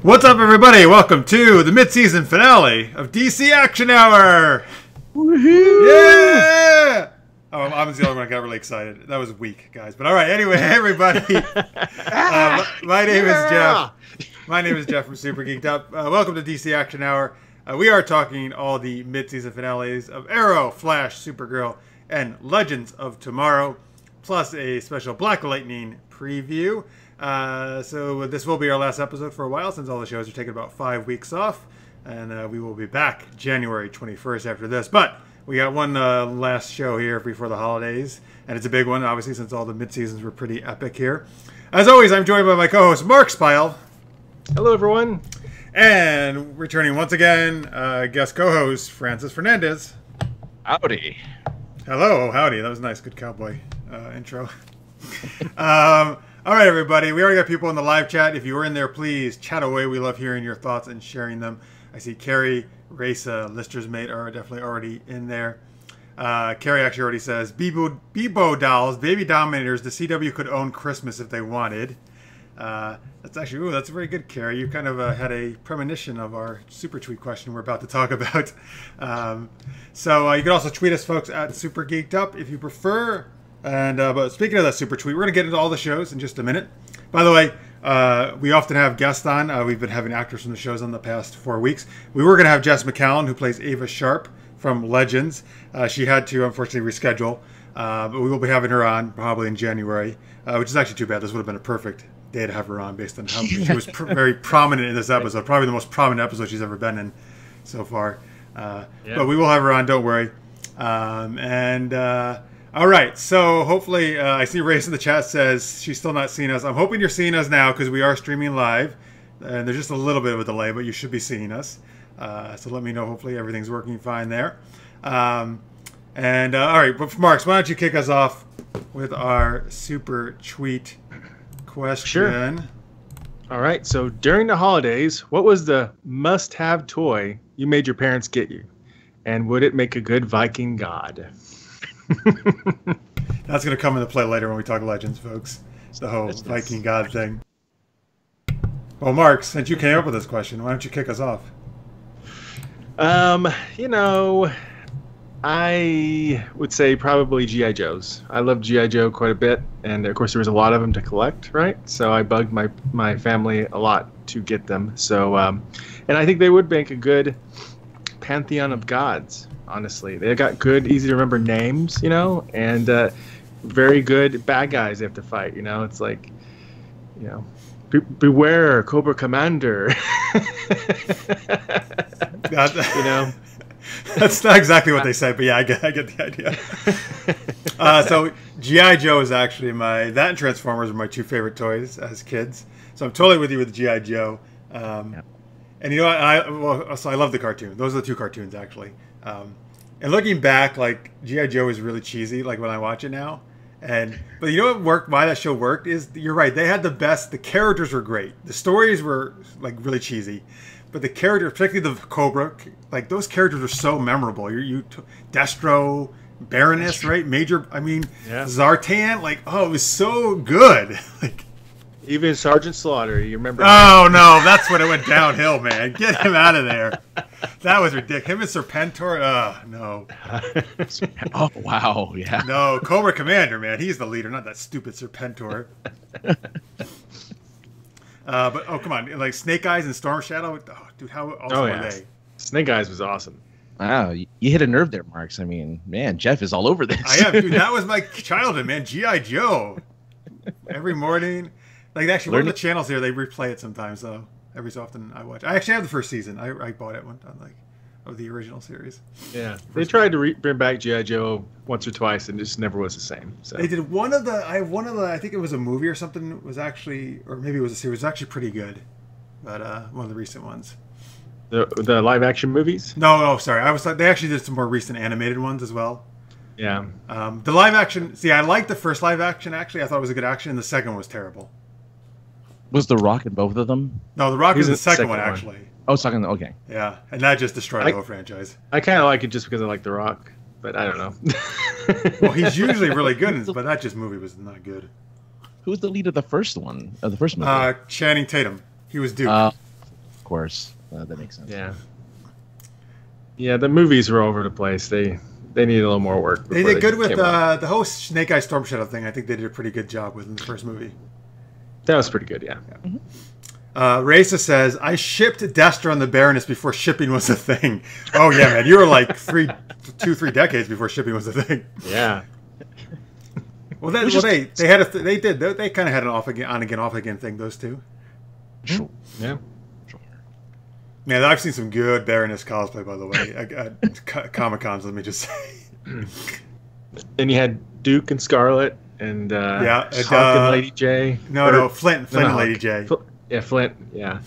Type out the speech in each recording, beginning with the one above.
What's up, everybody? Welcome to the mid-season finale of DC Action Hour! Woohoo! Yeah! Oh, I was the only one that got really excited. That was weak, guys. But all right, anyway, hey, everybody. My name is Jeff. My name is Jeff from Super Geeked Up. Welcome to DC Action Hour. We are talking all the mid-season finales of Arrow, Flash, Supergirl, and Legends of Tomorrow, plus a special Black Lightning preview. So this will be our last episode for a while, since all the shows are taking about 5 weeks off, and we will be back January 21st after this. But we got one last show here before the holidays, and it's a big one, obviously, since all the mid-seasons were pretty epic here. As always, I'm joined by my co-host, Marx Pyle. Hello, everyone. And returning once again, guest co-host, Fernandez. Howdy. Hello, howdy. That was a nice, good cowboy intro. All right, everybody. We already got people in the live chat. If you were in there, please chat away. We love hearing your thoughts and sharing them. I see Carrie, Raisa, Lister's mate are definitely already in there. Carrie actually already says, Beebo dolls, baby dominators, the CW could own Christmas if they wanted. That's actually, that's very good, Carrie. You kind of had a premonition of our super tweet question we're about to talk about. So you can also tweet us, folks, at Super Geeked Up if you prefer. And but speaking of that super tweet, we're going to get into all the shows in just a minute. By the way, we often have guests on. We've been having actors from the shows on the past 4 weeks. We were going to have Jess McCallum, who plays Ava Sharp from Legends. She had to, unfortunately, reschedule. But we will be having her on probably in January, which is actually too bad. This would have been a perfect day to have her on based on how she was very prominent in this episode. Probably the most prominent episode she's ever been in so far. But we will have her on, don't worry. All right, so hopefully, I see Race in the chat says she's still not seeing us. I'm hoping you're seeing us now because we are streaming live. And there's just a little bit of a delay, but you should be seeing us. So let me know. Hopefully everything's working fine there. All right, but Marx, why don't you kick us off with our super tweet question? Sure. All right, so during the holidays, what was the must-have toy you made your parents get you? And would it make a good Viking god? That's going to come into play later when we talk Legends, folks. It's the whole Viking God thing. Well, Mark, since you came up with this question, why don't you kick us off? You know, I would say probably G.I. Joes. I love G.I. Joe quite a bit, and of course there was a lot of them to collect, right? So I bugged my family a lot to get them. So, and I think they would make a good pantheon of gods. Honestly, they got good, easy to remember names, you know, and very good bad guys they have to fight. You know, it's like, you know, beware, Cobra Commander. You know, that's not exactly what they say, but yeah, I get the idea. So G.I. Joe is actually that and Transformers are my two favorite toys as kids. So I'm totally with you with G.I. Joe. And you know what? So I love the cartoon. Those are the two cartoons actually. And looking back, like G.I. Joe is really cheesy, like when I watch it now. But you know what worked? Why that show worked is you're right. They had the best. The characters were great. The stories were like really cheesy, but the characters, particularly the Cobra, like those characters are so memorable. Destro, Baroness, right? Major. I mean, Zartan. Like, oh, it was so good. Like. Even Sergeant Slaughter, you remember? Oh, no, that's when it went downhill, man. Get him out of there. That was ridiculous. Him and Serpentor, no. Oh, wow, yeah. No, Cobra Commander, man. He's the leader, not that stupid Serpentor. But, oh, come on. Like Snake Eyes and Storm Shadow? Oh, dude, how awesome were they? Snake Eyes was awesome. Wow, you hit a nerve there, Marx. I mean, man, Jeff is all over this. I am, dude. That was my childhood, man. G.I. Joe. Every morning. Like, actually, one of the channels here, they replay it sometimes, so every so often I watch. I actually have the first season. I bought it one time, like, of the original series. Yeah. They tried to bring back G.I. Joe once or twice, and it just never was the same. So. They did one of the, I think it was a movie or something, was actually, or maybe it was a series, was actually pretty good. But one of the recent ones. The live-action movies? No, sorry. They actually did some more recent animated ones as well. Yeah. The live-action, I liked the first live-action, actually. I thought it was a good action, and the second one was terrible. Was The Rock in both of them? No, The Rock is the second one, actually. Oh, second, okay. Yeah, and that just destroyed the whole franchise. I kind of like it just because I like The Rock, but I don't know. Well, he's usually really good, but that just movie was not good. Who was the lead of the first one? Of the first movie? Channing Tatum. He was Duke. course. That makes sense. Yeah. Yeah, the movies were all over the place. They needed a little more work. They did good with the whole Snake Eye Storm Shadow thing. I think they did a pretty good job with in the first movie. That was pretty good, yeah. Raisa says, I shipped Destro and the Baroness before shipping was a thing. Oh, yeah, man. You were like 3 decades before shipping was a thing. Yeah. Well, they kind of had an on again, off again thing, those two. Sure. Yeah. Man, I've seen some good Baroness cosplay, by the way, at Comic-Cons, let me just say. And you had Duke and Scarlet and Hawk and Lady J. No, Flint and Lady J. Yeah, Flint, yeah.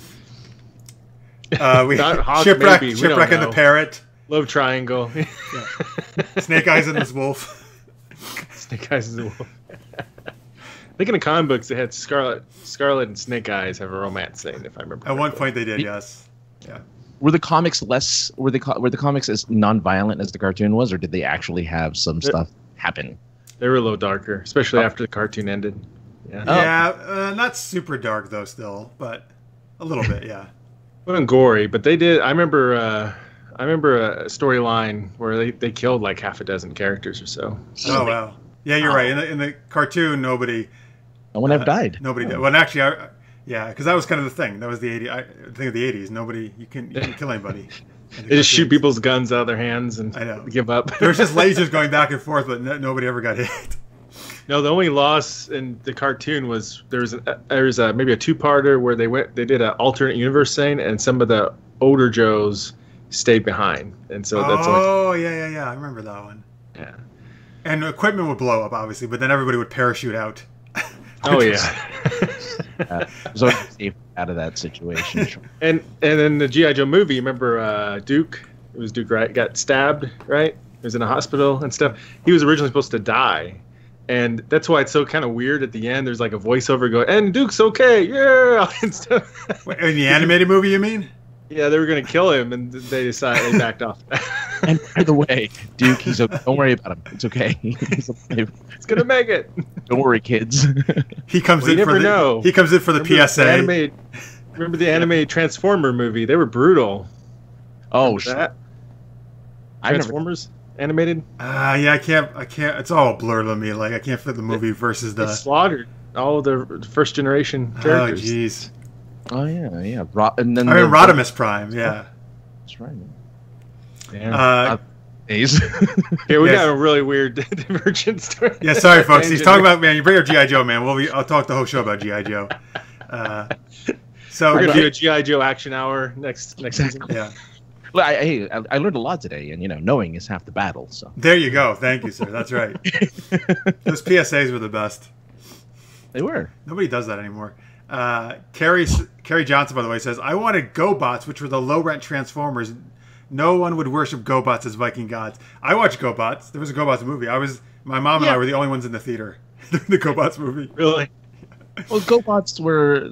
We Shipwreck and the Parrot. Love Triangle. Yeah. Snake Eyes and this wolf. Snake Eyes and the wolf. I think in the comic books they had Scarlet and Snake Eyes have a romance scene, if I remember correctly. At one point they did, yes. Yeah. Were the comics were the comics as non-violent as the cartoon was, or did they actually have some stuff happen? They were a little darker, especially after the cartoon ended. Yeah. Yeah, not super dark though, still, but a little bit, yeah. It wasn't gory, but they did. I remember a storyline where they killed like half a dozen characters or so. Oh wow. Yeah, you're right. In the cartoon, no one ever died. Nobody did. Well, actually, yeah, because that was kind of the thing. That was the thing of the 80s. Nobody, you couldn't kill anybody. They just shoot people's guns out of their hands and give up. There was just lasers going back and forth, but nobody ever got hit. No, the only loss in the cartoon was there was maybe a two-parter where they did an alternate universe thing, and some of the older Joes stayed behind, and so that's yeah, I remember that one. Yeah, and equipment would blow up, obviously, but then everybody would parachute out. Oh yeah. So safe out of that situation. And in the G.I. Joe movie, remember Duke? It was Duke, right? Got stabbed, right? He was in a hospital and stuff. He was originally supposed to die. And that's why it's so kind of weird at the end. There's like a voiceover going, and Duke's okay, yeah, and stuff. Wait, in the animated movie, you mean? Yeah, they were going to kill him, and they backed off. And by the way, Duke, he's okay. Don't worry about him. It's okay. He's going to make it. Don't worry, kids. He comes in for the PSA. Remember the animated Transformer movie? They were brutal. Oh, that? Transformers animated? Yeah, I can't. It's all blurred on me. Like I can't fit the movie versus the. They slaughtered all the first generation characters. Oh, jeez. Oh yeah. And then Rodimus Prime. Yeah. That's right. Yeah. Yeah, we got a really weird divergent story. Yeah, sorry, folks. He's talking about, man, you bring up G.I. Joe, man. I'll talk the whole show about G.I. Joe. So we're going to do a G.I. Joe action hour next season. Yeah. Well, I learned a lot today, and knowing is half the battle. So there you go. Thank you, sir. That's right. Those PSAs were the best. They were. Nobody does that anymore. Carrie Johnson, by the way, says, I wanted GoBots, which were the low-rent Transformers. No one would worship GoBots as Viking gods. I watched GoBots. There was a GoBots movie. My mom and I were the only ones in the theater. The GoBots movie. Really? Well, GoBots were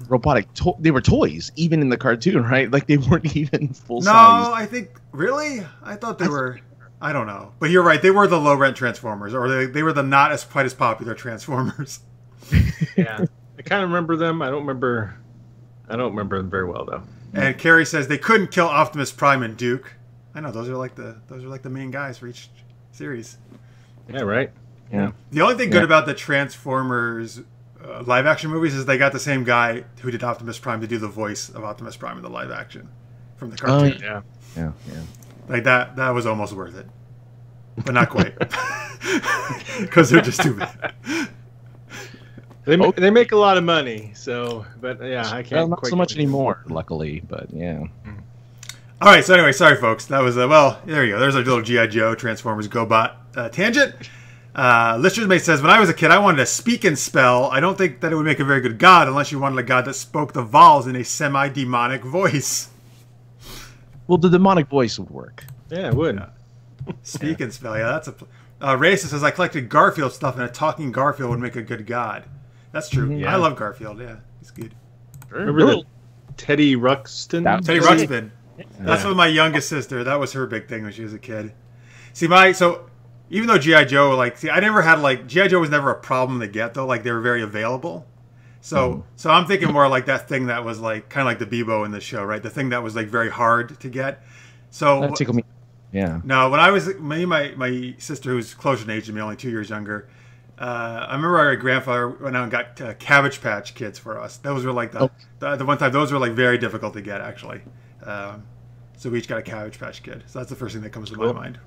robotic. They were toys, even in the cartoon, right? Like they weren't even full size. No, I think really. I thought they were. I don't know, but you're right. They were the low-rent Transformers, or they were the not as quite as popular Transformers. Yeah, I kind of remember them. I don't remember them very well though. And Carrie says they couldn't kill Optimus Prime and Duke. I know those are like the main guys for each series. Yeah, right. Yeah. The only thing good about the Transformers live action movies is they got the same guy who did Optimus Prime to do the voice of Optimus Prime in the live action from the cartoon. Oh, yeah. Like that was almost worth it, but not quite because they're just too bad. They make a lot of money, but yeah, I can't. Well, not so much anymore, luckily, but yeah. All right, so anyway, sorry folks, that was there you go. There's our little G.I. Joe Transformers GoBot tangent. Listener's Mate says, when I was a kid, I wanted a speak and spell. I don't think that it would make a very good god unless you wanted a god that spoke the vowels in a semi-demonic voice. Well, the demonic voice would work. Yeah, it would. Speak and spell, yeah, that's a... Racist says, I collected Garfield stuff, and a talking Garfield would make a good god. That's true. Yeah. I love Garfield, yeah. He's good. Remember the Teddy Ruxpin? Teddy Ruxpin. That's with my youngest sister. That was her big thing when she was a kid. See, even though G.I. Joe, I never had, G.I. Joe was never a problem to get, though. They were very available. So I'm thinking more like that thing that was like kind of like the Beebo in the show, right? The thing that was like very hard to get. So That tickled me. Yeah. no, when I was my sister who was closer in age to me, only 2 years younger. I remember our grandfather went out and got Cabbage Patch Kids for us. Those were like the one time. Those were like very difficult to get actually. So we each got a Cabbage Patch Kid. So that's the first thing that comes to my mind.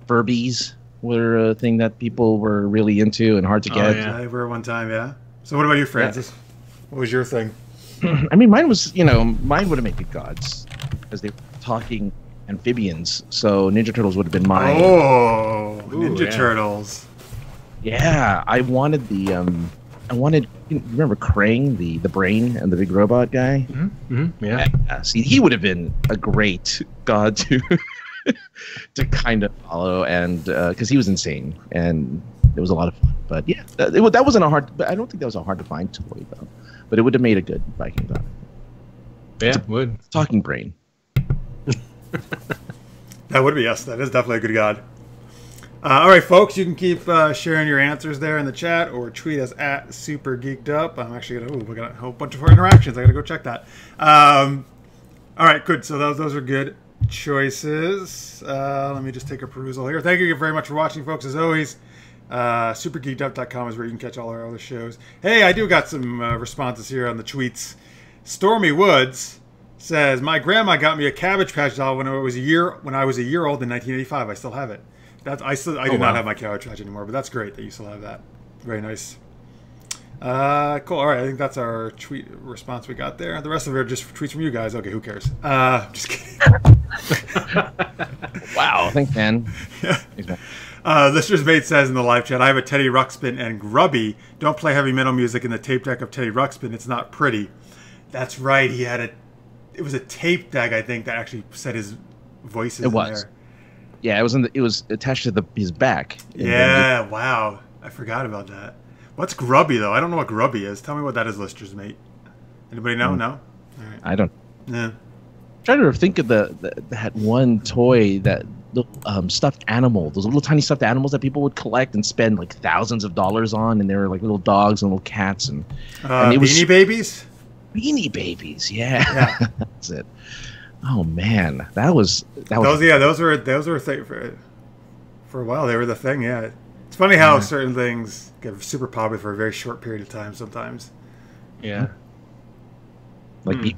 Furbies were a thing that people were really into and hard to get. Yeah, they were one time. Yeah. So what about you, Francis? Yeah. What was your thing? I mean, mine was mine would have made good gods because they were talking amphibians. So Ninja Turtles would have been mine. Oh, Ninja Turtles. Yeah, I wanted the you remember Krang, the brain and the big robot guy? Yeah. See, he would have been a great god to to kind of follow, and because he was insane and it was a lot of fun. But yeah, that wasn't a hard. But I don't think that was a hard to find toy though. But it would have made a good Viking god. Yeah, it would. Talking brain. That would be, yes. That is definitely a good god. All right, folks, you can keep sharing your answers there in the chat or tweet us at Super Geeked Up. I'm actually going to, we got a whole bunch of interactions. I got to go check that. All right, good. So those are good choices. Let me just take a perusal here. Thank you very much for watching, folks. As always, supergeekedup.com is where you can catch all our other shows. Hey, I do got some responses here on the tweets. Stormy Woods says, my grandma got me a Cabbage Patch doll when I was a year old in 1985. I still have it. I do not have my Cabbage Patch anymore, but that's great that you still have that. Very nice. Cool. All right, I think that's our tweet response we got there. The rest of it are just tweets from you guys. Okay, who cares? Just kidding. Wow, thanks, man. Yeah. Thanks, man. Listener's Mate says in the live chat, I have a Teddy Ruxpin and Grubby. Don't play heavy metal music in the tape deck of Teddy Ruxpin. It's not pretty. That's right. He had it was a tape deck, I think, that actually said his voices in there. Yeah, it was attached to his back. Yeah, wow. I forgot about that. What's Grubby, though? I don't know what Grubby is. Tell me what that is, Lister's Mate. Anybody know? No? All right. I don't. Yeah. I'm trying to think of that one toy, that little stuffed animal, those little tiny stuffed animals that people would collect and spend like thousands of dollars on, and they were like little dogs and little cats, and it was Beanie Babies? Beanie Babies, yeah. That's it. Oh man, that was those were a thing for a while. They were the thing. Yeah, it's funny how certain things get super popular for a very short period of time. Sometimes. Yeah. Like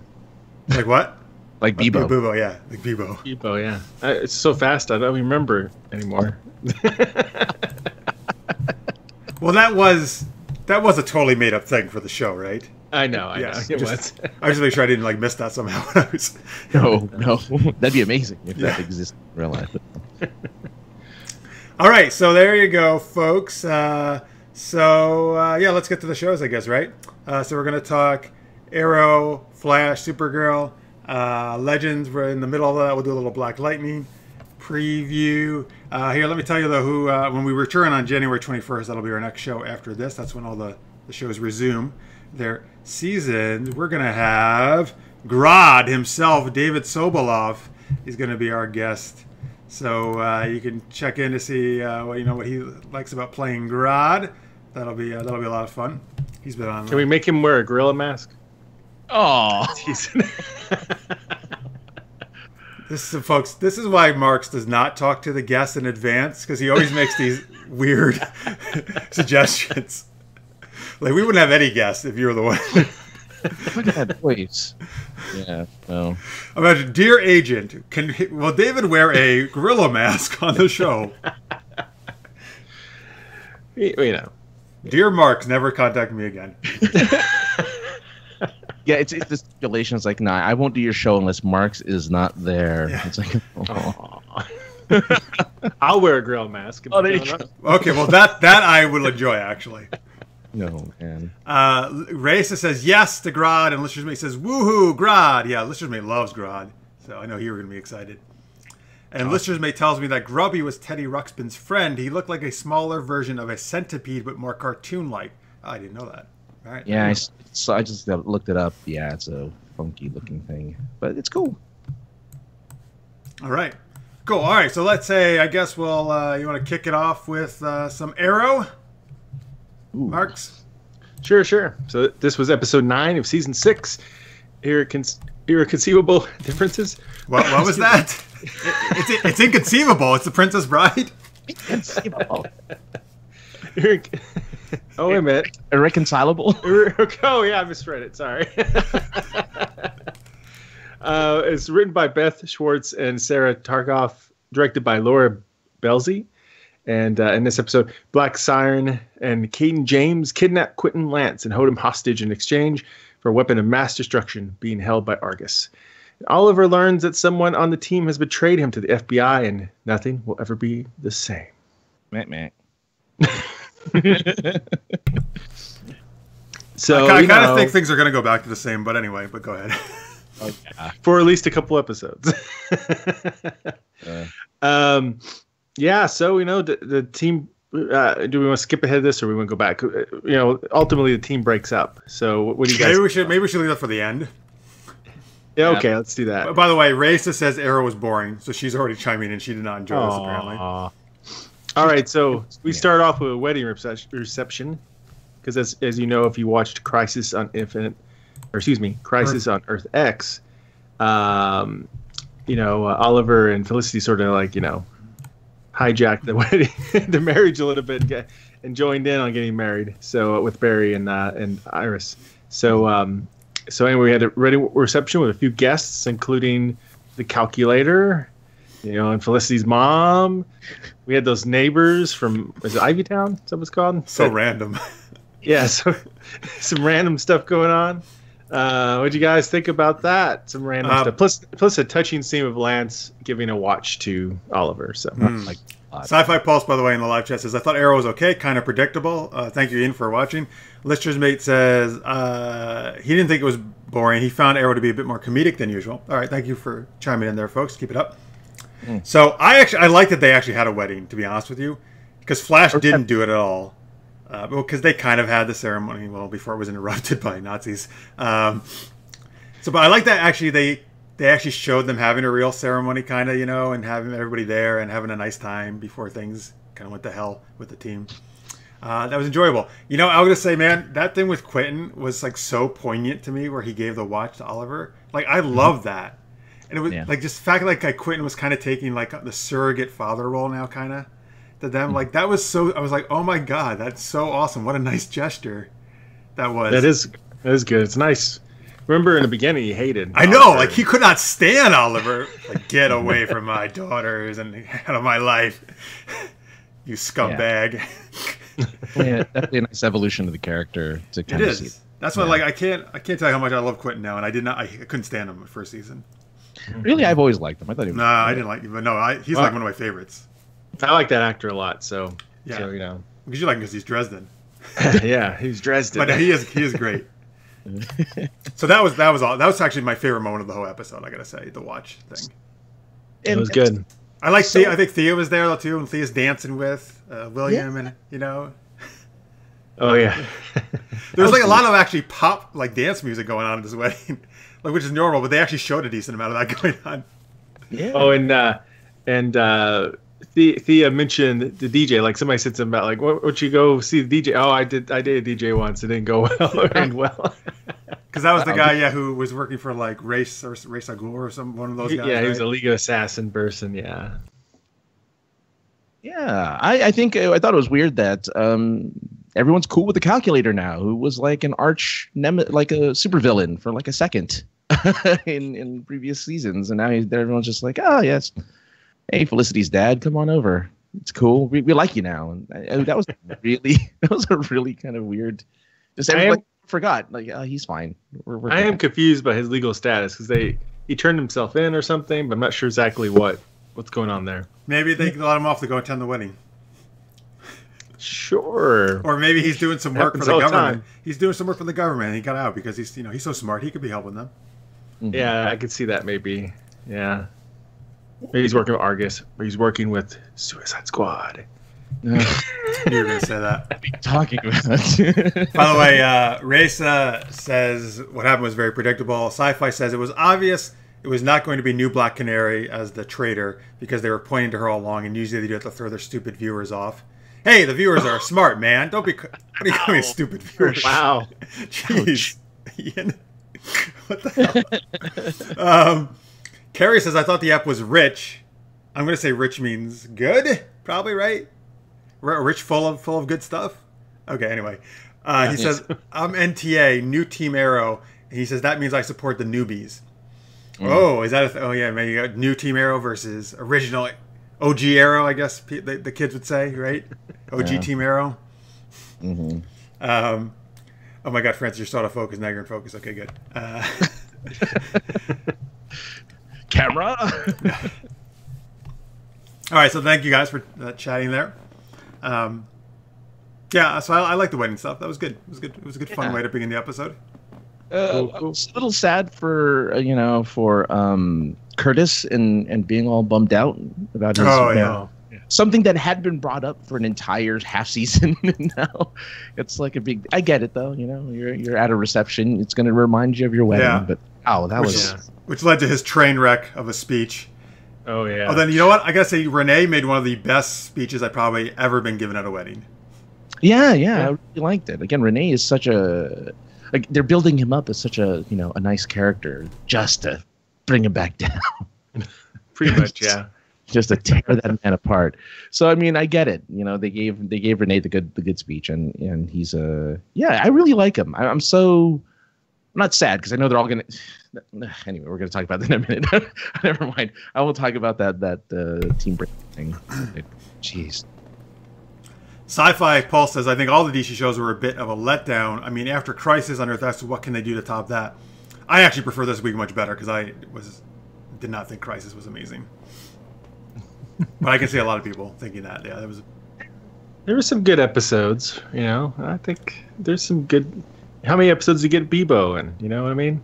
like what? Like Beebo. Beebo, yeah, like Beebo. Beebo, yeah. It's so fast I don't remember anymore. Well, that was a totally made up thing for the show, right? I know. Yes, It was. I was just making sure I didn't like miss that somehow. When I was... No, that'd be amazing if that existed in real life. All right, so there you go, folks. Yeah, let's get to the shows, I guess, right? So we're gonna talk Arrow, Flash, Supergirl, Legends. We're in the middle of that. We'll do a little Black Lightning preview. Here, let me tell you though, who when we return on January 21st, that'll be our next show after this. That's when all the shows resume their seasons. We're gonna have Grodd himself, David Sobolov. He's gonna be our guest. So you can check in to see what he likes about playing Grodd. That'll be a lot of fun. He's been on. Can we make him wear a gorilla mask? Oh, folks. This is why Marx does not talk to the guests in advance, because he always makes these weird suggestions. Like, we wouldn't have any guests if you were the one. Look at that voice. Yeah, no. Imagine, dear agent, will David wear a gorilla mask on the show? Dear Marx, never contact me again. Yeah, it's the stipulation. It's like, nah, I won't do your show unless Marx is not there. Yeah. It's like, oh. I'll wear a gorilla mask. Oh, there you go. Okay, well, that I will enjoy, actually. No, man. Raisa says yes to Grodd, and Lister's Mate says, woohoo, Grodd. Yeah, Lister's Mate loves Grodd, so I know you were going to be excited. And Lister's Mate tells me that Grubby was Teddy Ruxpin's friend. He looked like a smaller version of a centipede, but more cartoon-like. Oh, I didn't know that. All right. Yeah, I just looked it up. Yeah, it's a funky-looking thing, but it's cool. All right. Cool. All right, so let's say, I guess we'll, you want to kick it off with some Arrow? Ooh. Marx? Sure. So this was episode 9 of season 6. Irreconcilable differences. What was that? It's inconceivable. It's the Princess Bride. Inconceivable. Oh, wait a minute. Irreconcilable. Oh, yeah, I misread it. Sorry. It's written by Beth Schwartz and Sarah Tarkoff, directed by Laura Belzy. And in this episode, Black Siren and Caden James kidnap Quentin Lance and hold him hostage in exchange for a weapon of mass destruction being held by Argus. Oliver learns that someone on the team has betrayed him to the FBI, and nothing will ever be the same. Meh. So I kind of think things are going to go back to the same, but anyway, but go ahead. Oh, yeah. For at least a couple episodes. Yeah, so the team. Do we want to skip ahead of this, or we want to go back? Ultimately the team breaks up. So what do you guys? Maybe we should leave that for the end. Yeah, okay, let's do that. By the way, Raisa says Arrow was boring, so she's already chiming in. She did not enjoy this apparently. All right, so we start off with a wedding reception, because as you know, if you watched Crisis on Earth X, Oliver and Felicity sort of hijacked the wedding, the marriage a little bit, and joined in on getting married. So with Barry and Iris. So anyway, we had a wedding reception with a few guests, including the calculator, and Felicity's mom. We had those neighbors from, is it Ivytown? Is that what it's called? So random. Yeah, so some random stuff going on. What'd you guys think about that? Some random stuff. Plus a touching scene of Lance giving a watch to Oliver. So Sci-Fi Pulse, by the way, in the live chat says, I thought Arrow was okay, kind of predictable. Thank you, Ian, for watching. Lister's Mate says he didn't think it was boring. He found Arrow to be a bit more comedic than usual. All right, thank you for chiming in there, folks. Keep it up. So I like that they actually had a wedding, to be honest with you, because Flash didn't do it at all. Because they kind of had the ceremony before it was interrupted by Nazis. But I like that actually they actually showed them having a real ceremony, kind of, and having everybody there and having a nice time before things kind of went to hell with the team. That was enjoyable. I was gonna say, man, that thing with Quentin was so poignant to me, where he gave the watch to Oliver. I love that, and it was just the fact Quentin was kind of taking the surrogate father role now, kind of. To them, that was so. I was like, oh my god, that's so awesome! What a nice gesture that was. That is good. It's nice. Remember in the beginning, he hated. I know, Oliver. He could not stand Oliver. Get away from my daughters and out of my life, you scumbag. Yeah, definitely a nice evolution of the character to kind of see. That's why, I can't tell you how much I love Quentin now, and I couldn't stand him in the first season. Really, I've always liked him. I thought he was. I didn't like him, but no, he's one of my favorites. I like that actor a lot, so yeah. So, because you like him because he's Dresden. Yeah, he's Dresden. But he is great. So that was all. That was actually my favorite moment of the whole episode. I gotta say, the watch thing. It was good. I like Thea. I think Thea was there though too, and Thea's dancing with William, and Oh yeah. There was a lot of actually pop dance music going on at this wedding, which is normal, but they actually showed a decent amount of that going on. Yeah. Oh, and Thea mentioned the DJ. Somebody said something about would you go see the DJ? Oh, I did a DJ once. It didn't go well or end well. Because that was the guy, who was working for Race Agul or one of those guys. Yeah, he was a League of Assassin person. Yeah. Yeah, I think I thought it was weird that everyone's cool with the calculator now, who was an arch a supervillain for a second in previous seasons, and now everyone's just oh yes. Hey, Felicity's dad, come on over. It's cool. We like you now. And that was a really kind of weird. Just everyone forgot. He's fine. We're I am confused by his legal status because he turned himself in or something, but I'm not sure exactly what's going on there. Maybe they let him off to go attend the wedding. Sure. Or maybe he's doing some work for the government. He's doing some work for the government, and he got out because he's so smart. He could be helping them. Mm-hmm. Yeah, I could see that maybe. Yeah. Maybe he's working with Argus, or he's working with Suicide Squad. You were going to say that. What are you talking about? By the way, Raisa says what happened was very predictable. Sci-Fi says it was obvious it was not going to be New Black Canary as the traitor because they were pointing to her all along, and usually they do have to throw their stupid viewers off. Hey, the viewers are smart, man. Don't be. What are you calling me stupid viewers? Wow. Jeez. Ian. What the hell? Carrie says, I thought the app was rich. I'm going to say rich means good. Probably, right? Rich, full of good stuff. Okay, anyway. He says, I'm NTA, new Team Arrow. And he says, that means I support the newbies. Oh, is that oh, yeah, maybe you got new Team Arrow versus original OG Arrow, I guess the kids would say, right? OG Team Arrow. Mm-hmm. Oh my God, Francis, you're still out of focus. Now you're in focus. Okay, good. Camera. All right, so thank you guys for chatting there. Yeah, so I like the wedding stuff. That was good. It was good. It was a good, fun way to begin the episode. Cool. I was a little sad for Curtis and being all bummed out about his something that had been brought up for an entire half season. And now it's like a big. I get it though. You're at a reception. It's going to remind you of your wedding. Yeah. But which led to his train wreck of a speech. Oh yeah. Oh, then you know what? I gotta say, Renee made one of the best speeches I've probably ever been given at a wedding. Yeah, I really liked it. Again, Renee is such a. Like, they're building him up as such a a nice character just to bring him back down. Pretty much, yeah. Just to tear that man apart. So I mean, I get it. They gave Renee the good speech, and he's I really like him. I'm not sad because I know they're all gonna. Anyway, we're gonna talk about that in a minute. Never mind. I will talk about that team break thing. Jeez. Sci-Fi Pulse says, I think all the DC shows were a bit of a letdown. I mean, after Crisis on Earth X, what can they do to top that? I actually prefer this week much better because I did not think Crisis was amazing. But I can see a lot of people thinking that. Yeah, there were some good episodes. I think there's some good. How many episodes did you get Beebo in? You know what I mean?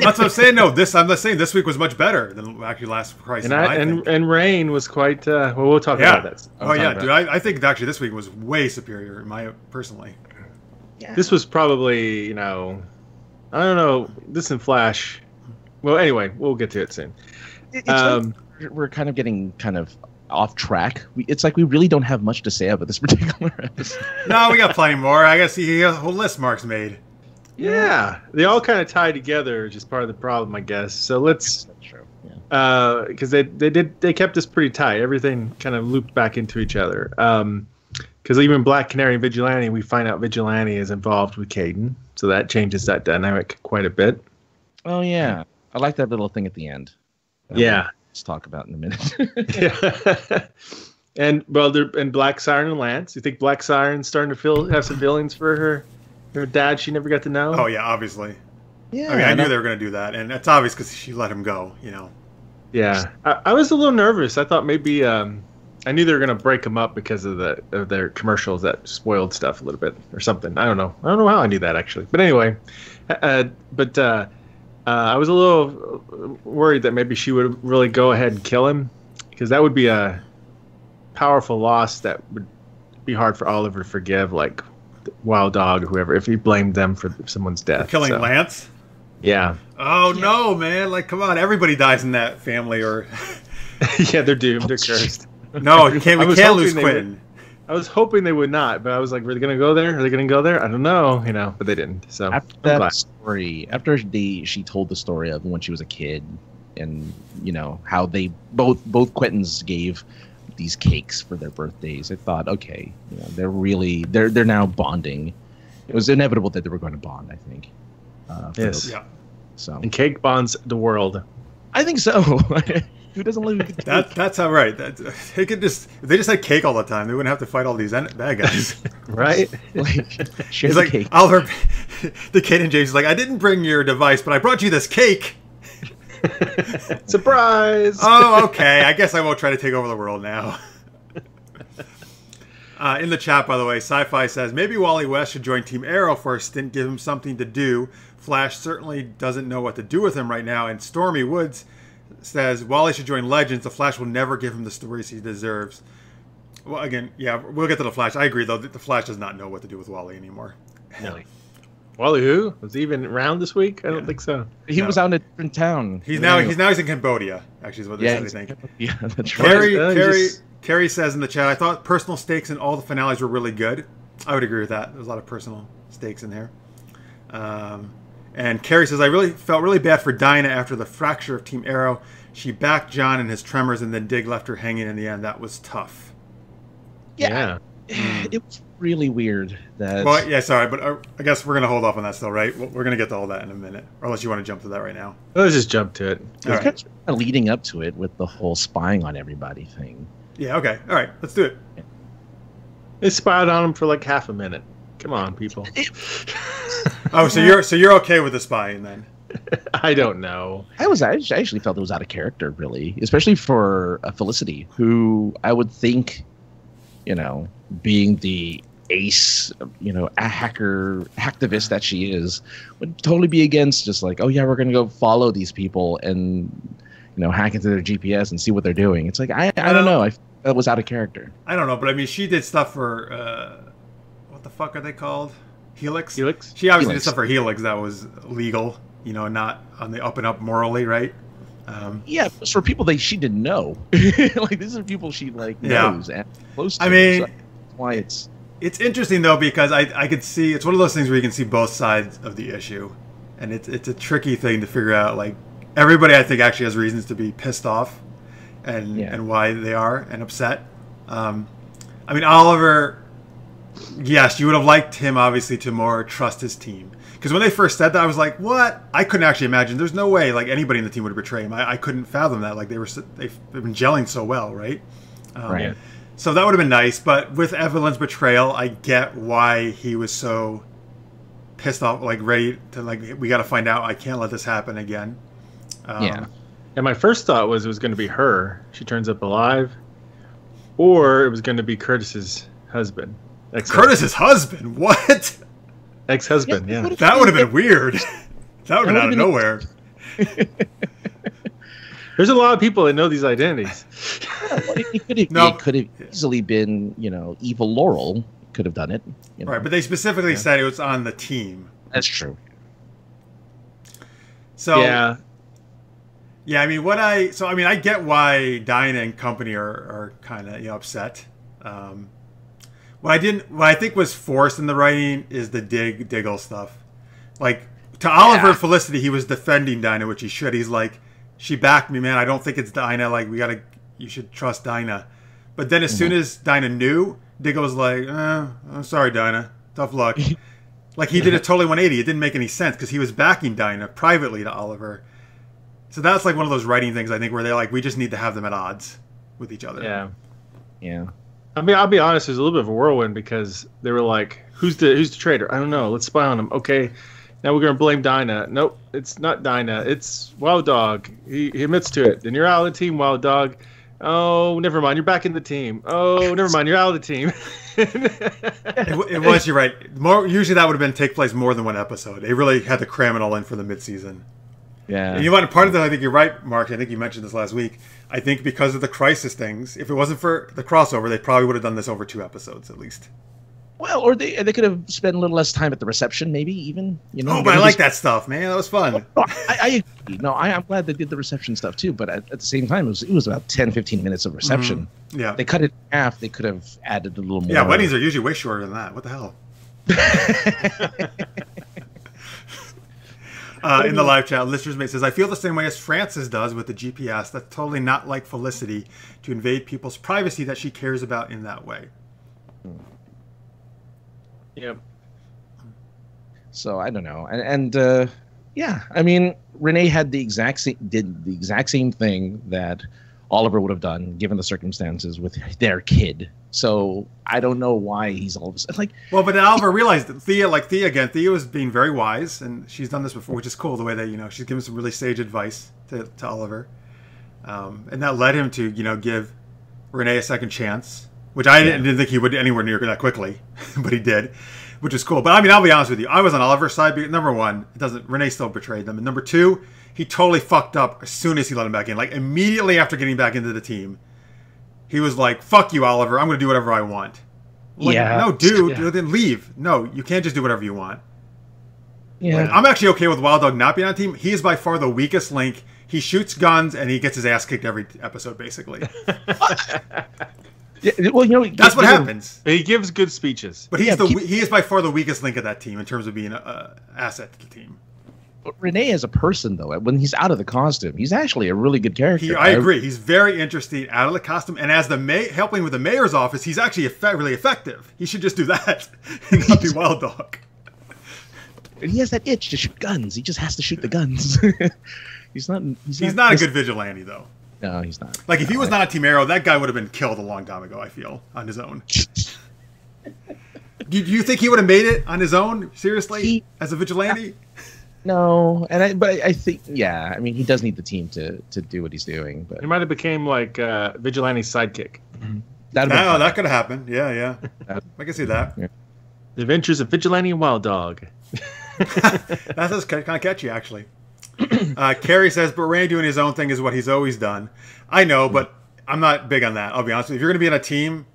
That's what I'm saying. No, I'm not saying this week was much better than actually last Crisis. And Rain was quite. We'll talk about that. Dude, I think actually this week was way superior, personally. Yeah. This was probably, I don't know, this and Flash. Well, anyway, we'll get to it soon. We're kind of getting off track. It's like we really don't have much to say about this particular episode. No, we got plenty more. I gotta see a whole list Mark's made. Yeah, they all kind of tie together, which is part of the problem, I guess. So let's, because they kept us pretty tight. Everything kind of looped back into each other. Because even Black Canary and Vigilante, we find out Vigilante is involved with Caden, so that changes that dynamic quite a bit. Oh yeah, I like that little thing at the end. Let's talk about in a minute. Yeah. And Black Siren and Lance. You think Black Siren's starting to have some feelings for her dad she never got to know? Oh, yeah, obviously. Yeah. I mean, I knew they were going to do that, and it's obvious because she let him go, Yeah. I was a little nervous. I thought maybe I knew they were going to break him up because of their commercials that spoiled stuff a little bit or something. I don't know how I knew that, actually. But anyway, I was a little worried that maybe she would really go ahead and kill him, because that would be a powerful loss that would be hard for Oliver to forgive, like Wild Dog or whoever, if he blamed them for someone's death. For killing Lance? Yeah. Oh, no, man. Like, come on. Everybody dies in that family. Or yeah, they're doomed. They're cursed. No, we can't lose Quentin. I was hoping they would not, but I was like, were they going to go there? Are they going to go there? I don't know, but they didn't. So after that story, she told the story of when she was a kid, and how they both Quentins gave these cakes for their birthdays. I thought, okay, they're now bonding. It was inevitable that they were going to bond, I think. Yes. Yeah. So, and cake bonds the world. I think so. Who doesn't live with cake? That's how right. If they just had cake all the time, they wouldn't have to fight all these bad guys. Right? He's like, cake. Oliver, the kid and James is like, I didn't bring your device, but I brought you this cake. Surprise! Oh, okay. I guess I won't try to take over the world now. In the chat, by the way, Sci-Fi says, maybe Wally West should join Team Arrow for a stint, give him something to do. Flash certainly doesn't know what to do with him right now. And Stormy Woods says, Wally should join Legends. The Flash will never give him the stories he deserves. Well, again, yeah, we'll get to the Flash. I agree, though, that the Flash does not know what to do with Wally anymore. No. Wally who? Was he even around this week? I don't think so. He was out in a different town. He's in Cambodia, actually, is what they said, I think. Yeah, that's right. Carrie says in the chat, I thought personal stakes in all the finales were really good. I would agree with that. There's a lot of personal stakes in there. And Carrie says, I really felt really bad for Dinah after the fracture of Team Arrow. She backed John in his tremors, and then Dig left her hanging in the end. That was tough. Yeah. It was really weird. Well, yeah, sorry, but I guess we're going to hold off on that still, right? We're going to get to all that in a minute. Or unless you want to jump to that right now. Let's just jump to it. All right. Kind of leading up to it with the whole spying on everybody thing. Yeah, okay. All right, let's do it. They spied on him for like half a minute. Come on, people. Oh, so you're okay with the spying then? I don't know. I actually felt it was out of character, really, especially for Felicity, who I would think, being the ace, a hacktivist that she is, would totally be against just like, oh yeah, we're gonna go follow these people and hack into their GPS and see what they're doing. It's like I don't know. That was out of character. I don't know, but I mean, she did stuff for what the fuck are they called? Helix. She obviously did stuff for Helix that was legal. Not on the up and up morally, right? Yeah, it was for people that she didn't know. Like these are people she knows and close to. I mean, so that's why it's interesting though, because I could see it's one of those things where you can see both sides of the issue, and it's a tricky thing to figure out. Like everybody, I think actually has reasons to be pissed off, and why they are and upset. I mean, Oliver. Yes, you would have liked him obviously to more trust his team. Because when they first said that, I was like, "What?" I couldn't actually imagine. There's no way like anybody in the team would betray him. I couldn't fathom that. Like they've been gelling so well, right? Right. So that would have been nice. But with Evelyn's betrayal, I get why he was so pissed off, like ready to we got to find out. I can't let this happen again. And my first thought was it was going to be her. She turns up alive, or it was going to be Curtis's husband. Curtis's husband? What? Ex-husband, yeah. That would have been weird. That would have been out of nowhere. There's a lot of people that know these identities. It could have easily been, evil Laurel could have done it. Right, but they specifically said it was on the team. That's true. So yeah, I mean, I get why Dinah and company are kind of upset. What I think was forced in the writing is the Diggle stuff. Like to Oliver and Felicity, he was defending Dinah, which he should. He's like, she backed me, man. I don't think it's Dinah. Like you should trust Dinah. But then as soon as Dinah knew, Diggle was like, I'm sorry, Dinah. Tough luck. Like he did a totally 180. It didn't make any sense because he was backing Dinah privately to Oliver. So that's like one of those writing things I think where they're like, we just need to have them at odds with each other. Yeah. Yeah. I mean, I'll be honest. There's a little bit of a whirlwind because they were like, "Who's the traitor?" I don't know. Let's spy on him. Okay, now we're gonna blame Dinah. Nope, it's not Dinah. It's Wild Dog. He admits to it. Then you're out of the team, Wild Dog. Oh, never mind. You're back in the team. Oh, never mind. You're out of the team. It was. You're right. Usually that would have been take place more than one episode. They really had to cram it all in for the mid-season. Yeah. And you know what? Part of that, I think you're right, Mark. I think you mentioned this last week. I think because of the crisis things, if it wasn't for the crossover, they probably would have done this over 2 episodes at least. Well, or they could have spent a little less time at the reception, maybe even. Oh, but I like that stuff, man. That was fun. I agree. No, I'm glad they did the reception stuff too. But at the same time, it was about 10-15 minutes of reception. Mm-hmm. Yeah. They cut it in half. They could have added a little more. Yeah, weddings are usually way shorter than that. What the hell? In the live chat, Lister's Mate says, I feel the same way as Frances does with the GPS. That's totally not like Felicity to invade people's privacy that she cares about in that way. Yep. So I don't know. And yeah, I mean, Renee had did the exact same thing that Oliver would have done given the circumstances with their kid. So I don't know why he's all of a sudden like. Well, but then Oliver realized that Thea was being very wise, and she's done this before, which is cool. The way that she's given some really sage advice to Oliver, and that led him to give Renee a second chance, which I didn't think he would anywhere near that quickly, but he did, which is cool. But I mean, I'll be honest with you, I was on Oliver's side. Because, number one, Renee still betrayed them, and number two, he totally fucked up as soon as he let him back in. Like immediately after getting back into the team. He was like, fuck you, Oliver. I'm going to do whatever I want. Like, no, dude, then leave. No, you can't just do whatever you want. Yeah. Like, I'm actually okay with Wild Dog not being on the team. He is by far the weakest link. He shoots guns, and he gets his ass kicked every episode, basically. Yeah, well, That's what happens. He gives good speeches. But he is by far the weakest link of that team in terms of being an asset to the team. But Renee as a person, though, when he's out of the costume, he's actually a really good character. I agree. He's very interesting out of the costume. And as helping with the mayor's office, he's actually really effective. He should just do that and not be Wild Dog. He has that itch to shoot guns. He just has to shoot the guns. He's not a good vigilante, though. No, he's not. Like, if he was not a Team Arrow, that guy would have been killed a long time ago, I feel, on his own. Do you think he would have made it on his own, seriously, as a vigilante? No, but I think, yeah, I mean, he does need the team to do what he's doing. But he might have became like Vigilante's sidekick. That could have happened. Yeah. I can see that. Yeah. The Adventures of Vigilante and Wild Dog. That's kind of catchy, actually. Carrie says, but Randy doing his own thing is what he's always done. I know, but I'm not big on that. I'll be honest with you. If you're going to be in a team,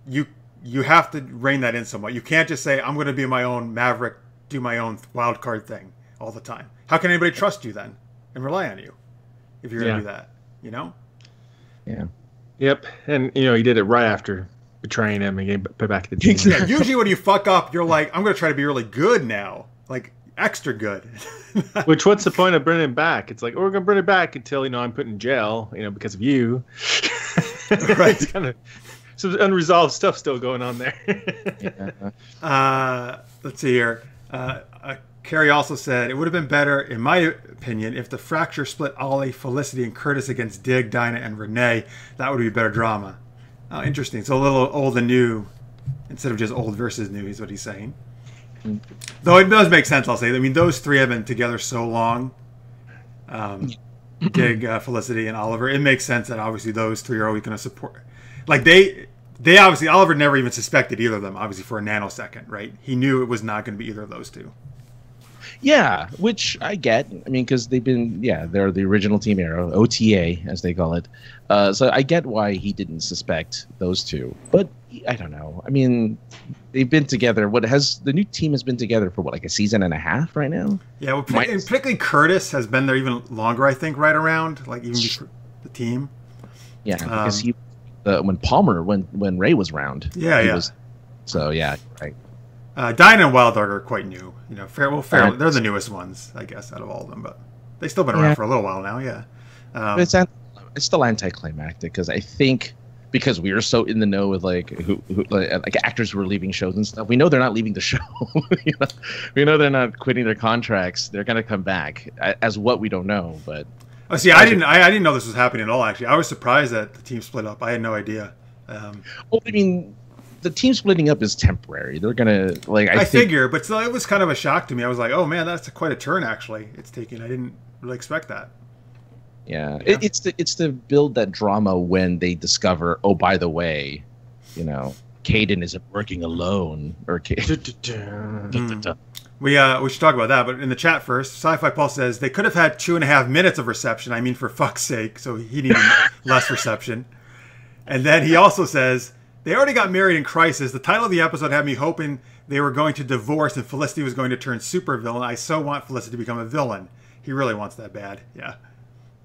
you have to rein that in somewhat. You can't just say, I'm going to be my own Maverick, do my own wild card thing all the time. How can anybody trust you then and rely on you if you're going to do that? You know? Yeah. Yep. And, he did it right after betraying him and getting put back in the team. Yeah, usually when you fuck up, you're like, I'm going to try to be really good now. Like, extra good. What's the point of bringing him back? It's like, we're going to bring it back until, I'm put in jail, because of you. Right. It's kind of some unresolved stuff still going on there. Let's see here. Carrie also said, it would have been better, in my opinion, if the fracture split Ollie, Felicity, and Curtis against Dig, Dinah, and Renee. That would be better drama. Oh, interesting. So a little old and new instead of just old versus new is what he's saying. Though it does make sense, I'll say. I mean, those three have been together so long. Dig, Felicity, and Oliver. It makes sense that obviously those three are always going to support. Like, they obviously, Oliver never even suspected either of them, obviously, for a nanosecond, right? He knew it was not going to be either of those two. Yeah, which I get. I mean, because they're the original Team Arrow, OTA, as they call it. So I get why he didn't suspect those two. But I don't know. I mean, they've been together. The new team has been together for, like a season and a half right now? Yeah, well, and particularly Curtis has been there even longer, I think, right around, like, even before the team. Yeah, because when Ray was around. Yeah. So, yeah, right. Dinah and Wild Dog are quite new. Fairly, they're the newest ones, I guess, out of all of them. But they've still been around for a little while now, yeah. It's still anticlimactic because I think because we are so in the know with like who like actors who are leaving shows and stuff, we know they're not leaving the show. We know they're not quitting their contracts. They're gonna come back. As what we don't know, but. Oh, see, I didn't know this was happening at all. Actually, I was surprised that the team split up. I had no idea. Well, I mean, the team splitting up is temporary. They're gonna I figure, but still, it was kind of a shock to me. I was like, oh man, that's quite a turn actually. It's taking. I didn't really expect that. Yeah. It's to build that drama when they discover, oh, by the way, Caden isn't working alone. Or We should talk about that, but in the chat first, Sci-Fi Paul says they could have had 2.5 minutes of reception. I mean, for fuck's sake, so he needed less reception. And then he also says they already got married in Crisis. The title of the episode had me hoping they were going to divorce and Felicity was going to turn supervillain. I so want Felicity to become a villain. He really wants that bad. Yeah.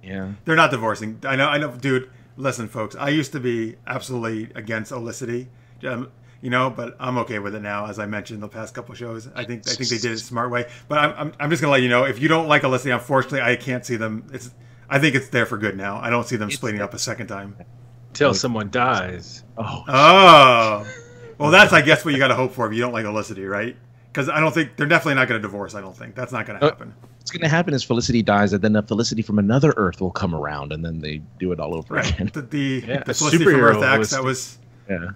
Yeah. They're not divorcing. I know, dude. Listen, folks. I used to be absolutely against Olicity. But I'm okay with it now, as I mentioned in the past couple shows. I think they did it a smart way. But I'm just gonna let you know, if you don't like Olicity, unfortunately, I can't see them. I think it's there for good now. I don't see them splitting up a second time. Till someone dies. Oh. Well, that's, I guess, what you got to hope for if you don't like Olicity, right? Because I don't think they're definitely not going to divorce. I don't think that's not going to happen. What's going to happen is Felicity dies, and then a Felicity from another Earth will come around, and then they do it all over again. The Felicity from Earth X that was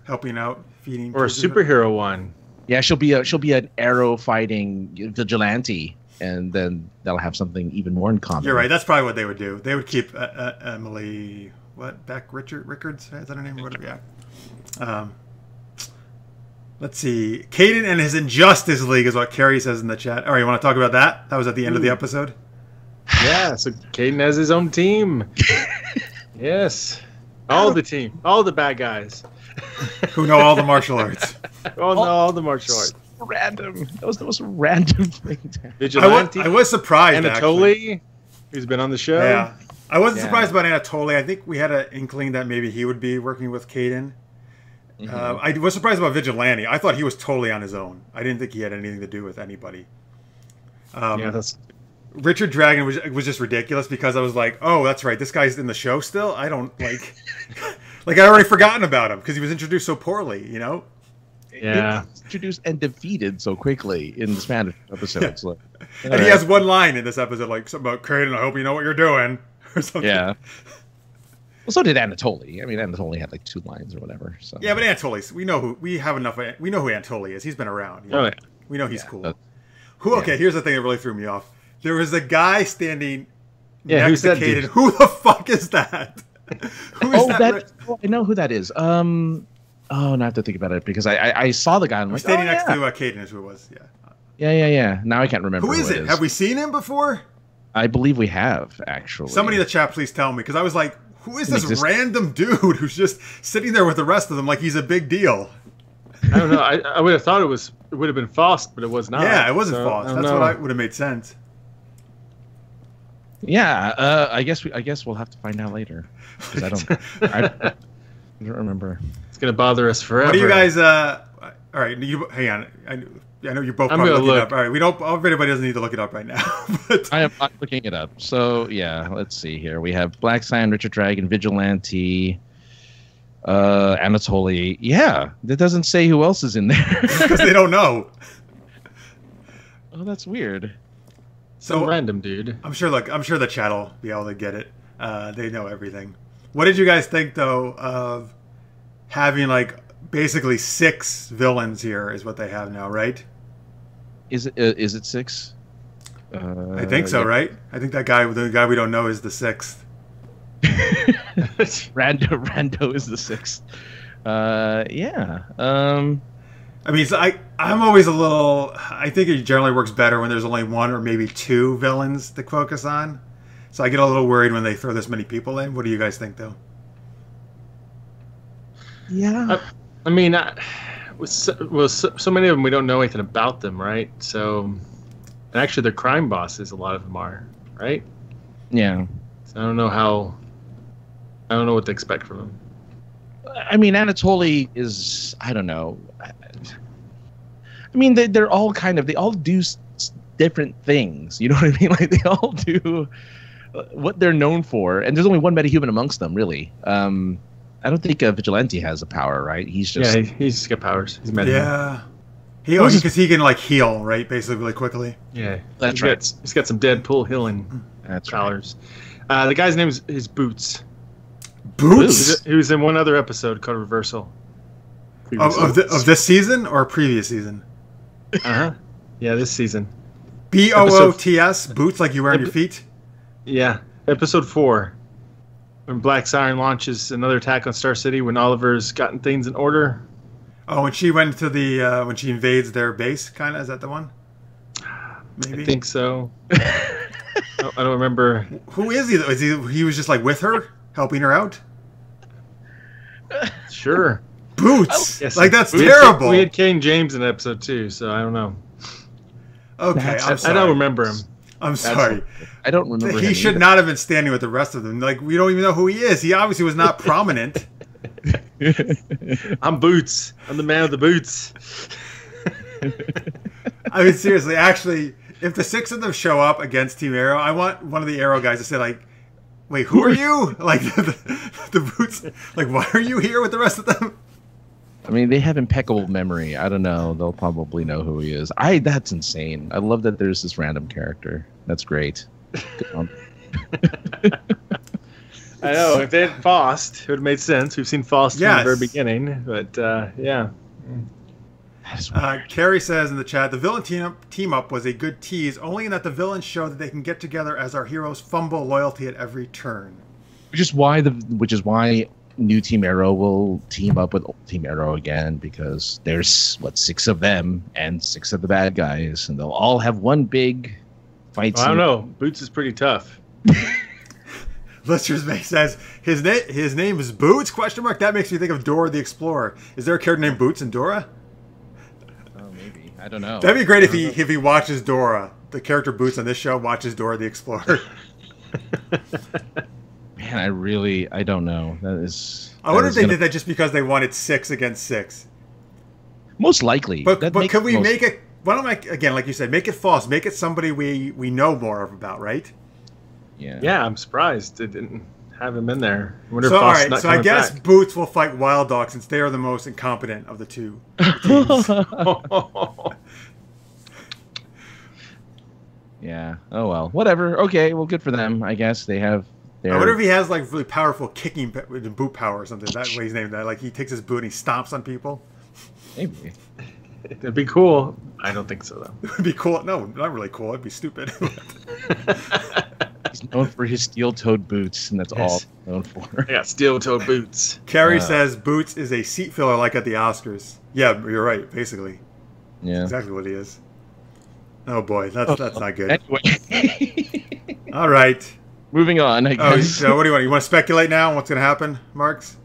helping out, feeding, or a superhero one. Yeah, she'll be an arrow fighting vigilante, and then they'll have something even more in common. You're right. That's probably what they would do. They would keep Emily Rickards. Is that her name? Whatever. Yeah. Let's see. Caden and his Injustice League is what Carrie says in the chat. All right, you want to talk about that? That was at the end of the episode. Yeah. So Caden has his own team. Yes. All the team. All the bad guys. Who know all the martial arts. All the martial arts. Random. That was the most random thing. Vigilante. I was surprised. Anatoly, who's been on the show. Yeah. I wasn't surprised about Anatoly. I think we had an inkling that maybe he would be working with Caden. I was surprised about Vigilante. I thought he was totally on his own. I didn't think he had anything to do with anybody. Yeah, that's... Richard Dragon was just ridiculous because I was like, oh, that's right. This guy's in the show still? I don't, like... like, I already forgotten about him because he was introduced so poorly, you know? Yeah. He was introduced and defeated so quickly in the Spanish episodes. Yeah. Like, and he has one line in this episode, like, something about, Kraden, I hope you know what you're doing. Or something. Yeah. Well, so did Anatoly. I mean, Anatoly had like 2 lines or whatever. So. Yeah, but Anatoly, we know who Anatoly is. He's been around. You know? Oh, yeah. We know he's cool. Okay, here's the thing that really threw me off. There was a guy standing next to Kaden. Who the fuck is that? Who is that? I know who that is. Now I have to think about it because I saw the guy. And I'm like, standing next to Kaden is who it was. Yeah. Yeah. Now I can't remember. Who is it? Have we seen him before? I believe we have, actually. Somebody in the chat, please tell me, because I was like, who is this random dude who's just sitting there with the rest of them like he's a big deal? I don't know. I would have thought it would have been Faust, but it was not. Yeah, it wasn't Faust. That's what would have made sense. Yeah, I guess we'll have to find out later. Because I don't remember. It's gonna bother us forever. What do you guys? All right, hang on. I know you're both probably looking it up. All right, we don't. Everybody doesn't need to look it up right now. But I am not looking it up. So yeah, let's see here. We have Black Sign, Richard Dragon, Vigilante, Anatoly. Yeah, that doesn't say who else is in there because they don't know. Oh, that's weird. Some random dude. I'm sure the chat will be able to get it. They know everything. What did you guys think though of having like basically 6 villains here? Is what they have now, right? Is it 6? I think so, right? I think the guy we don't know is the 6th. Rando is the 6th. Yeah. I mean, so I'm always a little... I think it generally works better when there's only 1 or maybe 2 villains to focus on. So I get a little worried when they throw this many people in. What do you guys think, though? Yeah. I mean, so many of them we don't know anything about them, right? So, and actually, they're crime bosses. A lot of them are, right? Yeah. So I don't know what to expect from them. I mean, Anatoly is, I don't know. I mean, they're all they all do different things. You know what I mean? Like, they all do what they're known for. And there's only one metahuman amongst them, really. I don't think Vigilante has a power, right? He's just... Yeah, he's just got powers. He's metahuman. Yeah. Because he can, like, heal, right? Basically, really quickly. Yeah. That's right. He's got some Deadpool healing powers. Right. The guy's name is Boots. Boots? He was in one other episode called Reversal. Of this season or previous season? Uh-huh. Yeah, this season. Boots, boots like you wear on your feet? Yeah. Episode 4. When Black Siren launches another attack on Star City when Oliver's gotten things in order. Oh, when she went to the... when she invades their base, kind of? Is that the one? Maybe? I think so. I don't remember. Who is he, though? He was just, like, with her? Helping her out? Sure. Boots! Yes, like, that's terrible! We had King James in episode 2, so I don't know. Okay, I'm sorry. I don't remember him. I'm sorry. I don't remember He should not have been standing with the rest of them. Like, we don't even know who he is. He obviously was not prominent. I'm Boots. I'm the man of the boots. I mean, seriously, actually, if the 6 of them show up against Team Arrow, I want one of the Arrow guys to say, like, wait, who are you? Like, the Boots, like, why are you here with the rest of them? I mean, they have impeccable memory. I don't know. They'll probably know who he is. That's insane. I love that there's this random character. That's great. I know. If they had Faust, it would have made sense. We've seen Faust from the very beginning. But, yeah. Carrie says in the chat, the villain team up was a good tease, only in that the villains show that they can get together as our heroes fumble loyalty at every turn. Which is why new Team Arrow will team up with old Team Arrow again, because there's 6 of them and 6 of the bad guys, and they'll all have one big fight. I don't know. Boots is pretty tough. Listeners May says his name is Boots? ? That makes me think of Dora the Explorer. Is there a character named Boots in Dora? Oh, maybe. I don't know. That'd be great if he watches Dora. The character Boots on this show watches Dora the Explorer. Man, Man, I don't know. That is. I wonder if they did that just because they wanted 6 against 6. Most likely. But could we make it? Why don't I, again, like you said, make it false. Make it somebody we know more of about, right? Yeah. Yeah, I'm surprised it didn't have him in there. All right. So I guess Boots will fight Wild Dog since they are the most incompetent of the two teams. Yeah. Oh well. Whatever. Okay. Well, good for them. I guess they have. I wonder if he has like really powerful kicking boot power or something. That way he's named that. Like he takes his boot and he stomps on people. Maybe. It'd be cool. I don't think so though. It'd be cool. No, not really cool. It'd be stupid. He's known for his steel-toed boots, and that's all he's known for. Yeah, steel-toed boots. Carrie says Boots is a seat filler like at the Oscars. Yeah, you're right. Basically. Yeah. That's exactly what he is. Oh boy, that's not good. Anyway. All right. Moving on, I guess. So what do you want? You want to speculate now on what's going to happen, Marx?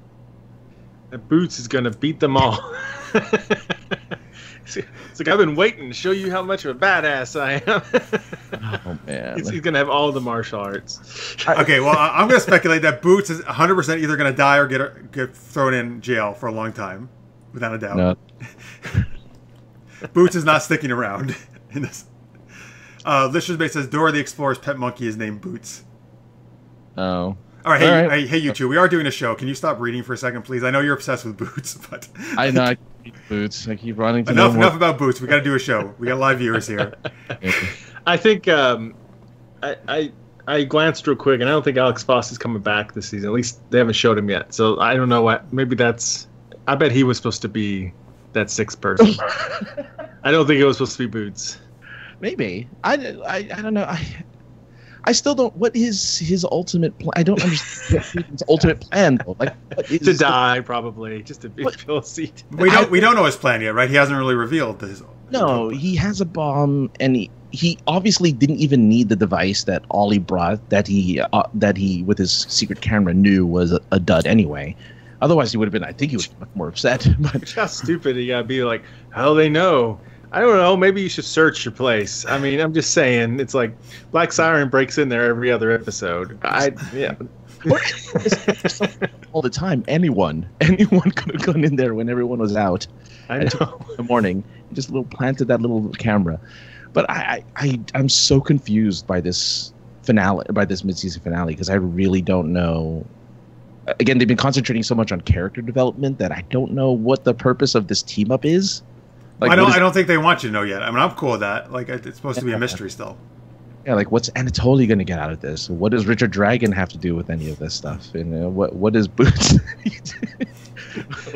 That Boots is going to beat them all. It's like, I've been waiting to show you how much of a badass I am. Oh, man. He's going to have all the martial arts. Okay, well, I'm going to speculate that Boots is 100% either going to die or get thrown in jail for a long time, without a doubt. No. Boots is not sticking around in this. Lister's Bay says Dora the Explorer's pet monkey is named Boots. Oh. All right, hey, you two. We are doing a show. Can you stop reading for a second, please? I know you're obsessed with Boots, but I know I keep Boots. I keep running. To enough about Boots. We got to do a show. We got live viewers here. I think I glanced real quick, and I don't think Alex Foss is coming back this season. At least they haven't showed him yet. So I don't know what. Maybe that's. I bet he was supposed to be that 6th person. I don't think it was supposed to be Boots. Maybe. I don't know. I still don't. What is his ultimate plan? I don't understand his ultimate plan though. Like to die, probably just to fill a seat. We don't know his plan yet, right? He hasn't really revealed his. No, he has a bomb, and he obviously didn't even need the device that Ollie brought. That he with his secret camera knew was a dud anyway. Otherwise, he would have been. I think he was much more upset. But how stupid he gotta be! Like, how do they know? I don't know. Maybe you should search your place. I mean, I'm just saying. It's like Black Siren breaks in there every other episode. Yeah. All the time. Anyone could have gone in there when everyone was out. I know. In the morning, just planted that little camera. But I'm so confused by this finale, by this mid-season finale, because I really don't know. Again, they've been concentrating so much on character development that I don't know what the purpose of this team up is. Like, I don't think they want you to know yet. I mean, I'm cool with that. Like, it's supposed to be a mystery still. Yeah, like what's Anatoly going to get out of this? What does Richard Dragon have to do with any of this stuff? And what is Boots?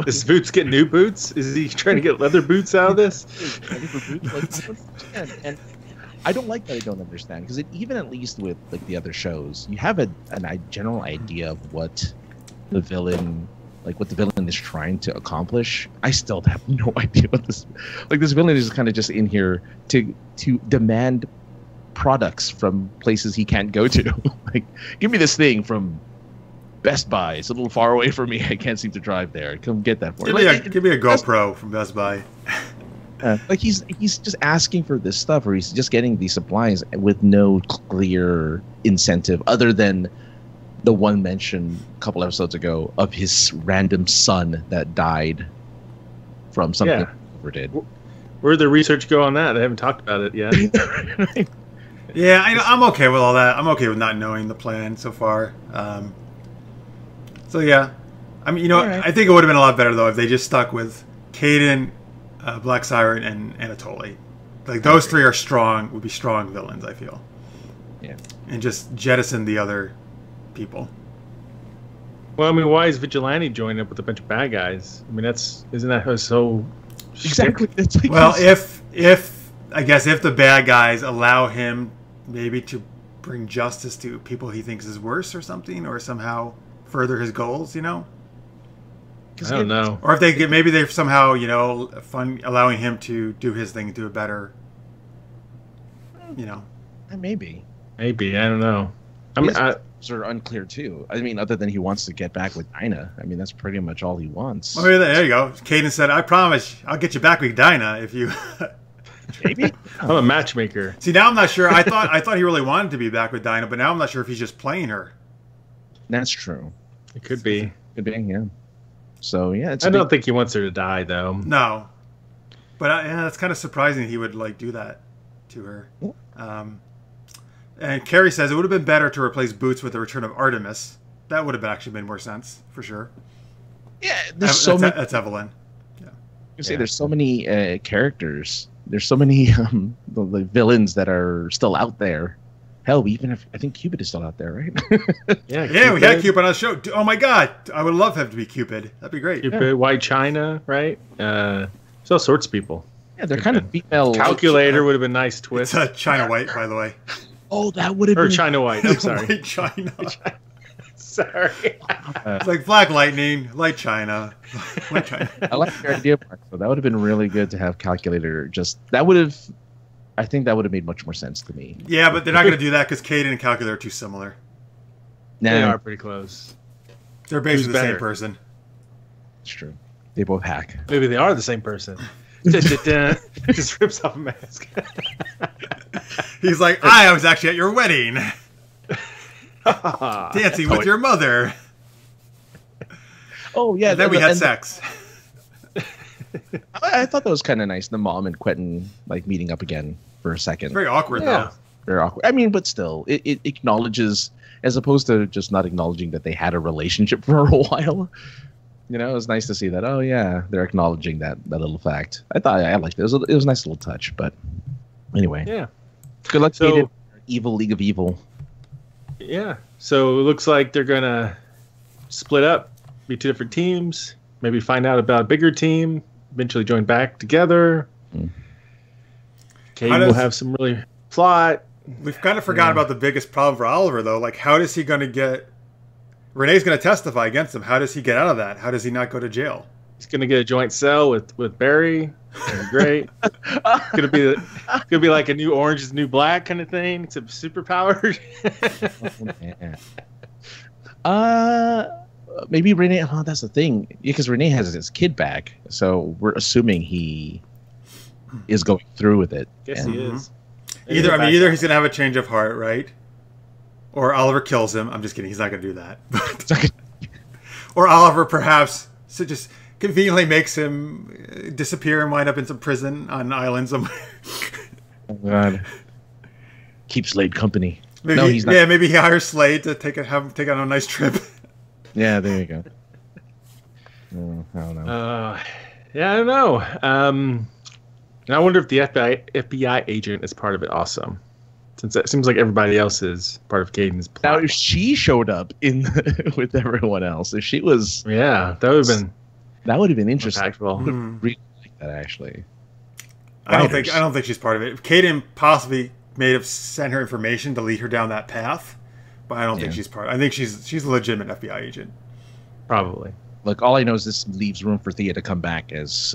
Is Boots get new boots? Is he trying to get leather boots out of this? And I don't like that I don't understand, because even at least with like the other shows, you have a general idea of what the villain is trying to accomplish. I still have no idea what this villain is kind of just in here to demand products from places he can't go to. Like, give me this thing from Best Buy. It's a little far away from me. I can't seem to drive there. Come get that for me. Give me a GoPro from Best Buy. Like he's just asking for this stuff, or he's just getting these supplies with no clear incentive other than the one mentioned a couple episodes ago of his random son that died from something he never did. Where'd the research go on that? They haven't talked about it yet. Yeah, I'm okay with all that. I'm okay with not knowing the plan so far. So yeah, I mean, right. I think it would have been a lot better though if they just stuck with Caden, Black Siren, and Anatoly. Like those three would be strong villains. I feel. Yeah. And just jettison the other people. Well, I mean, why is Vigilante joining up with a bunch of bad guys? I mean, isn't that so? Exactly. Like well, if the bad guys allow him maybe to bring justice to people he thinks is worse or something, or somehow further his goals, I don't know. Or if they're somehow allowing him to do his thing, do it better. Maybe. I don't know. I mean, are unclear too. I mean, other than he wants to get back with Dinah. I mean, that's pretty much all he wants. Well, there you go. Caden said, "I promise, I'll get you back with Dinah if you." Maybe. I'm a matchmaker. See, now I'm not sure. I thought he really wanted to be back with Dinah, but now I'm not sure if he's just playing her. That's true. It could be. Could be, yeah. So yeah, I don't think he wants her to die, though. No, but yeah, it's kind of surprising he would like do that to her. And Carrie says it would have been better to replace Boots with the return of Artemis. That would have actually made more sense for sure. Yeah, there's so many. That's Evelyn. Yeah, you say there's so many characters. There's so many the villains that are still out there. Hell, even if I think Cupid is still out there, right? Yeah, we had Cupid on the show. Oh my God, I would love him to be Cupid. That'd be great. Cupid, White China, right? There's all sorts of people. Yeah, they're kind of female. Calculator would have been a nice twist. It's China White, by the way. Oh, that would have been. Or China White. I'm sorry. White China. Sorry. It's like Black Lightning, Light China. White China. I like your idea, Mark. So that would have been really good to have Calculator. That would have. I think that would have made much more sense to me. Yeah, but they're not going to do that because Kaden and Calculator are too similar. They are pretty close. They're basically the same person. It's true. They both hack. Maybe they are the same person. Just rips off a mask. He's like, I was actually at your wedding. Dancing with your mother. Oh, yeah. And then we had sex. I thought that was kind of nice. The mom and Quentin like meeting up again for a second. It's very awkward, though. Very awkward. I mean, but still, it acknowledges, as opposed to just not acknowledging that they had a relationship for a while. You know, it was nice to see that. Oh yeah, they're acknowledging that little fact. I liked it. It was a nice little touch. But anyway, yeah. Good luck to Evil League of Evil. Yeah. So it looks like they're gonna split up, be two different teams. Maybe find out about a bigger team. Eventually join back together. Kate will have some really plot. We've kind of forgotten about the biggest problem for Oliver, though. Like, how is he going to get... Renee's going to testify against him. How does he get out of that? How does he not go to jail? He's going to get a joint cell with Barry. That'd be great. It's gonna be like a new Orange is the New Black kind of thing, except superpowered. Maybe Renee. Oh, that's the thing. Because Renee has his kid back, so we're assuming he is going through with it. Guess he is. Either he's gonna have a change of heart, right? Or Oliver kills him. I'm just kidding. He's not gonna do that. Or Oliver perhaps just conveniently makes him disappear and wind up in some prison on an island somewhere. Oh God. Keep Slade company. Maybe, no, he's not. Yeah, maybe he hires Slade to have him take on a nice trip. Yeah, there you go. I don't know. Yeah, I don't know. And I wonder if the FBI agent is part of it also, since it seems like everybody else is part of Caden's plot. Now, if she showed up with everyone else, if she was, that would have been interesting. Impactful. I would really like that actually. I don't think she's part of it. Caden possibly may have sent her information to lead her down that path. But I don't think she's part. I think she's a legitimate FBI agent. Probably. Look, all I know is this leaves room for Thea to come back as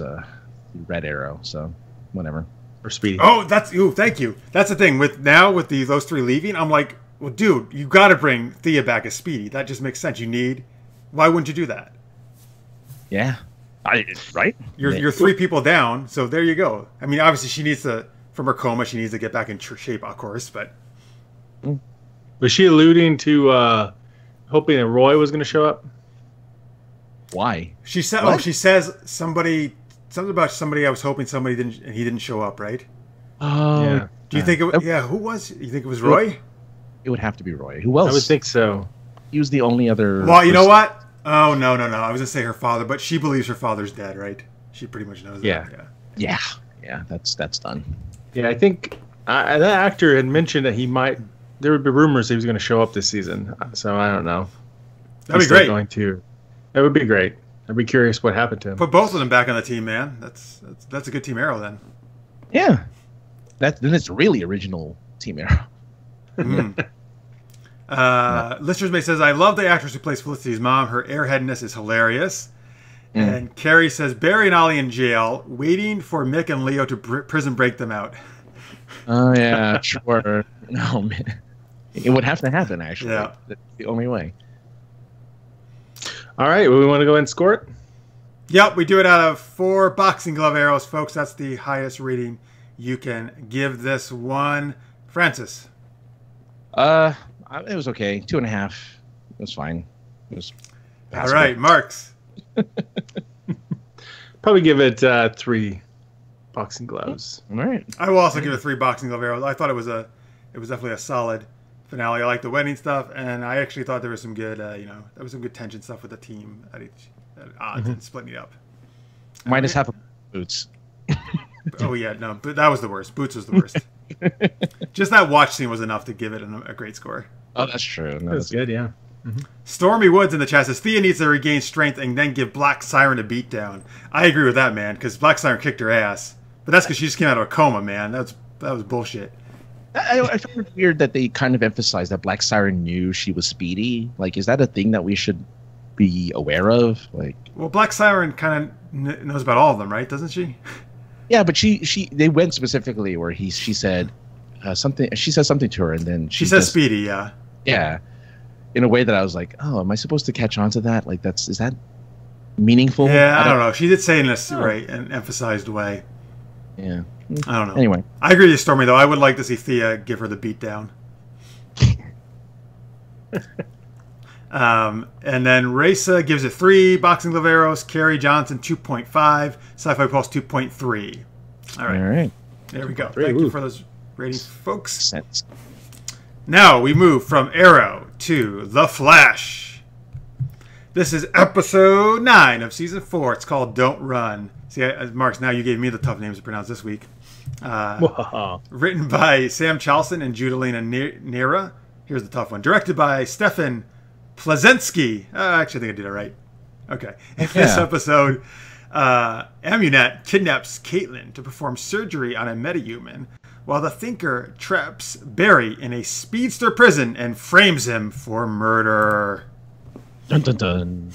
Red Arrow. So, whatever. Or Speedy. Oh, thank you. That's the thing with those three leaving. I'm like, well, dude, you got to bring Thea back as Speedy. That just makes sense. Why wouldn't you do that? Yeah, right. You're three people down, so there you go. I mean, obviously she needs to, from her coma, she needs to get back in shape, of course, but. Was she alluding to hoping that Roy was going to show up? Why? She said. What? Oh, she says something about somebody. I was hoping somebody didn't, and he didn't show up, right? Oh, yeah. Do you think it? Yeah, who was? You think it was Roy? It would have to be Roy. Who else? I would think so. He was the only other. Well, you know what? Oh no! I was gonna say her father, but she believes her father's dead, right? She pretty much knows that. Yeah. That's done. Yeah, I think that actor had mentioned that he might. There would be rumors he was going to show up this season, so I don't know. That'd be great. That would be great. I'd be curious what happened to him. Put both of them back on the team, man. That's a good Team Arrow then. Yeah, then it's really original Team Arrow. Listeners May says, I love the actress who plays Felicity's mom. Her airheadness is hilarious. And Carrie says, Barry and Ollie in jail, waiting for Mick and Leo to prison break them out. Oh yeah, sure. No man. It would have to happen, actually. Yeah. That's the only way. All right, well, we want to go ahead and score it? Yep, we do it out of 4 boxing glove arrows, folks. That's the highest rating you can give this one. Francis? It was okay. 2.5. was fine. It was all right, Marx. Probably give it 3 boxing gloves. All right. I will also give it 3 boxing glove arrows. I thought it was definitely a solid finale. I like the wedding stuff, and I actually thought there was some good, there was some good tension stuff with the team at odds and splitting it up. Minus half of boots. Oh yeah, no, but that was the worst. Boots was the worst. Just that watch scene was enough to give it a great score. Oh, that's true. No, That's good, yeah. Stormy Woods in the chat says Thea needs to regain strength and then give Black Siren a beatdown. I agree with that, man, because Black Siren kicked her ass. But that's because she just came out of a coma, man. That was bullshit. I found it weird that they kind of emphasized that Black Siren knew she was speedy. Like, is that a thing that we should be aware of? Like, well, Black Siren kind of knows about all of them, right? Doesn't she? Yeah, but they went specifically where she said something. She said something to her, and then she says speedy, yeah. Yeah, in a way that I was like, oh, am I supposed to catch on to that? Like, is that meaningful? Yeah, I don't know. She did say in this an emphasized way. Yeah. I don't know. Anyway. I agree with Stormy, though. I would like to see Thea give her the beatdown. And then Raisa gives it 3 boxing glove arrows. Carrie Johnson 2.5. Sci-Fi Pulse 2.3. All right. There we go. Thank you for those ratings, folks. Sense. Now we move from Arrow to The Flash. This is episode 9 of season 4. It's called Don't Run. See, Marks, now you gave me the tough names to pronounce this week. Written by Sam Charleston and Judalina Nera. Here's the tough one. Directed by Stefan Plazensky. Actually, I think I did it right. Okay. In this episode, Amunet kidnaps Caitlin to perform surgery on a metahuman, while the Thinker traps Barry in a speedster prison and frames him for murder. Dun dun dun.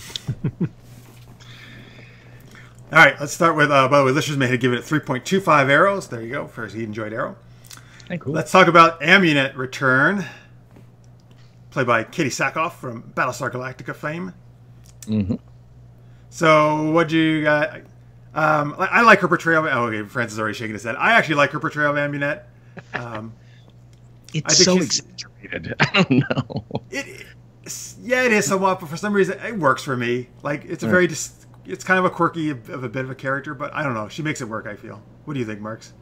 All right, let's start with, by the way, Listeners may have given it 3.25 arrows. There you go. First, he enjoyed Arrow. Hey, cool. Let's talk about Amunet Return, played by Katie Sackhoff from Battlestar Galactica fame. Mm-hmm. So, what'd you got? I like her portrayal. Oh, okay, Francis is already shaking his head. I actually like her portrayal of Amunet. It's so exaggerated. I don't know. It is somewhat, but for some reason, it works for me. Like, it's a very it's kind of a quirky of a bit of a character, but I don't know. She makes it work, I feel. What do you think, Marks?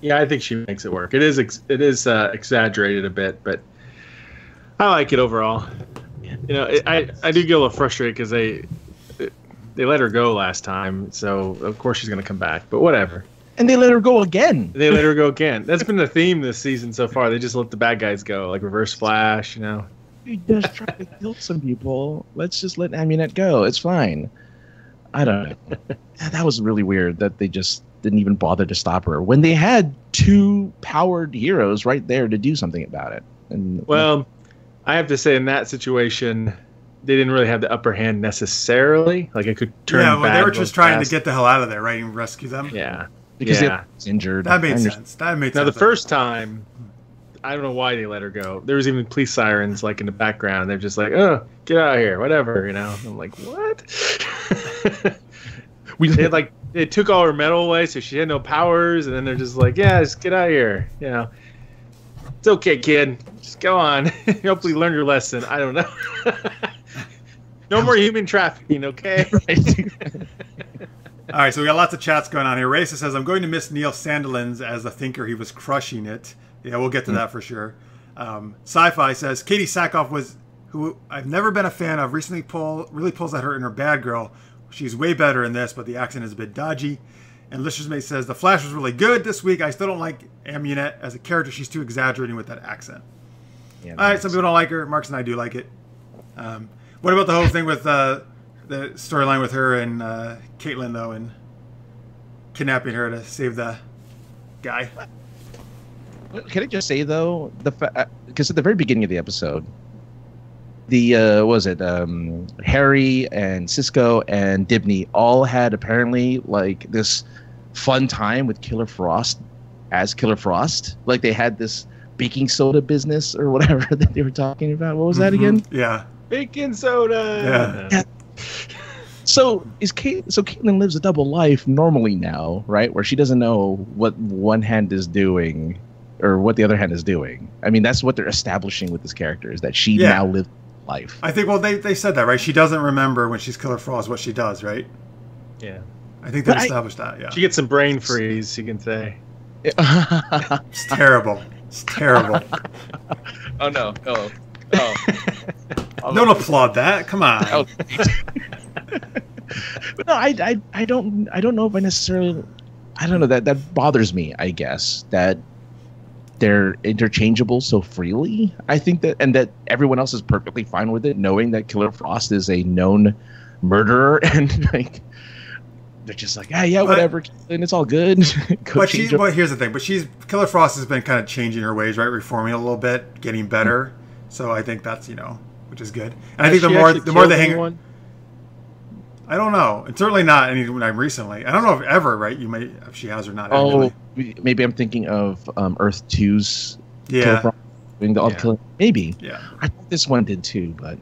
Yeah, I think she makes it work. It is exaggerated a bit, but I like it overall. You know, I do get a little frustrated because they let her go last time, so of course she's going to come back. But whatever. And they let her go again. That's been the theme this season so far. They just let the bad guys go, like Reverse Flash. You know, you just try to kill some people. Let's just let Amunet go. It's fine. I don't know. That was really weird that they just didn't even bother to stop her when they had 2 powered heroes right there to do something about it. And well, I have to say in that situation, they didn't really have the upper hand necessarily. Like it could turn. Yeah, well, they were just trying to get the hell out of there, right, and rescue them. Yeah, because they were injured. That made sense. Now the first time, I don't know why they let her go. There was even police sirens like in the background. They're just like, "Oh, get out of here," whatever, you know. I'm like, what? They took all her metal away, so she had no powers, and then they're just like, "Yeah, just get out of here." You know, it's okay, kid. Just go on. Hopefully, learn your lesson. I don't know. No more human trafficking, okay? All right, so we got lots of chats going on here. Raisa says, "I'm going to miss Neil Sandilands as the Thinker. He was crushing it." Yeah, we'll get to that for sure. Sci-Fi says, Katie Sackhoff who I've never been a fan of, recently really pulls at her in her Bad Girl. She's way better in this, but the accent is a bit dodgy. And Listeners Mate says, The Flash was really good this week. I still don't like Amunet as a character. She's too exaggerating with that accent. Yeah, all right, some people don't like her. Marks and I do like it. What about the whole thing with the storyline with her and Caitlin, though, and kidnapping her to save the guy? Can I just say, though, because at the very beginning of the episode, Harry and Cisco and Dibney all had apparently like this fun time with Killer Frost as Killer Frost. Like they had this baking soda business or whatever that they were talking about. What was that again? Yeah. Baking soda. Yeah. So Caitlin lives a double life normally now, right? Where she doesn't know what one hand is doing or what the other hand is doing. I mean, that's what they're establishing with this character is that she now lives life. I think, well, they said that, right? She doesn't remember when she's Killer Frost what she does, right? Yeah. I think they established that, yeah. She gets some brain freeze, you can say. It's terrible. It's terrible. Oh, no. Oh. Don't applaud that. Come on. Oh. But no, I don't know if I necessarily, I don't know, that bothers me, I guess, that they're interchangeable so freely. I think that, and that everyone else is perfectly fine with it, knowing that Killer Frost is a known murderer, and like they're just like, yeah, whatever, and it's all good. But here's the thing. But Killer Frost has been kind of changing her ways, right? Reforming a little bit, getting better. Mm-hmm. So I think that's, which is good. And I think the more they hang on. I don't know. It's certainly not anyone recently. I don't know if ever, right? If she has or not. Oh, maybe I'm thinking of Earth 2's Killer Frost doing the killer. Maybe. Yeah. I thought this one did too, but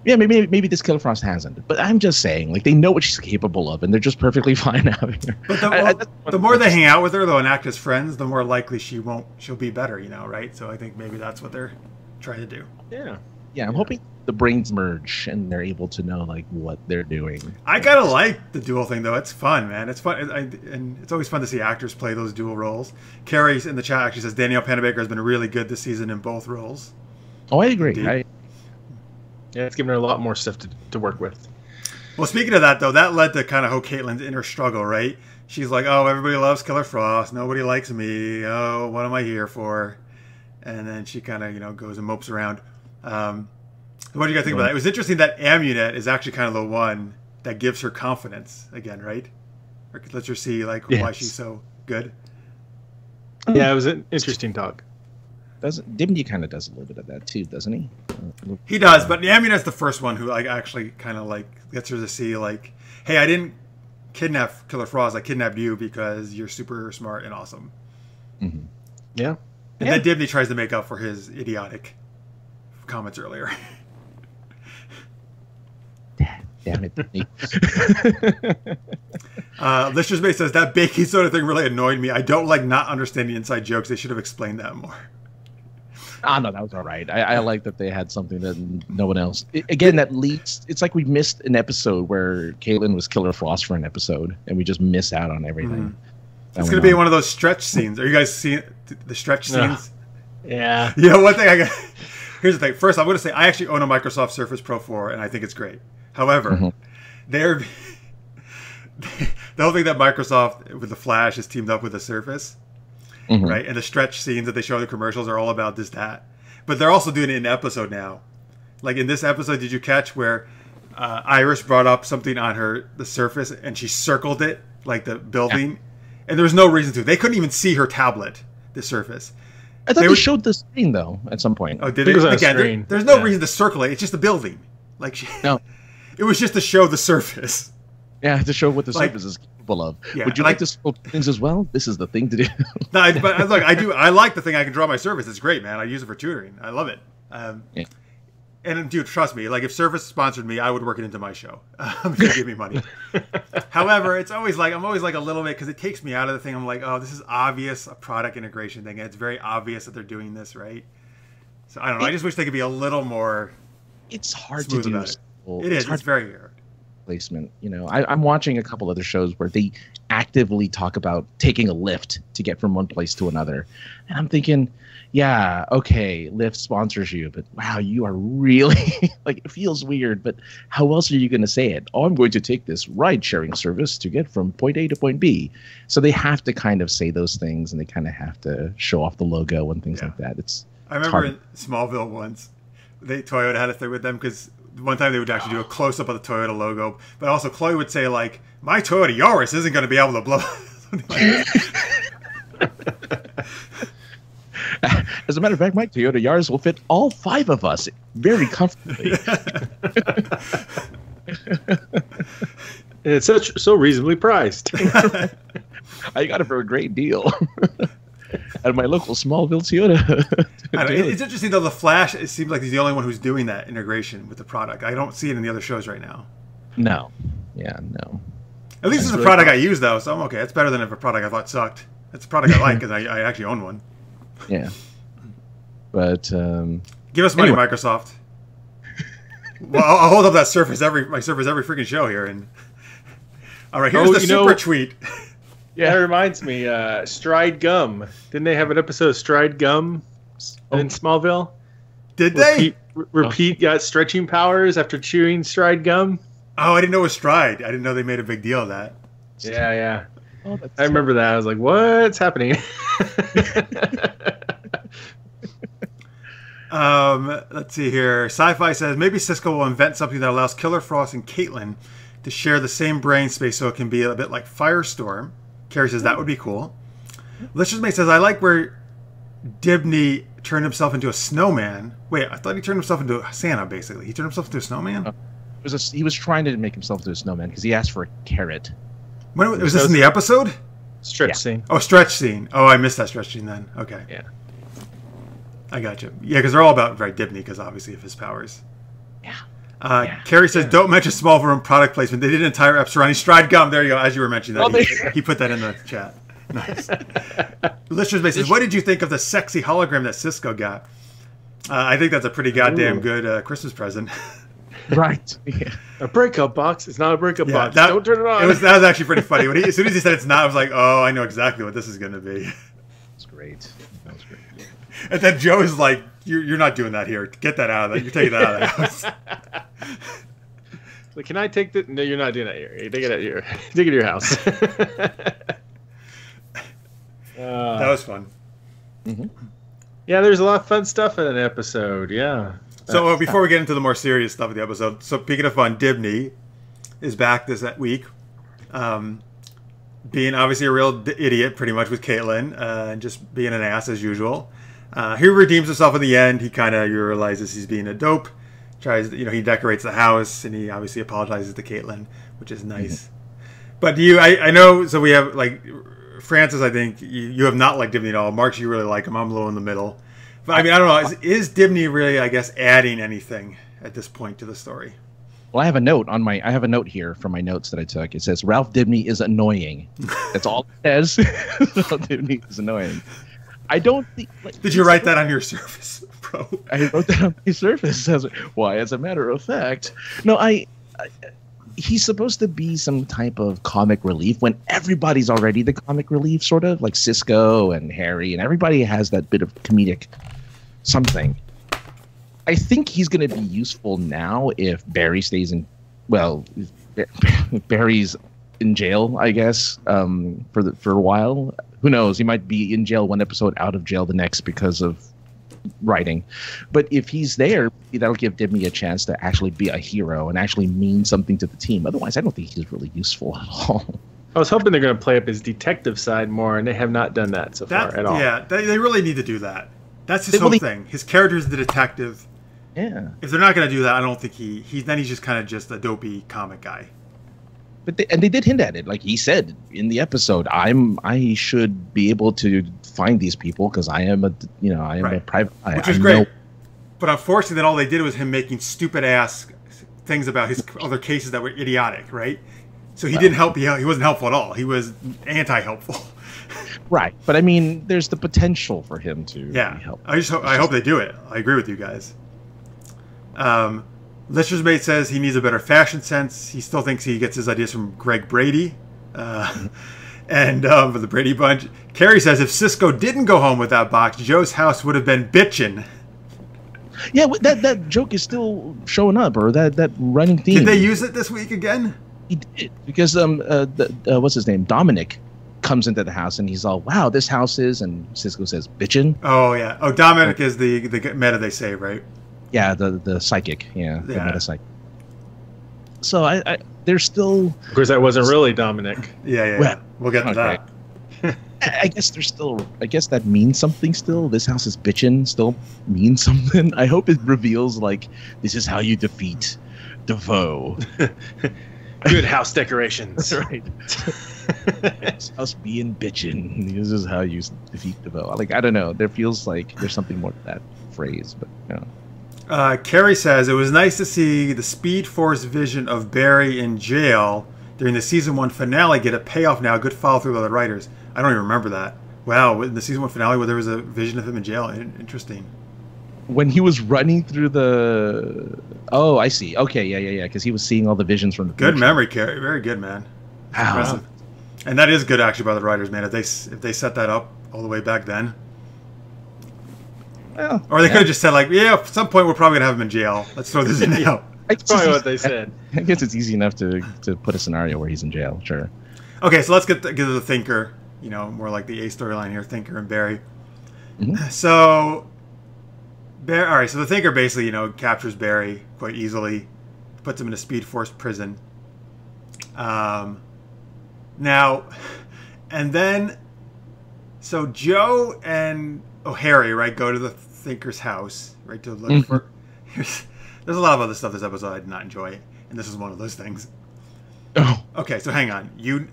yeah, maybe this Killer Frost hasn't. But I'm just saying, like, they know what she's capable of, and they're just perfectly fine having her. But the more they hang out with her, though, and act as friends, the more likely she'll be better, right? So I think maybe that's what they're trying to do. Yeah. Yeah, I'm hoping the brains merge and they're able to know like what they're doing. I kind of like the dual thing, though. It's fun, man. It's fun, and it's always fun to see actors play those dual roles. Carrie in the chat actually says Danielle Panabaker has been really good this season in both roles. Oh, I agree. Yeah, it's given her a lot more stuff to work with. Well, speaking of that, though, that led to kind of Caitlin's inner struggle, right? She's like, oh, everybody loves Killer Frost. Nobody likes me. Oh, what am I here for? And then she kind of, goes and mopes around. What do you guys think about that? It was interesting that Amunet is actually kind of the one that gives her confidence again, right? Or lets her see why she's so good. Yeah, it was an interesting talk. Dimity kind of does a little bit of that too, doesn't he? He does, but Amunet's the first one who actually kind of gets her to see hey, I didn't kidnap Killer Frost. I kidnapped you because you're super smart and awesome. Mm-hmm. Yeah. And then Dimity tries to make up for his idiotic comments earlier. Damn it. Lister's Bay says, that baking soda thing really annoyed me. I don't like not understanding inside jokes. They should have explained that more. No, that was all right. I like that they had something that no one else. That leads. It's like we missed an episode where Caitlin was Killer Frost for an episode, and we just miss out on everything. Mm-hmm. It's going to be one of those stretch scenes. Are you guys seeing the stretch scenes? Yeah. One thing I got. Here's the thing. First, I'm going to say I actually own a Microsoft Surface Pro 4, and I think it's great. However, the whole thing that Microsoft with the Flash has teamed up with the Surface, right? And the stretch scenes that they show in the commercials are all about that. But they're also doing it in the episode now. Like in this episode, did you catch where Iris brought up something on the Surface and she circled it, like the building, and there was no reason to. They couldn't even see her tablet, the Surface. I thought they showed the screen though at some point. Oh, did it? Again, there's no reason to circle it. It's just a building. No. It was just to show the Surface. Yeah, to show what the Surface is capable of. Yeah, would you like to scroll things as well? This is the thing to do. No, but look, I do. I like the thing I can draw my Surface. It's great, man. I use it for tutoring. I love it. And dude, trust me. If Surface sponsored me, I would work it into my show. They give me money. However, it's always I'm always a little bit because it takes me out of the thing. I'm like, oh, this is obvious a product integration thing. And it's very obvious that they're doing this, right? So I don't know. I just wish they could be a little more. It's hard to do. It is. It's very hard. Placement. I'm watching a couple other shows where they actively talk about taking a lift to get from one place to another, and I'm thinking, yeah, okay, Lyft sponsors you, but wow, you are really it feels weird. But how else are you going to say it? Oh, I'm going to take this ride-sharing service to get from point A to point B. So they have to kind of say those things, and they kind of have to show off the logo and things like that. I remember in Smallville once, Toyota had a thing with them because one time they would actually do a close-up of the Toyota logo, but also Chloe would say, my Toyota Yaris isn't going to be able to blow. As a matter of fact, my Toyota Yaris will fit all 5 of us very comfortably. It's so reasonably priced. I got it for a great deal. At my local Smallville Toyota. It's interesting, though, the Flash, it seems like he's the only one who's doing that integration with the product. I don't see it in the other shows right now. No. Yeah, no. At least it's a product I use, though, so I'm okay. It's better than if a product I thought sucked. It's a product I like because I actually own one. Yeah. But, give us money, Microsoft. Well, I'll hold up that Surface every freaking show here. And all right, here's the super tweet. Yeah, that reminds me. Stride Gum. Didn't they have an episode of Stride Gum in Smallville? Did they? Pete got stretching powers after chewing Stride Gum. Oh, I didn't know it was Stride. I didn't know they made a big deal of that. Yeah. Oh, I remember that. I was like, what's happening? Let's see here. Sci-Fi says, maybe Cisco will invent something that allows Killer Frost and Caitlin to share the same brain space so it can be a bit like Firestorm. Carrie says that would be cool. Licious May says, I like where Dibney turned himself into a snowman. Wait, I thought he turned himself into Santa, basically. He turned himself into a snowman? He was trying to make himself into a snowman because he asked for a carrot. When, was this in the episode? Stretch scene. Oh, stretch scene. Oh, I missed that stretch scene then. Okay. Yeah. I got you. Yeah, because they're all about Dibney because obviously of his powers. Yeah. Carrie says, don't mention Smallville product placement. They did an entire episode surrounding Stride Gum. There you go. As you were mentioning that, he put that in the chat. Nice. Listeners Bay says, what did you think of the sexy hologram that Cisco got? I think that's a pretty goddamn good Christmas present. Right. Yeah. A breakup box. It's not a breakup box. Don't turn it on. That was actually pretty funny. As soon as he said it's not, I was like, oh, I know exactly what this is going to be. That's great. That was great. Yeah. And then Joe is like, you're not doing that here. Get that out of there. You're taking that out of the house. Like, can I take that? No, you're not doing that here. You take it at your, take it to your house. That was fun. Mm-hmm. Yeah, there's a lot of fun stuff in an episode. Yeah. So before we get into the more serious stuff of the episode, so speaking of fun, Dibney is back this week, being obviously a real idiot, pretty much with Caitlin, and just being an ass as usual. He redeems himself in the end. He kind of realizes he's being a dope. Tries, he decorates the house, and he obviously apologizes to Caitlin, which is nice. Mm-hmm. But I know. So we have Francis. I think you have not liked Dibney at all. Marx, you really like him. I'm low in the middle. But I mean, I don't know. Is Dibney really, I guess, adding anything at this point to the story? Well, I have a note here from my notes that I took. It says Ralph Dibney is annoying. That's all it says. Ralph Dibney is annoying. I don't think. Did you write that on your Surface, bro? I wrote that on my Surface. Why, as a matter of fact, no. He's supposed to be some type of comic relief when everybody's already the comic relief, sort of like Cisco and Harry, and everybody has that bit of comedic something. I think he's going to be useful now if Barry stays in. Well, Barry's in jail, I guess, for a while. Who knows? He might be in jail one episode, out of jail the next because of writing. But if he's there, that'll give Dibney a chance to actually be a hero and actually mean something to the team. Otherwise, I don't think he's really useful at all. I was hoping they're going to play up his detective side more, and they have not done that so far at all. Yeah, they really need to do that. That's his whole thing. His character is the detective. Yeah. If they're not going to do that, I don't think he's just kind of just a dopey comic guy. But they did hint at it, like he said in the episode. I should be able to find these people because I am a private eye. Which is great. But unfortunately, then all they did was him making stupid ass things about his other cases that were idiotic, right? So he didn't help. He wasn't helpful at all. He was anti-helpful. Right, but I mean, there's the potential for him to be helpful. I hope they do it. I agree with you guys. Lister's mate says he needs a better fashion sense. He still thinks he gets his ideas from Greg Brady. And for the Brady Bunch. Carrie says if Cisco didn't go home with that box, Joe's house would have been bitchin'. Yeah, that joke is still showing up, or that running theme. Did they use it this week again? He did, because what's his name? Dominic comes into the house and he's all, wow, this house is, and Cisco says, bitchin'. Oh, yeah. Oh, Dominic is the meta they say, right? Yeah, the psychic. Yeah, the meta psychic. So I there's still. Of course, that wasn't really Dominic. Yeah. Well, we'll get to that. I guess there's still. I guess that means something still. This house is bitchin' still means something. I hope it reveals like this is how you defeat DeVoe. Good house decorations. That's right. This house being bitchin'. This is how you defeat DeVoe. Like, I don't know. There feels like there's something more to that phrase, but you know. Carrie says, it was nice to see the Speed Force vision of Barry in jail during the Season 1 finale get a payoff now. Good follow-through by the writers. I don't even remember that. Wow, in the Season 1 finale where there was a vision of him in jail. Interesting. when he was running through the. Oh, I see. Okay, yeah. Because he was seeing all the visions from the good future. memory, Carrie. Very good, man. Impressive. And that is good, actually, by the writers, man. If they set that up all the way back then, Well, or they could have just said like, yeah, at some point we're probably gonna have him in jail. Let's throw this in now. That's probably what they said. I guess it's easy enough to put a scenario where he's in jail. Sure. Okay, so let's get to the Thinker. You know, more like the A storyline here, Thinker and Barry. Mhm. So, all right. So the Thinker basically, you know, captures Barry quite easily, puts him in a Speed Force prison. Now, and then, so Joe and Harry, right, go to the Thinker's house, right, to look for. There's a lot of other stuff this episode I did not enjoy, and this is one of those things. Oh. Okay, so hang on.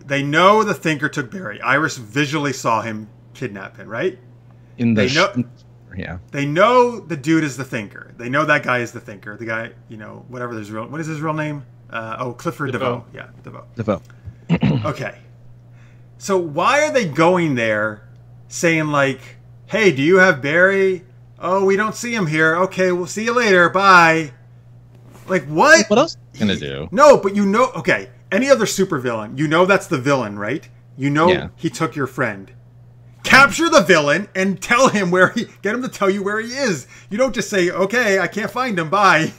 They know the Thinker took Barry. Iris visually saw him kidnap him, right? Yeah. They know the dude is the Thinker. They know that guy is the Thinker. The guy, you know, what is his real name? Clifford DeVoe. Yeah, DeVoe. Okay. So why are they going there saying like, hey, do you have Barry? Oh, we don't see him here. Okay, we'll see you later. Bye. Like, what? What else are you going to do? No, but you know, okay, any other supervillain, you know that's the villain, right? You know he took your friend. Capture the villain and tell him get him to tell you where he is. You don't just say, okay, I can't find him, bye.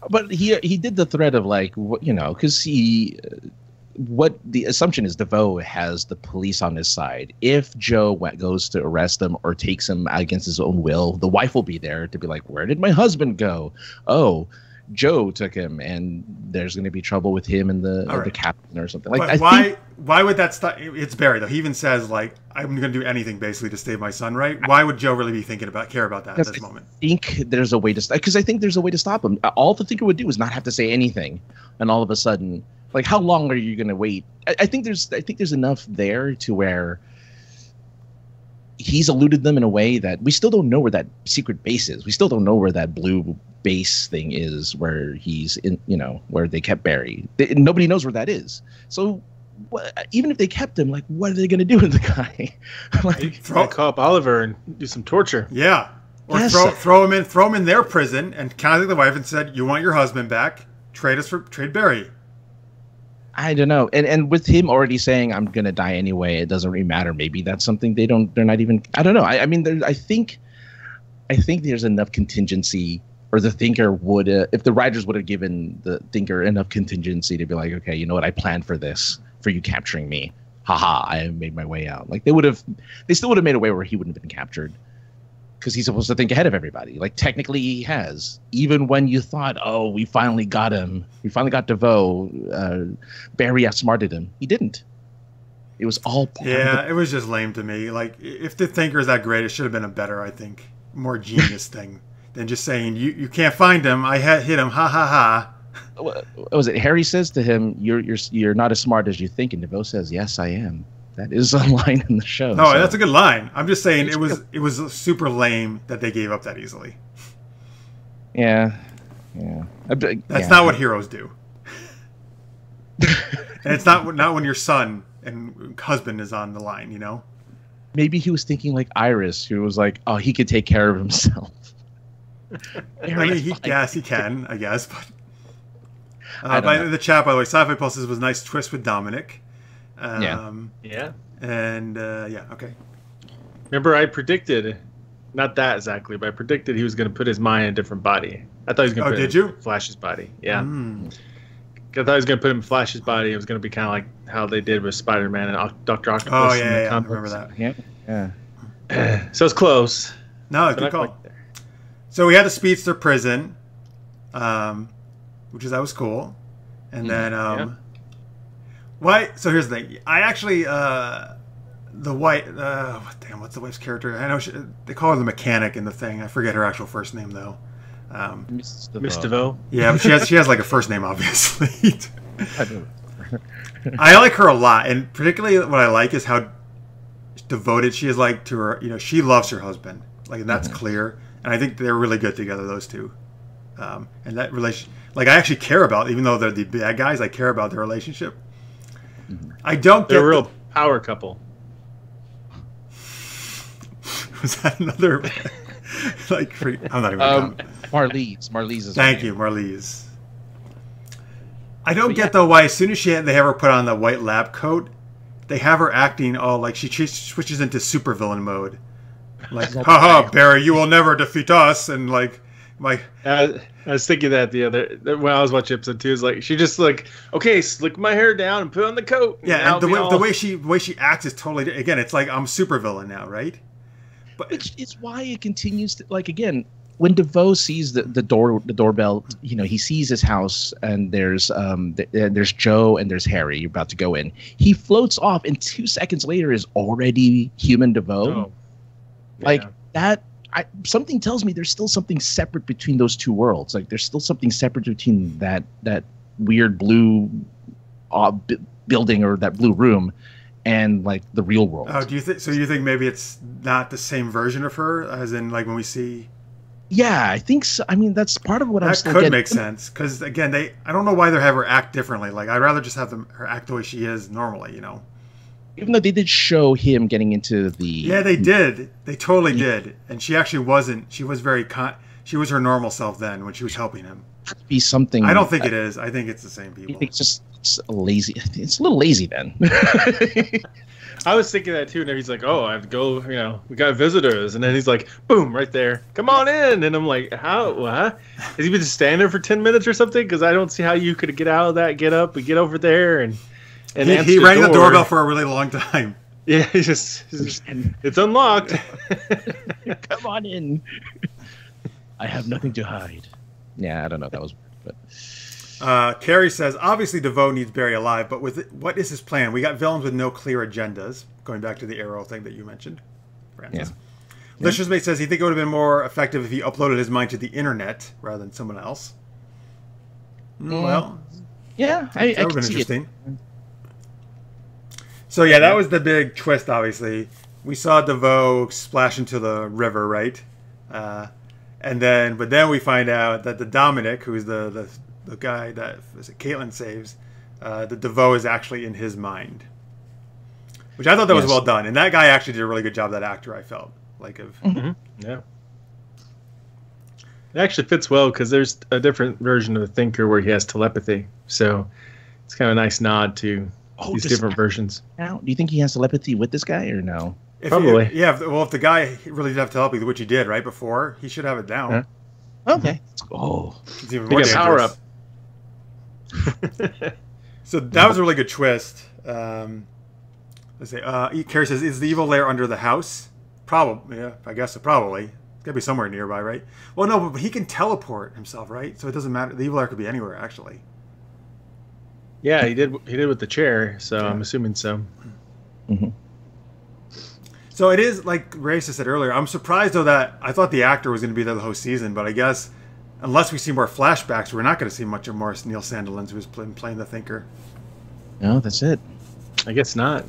But he did the threat of like, you know, because what the assumption is DeVoe has the police on his side. If Joe goes to arrest him or takes him against his own will, the wife will be there to be like, where did my husband go? Oh, Joe took him, and there's going to be trouble with him and the captain or something. Like, but why would that stop? It's Barry though. He even says like, I'm going to do anything basically to save my son. Right? Why would Joe really be care about that at this moment? I think there's a way to because I think there's a way to stop him. All the Thinker would do is not have to say anything, and all of a sudden, like, how long are you going to wait? I think there's enough there to where he's eluded them in a way that we still don't know where that secret base is. We still don't know where that blue base thing is, where he's in, you know, where they kept Barry. Nobody knows where that is. So even if they kept him, like, what are they going to do with the guy? Like, call up Oliver and do some torture. Yeah. Or throw him in their prison and contact the wife and said, you want your husband back? Trade Barry. I don't know. And with him already saying I'm gonna die anyway, it doesn't really matter. Maybe that's something they're not even. I don't know. I mean, I think there's enough contingency, or the Thinker would, if the writers would have given the Thinker enough contingency to be like, okay, you know what, I planned for this, for you capturing me. Haha, I made my way out. Like they still would have made a way where he wouldn't have been captured. Because he's supposed to think ahead of everybody. Like, technically he has. Even when you thought, oh, we finally got him. We finally got DeVoe. Barry outsmarted him. He didn't. It was all part it was just lame to me. Like, if the Thinker is that great, it should have been a better, I think, more genius thing than just saying, you can't find him. I hit him. Ha, ha, ha. What was it? Harry says to him, you're not as smart as you think. And DeVoe says, yes, I am. That is a line in the show. No, that's a good line. I'm just saying it was super lame that they gave up that easily. Yeah. That's not what heroes do. And it's not when your son and husband is on the line, you know? Maybe he was thinking like Iris, who was like, oh, he could take care of himself. I mean, he can, I guess. But by the chat, by the way, Sci-Fi Pulses was a nice twist with Dominic. Yeah. And okay. Remember, I predicted, not that exactly, but I predicted he was going to put his mind in a different body. I thought he was going to put in Flash's body. Yeah. I thought he was going to put him in Flash's body. It was going to be kind of like how they did with Spider-Man and Dr. Octopus. Oh, yeah, I remember that. Yeah. So it's close. No, good call. So we had the Speedster prison, which that was cool. And then... Why? So here's the thing. I actually, the wife, what's the wife's character? I know they call her the mechanic in the thing. I forget her actual first name though. Miss DeVoe. Yeah, but she has like a first name, obviously. I like her a lot, and particularly what I like is how devoted she is, like, to her. You know, she loves her husband, like, and that's clear. And I think they're really good together, those two. And that relation, like, I actually care about, even though they're the bad guys, I care about their relationship. I don't get. They're a real power couple. Was that another? Like, I'm not even gonna comment. Marlize is. Thank you, Marlize. I don't get though why as soon as they have her put on the white lab coat, they have her acting all like she switches into supervillain mode. Like, haha, Barry, you will never defeat us, and like my. I was thinking that when I was watching episode 2, is like she just like, okay, slick my hair down and put on the coat. Yeah, and the way she acts is totally, again, it's like I'm supervillain now, right? But it's why it continues to, like, again, when DeVoe sees the doorbell, you know, he sees his house and there's Joe and there's Harry about to go in. He floats off and 2 seconds later is already human DeVoe. Oh, yeah. Like that. Something tells me there's still something separate between those two worlds. Like there's still something separate between that weird blue building or that blue room and like the real world. Oh, do you think? So you think maybe it's not the same version of her, as in like when we see? Yeah, I think so. I mean, that's part of what I'm still getting. That could getting. make sense because again, I don't know why they have her act differently. Like I'd rather just have her act the way she is normally, you know. Even though they did show him getting into the... Yeah, they did. They totally did. And she actually wasn't. She was she was her normal self then when she was helping him. Be something... I don't think it is. I think it's the same people. It's lazy. It's a little lazy then. I was thinking that too. And he's like, oh, I have to go, you know, we got visitors. And then he's like, boom, right there. Come on in. And I'm like, how? What? Has he been just standing there for 10 minutes or something? Because I don't see how you could get out of that, get up and get over there and he rang the doorbell for a really long time. Yeah, he's just it's unlocked. Come on in. I have nothing to hide. Yeah, I don't know if that was weird, but Carrie says, obviously DeVoe needs Barry alive, but what is his plan? We got villains with no clear agendas. Going back to the Arrow thing that you mentioned, Francis. Yeah. Licious Mate says he think it would have been more effective if he uploaded his mind to the internet rather than someone else. Well, yeah, that would have been interesting. So yeah, that was the big twist. Obviously, we saw DeVoe splash into the river, right? But then we find out that the Dominic, who's the guy that Caitlin saves, the DeVoe is actually in his mind, which I thought that was well done. And that guy actually did a really good job. That actor, I felt like of yeah. It actually fits well because there's a different version of the Thinker where he has telepathy, so it's kind of a nice nod to. These different versions. Now, do you think he has telepathy with this guy or no? Probably. If the guy really did have telepathy, which he did right before, he should have it down. Huh? Okay. It's even more dangerous. Power up. So that was a really good twist. Let's say, Carrie says, is the evil lair under the house? Probably. Yeah, I guess so. Probably. It's got to be somewhere nearby, right? Well, no, but he can teleport himself, right? So it doesn't matter. The evil lair could be anywhere, actually. Yeah, he did with the chair, so I'm assuming so. Mm-hmm. So it is, like Raisa said earlier, I'm surprised, though, that I thought the actor was going to be there the whole season, but I guess unless we see more flashbacks, we're not going to see much of Morris Neil Sandilands, who's playing the Thinker. No, that's it. I guess not.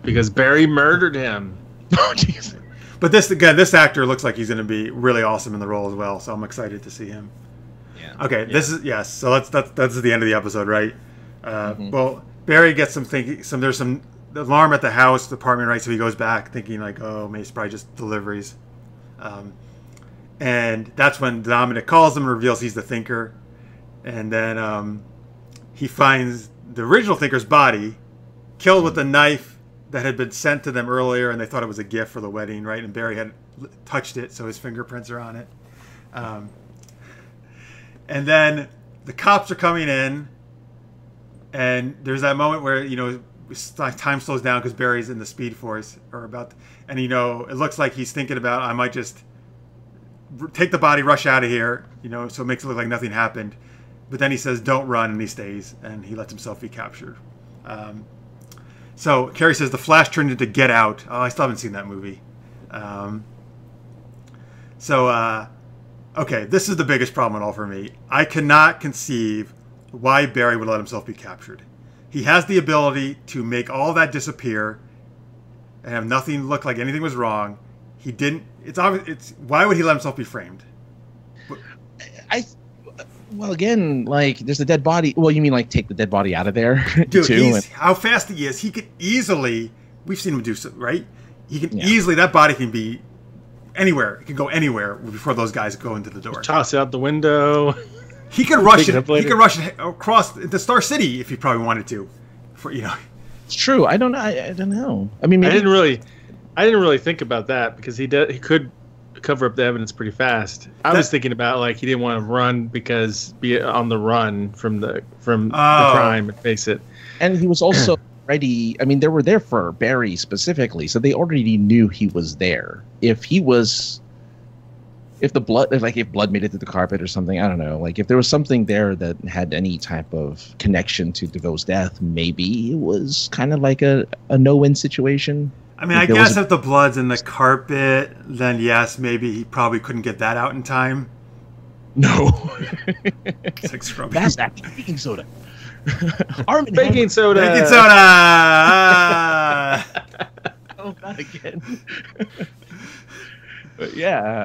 Because Barry murdered him. Oh, jeez. But this actor looks like he's going to be really awesome in the role as well, so I'm excited to see him. Yeah. Okay, this is, yes, so that's the end of the episode, right? Well, Barry gets there's some alarm at the house department, right? So he goes back thinking like, oh, maybe it's probably just deliveries. And that's when Dominic calls him and reveals he's the Thinker. And then he finds the original Thinker's body killed with a knife that had been sent to them earlier, and they thought it was a gift for the wedding, right? And Barry had touched it, so his fingerprints are on it. And then the cops are coming in. And there's that moment where, you know, time slows down because Barry's in the Speed Force and, you know, it looks like he's thinking about, I might just take the body, rush out of here, you know, so it makes it look like nothing happened. But then he says, don't run, and he stays, and he lets himself be captured. So Carrie says the Flash turned into Get Out. Oh, I still haven't seen that movie. Okay, this is the biggest problem at all for me. I cannot conceive why Barry would let himself be captured. He has the ability to make all that disappear and have nothing look like anything was wrong. He didn't. It's obvious. Why would he let himself be framed? Well, again, like there's a dead body. Well, you mean like take the dead body out of there, dude? How fast he is. He could easily. We've seen him do so, right? He can easily. That body can be anywhere. He could go anywhere before those guys go into the door. Toss it out the window. He could rush it. He could rush it across the Star City if he probably wanted to. It's true. I don't know. I don't know. I mean, maybe... I didn't really think about that because he could cover up the evidence pretty fast. I was thinking about like he didn't want to run because be on the run from the crime and face it. And he was also ready. I mean, they were there for Barry specifically, so they already knew he was there. If blood made it to the carpet or something, I don't know. Like if there was something there that had any type of connection to DeVoe's death, maybe it was kind of like a no-win situation. I mean, I guess if the blood's in the carpet, then yes, maybe he probably couldn't get that out in time. No. It's like scrubbing. That's that baking soda. Baking soda. Baking soda. Oh, not again. But yeah,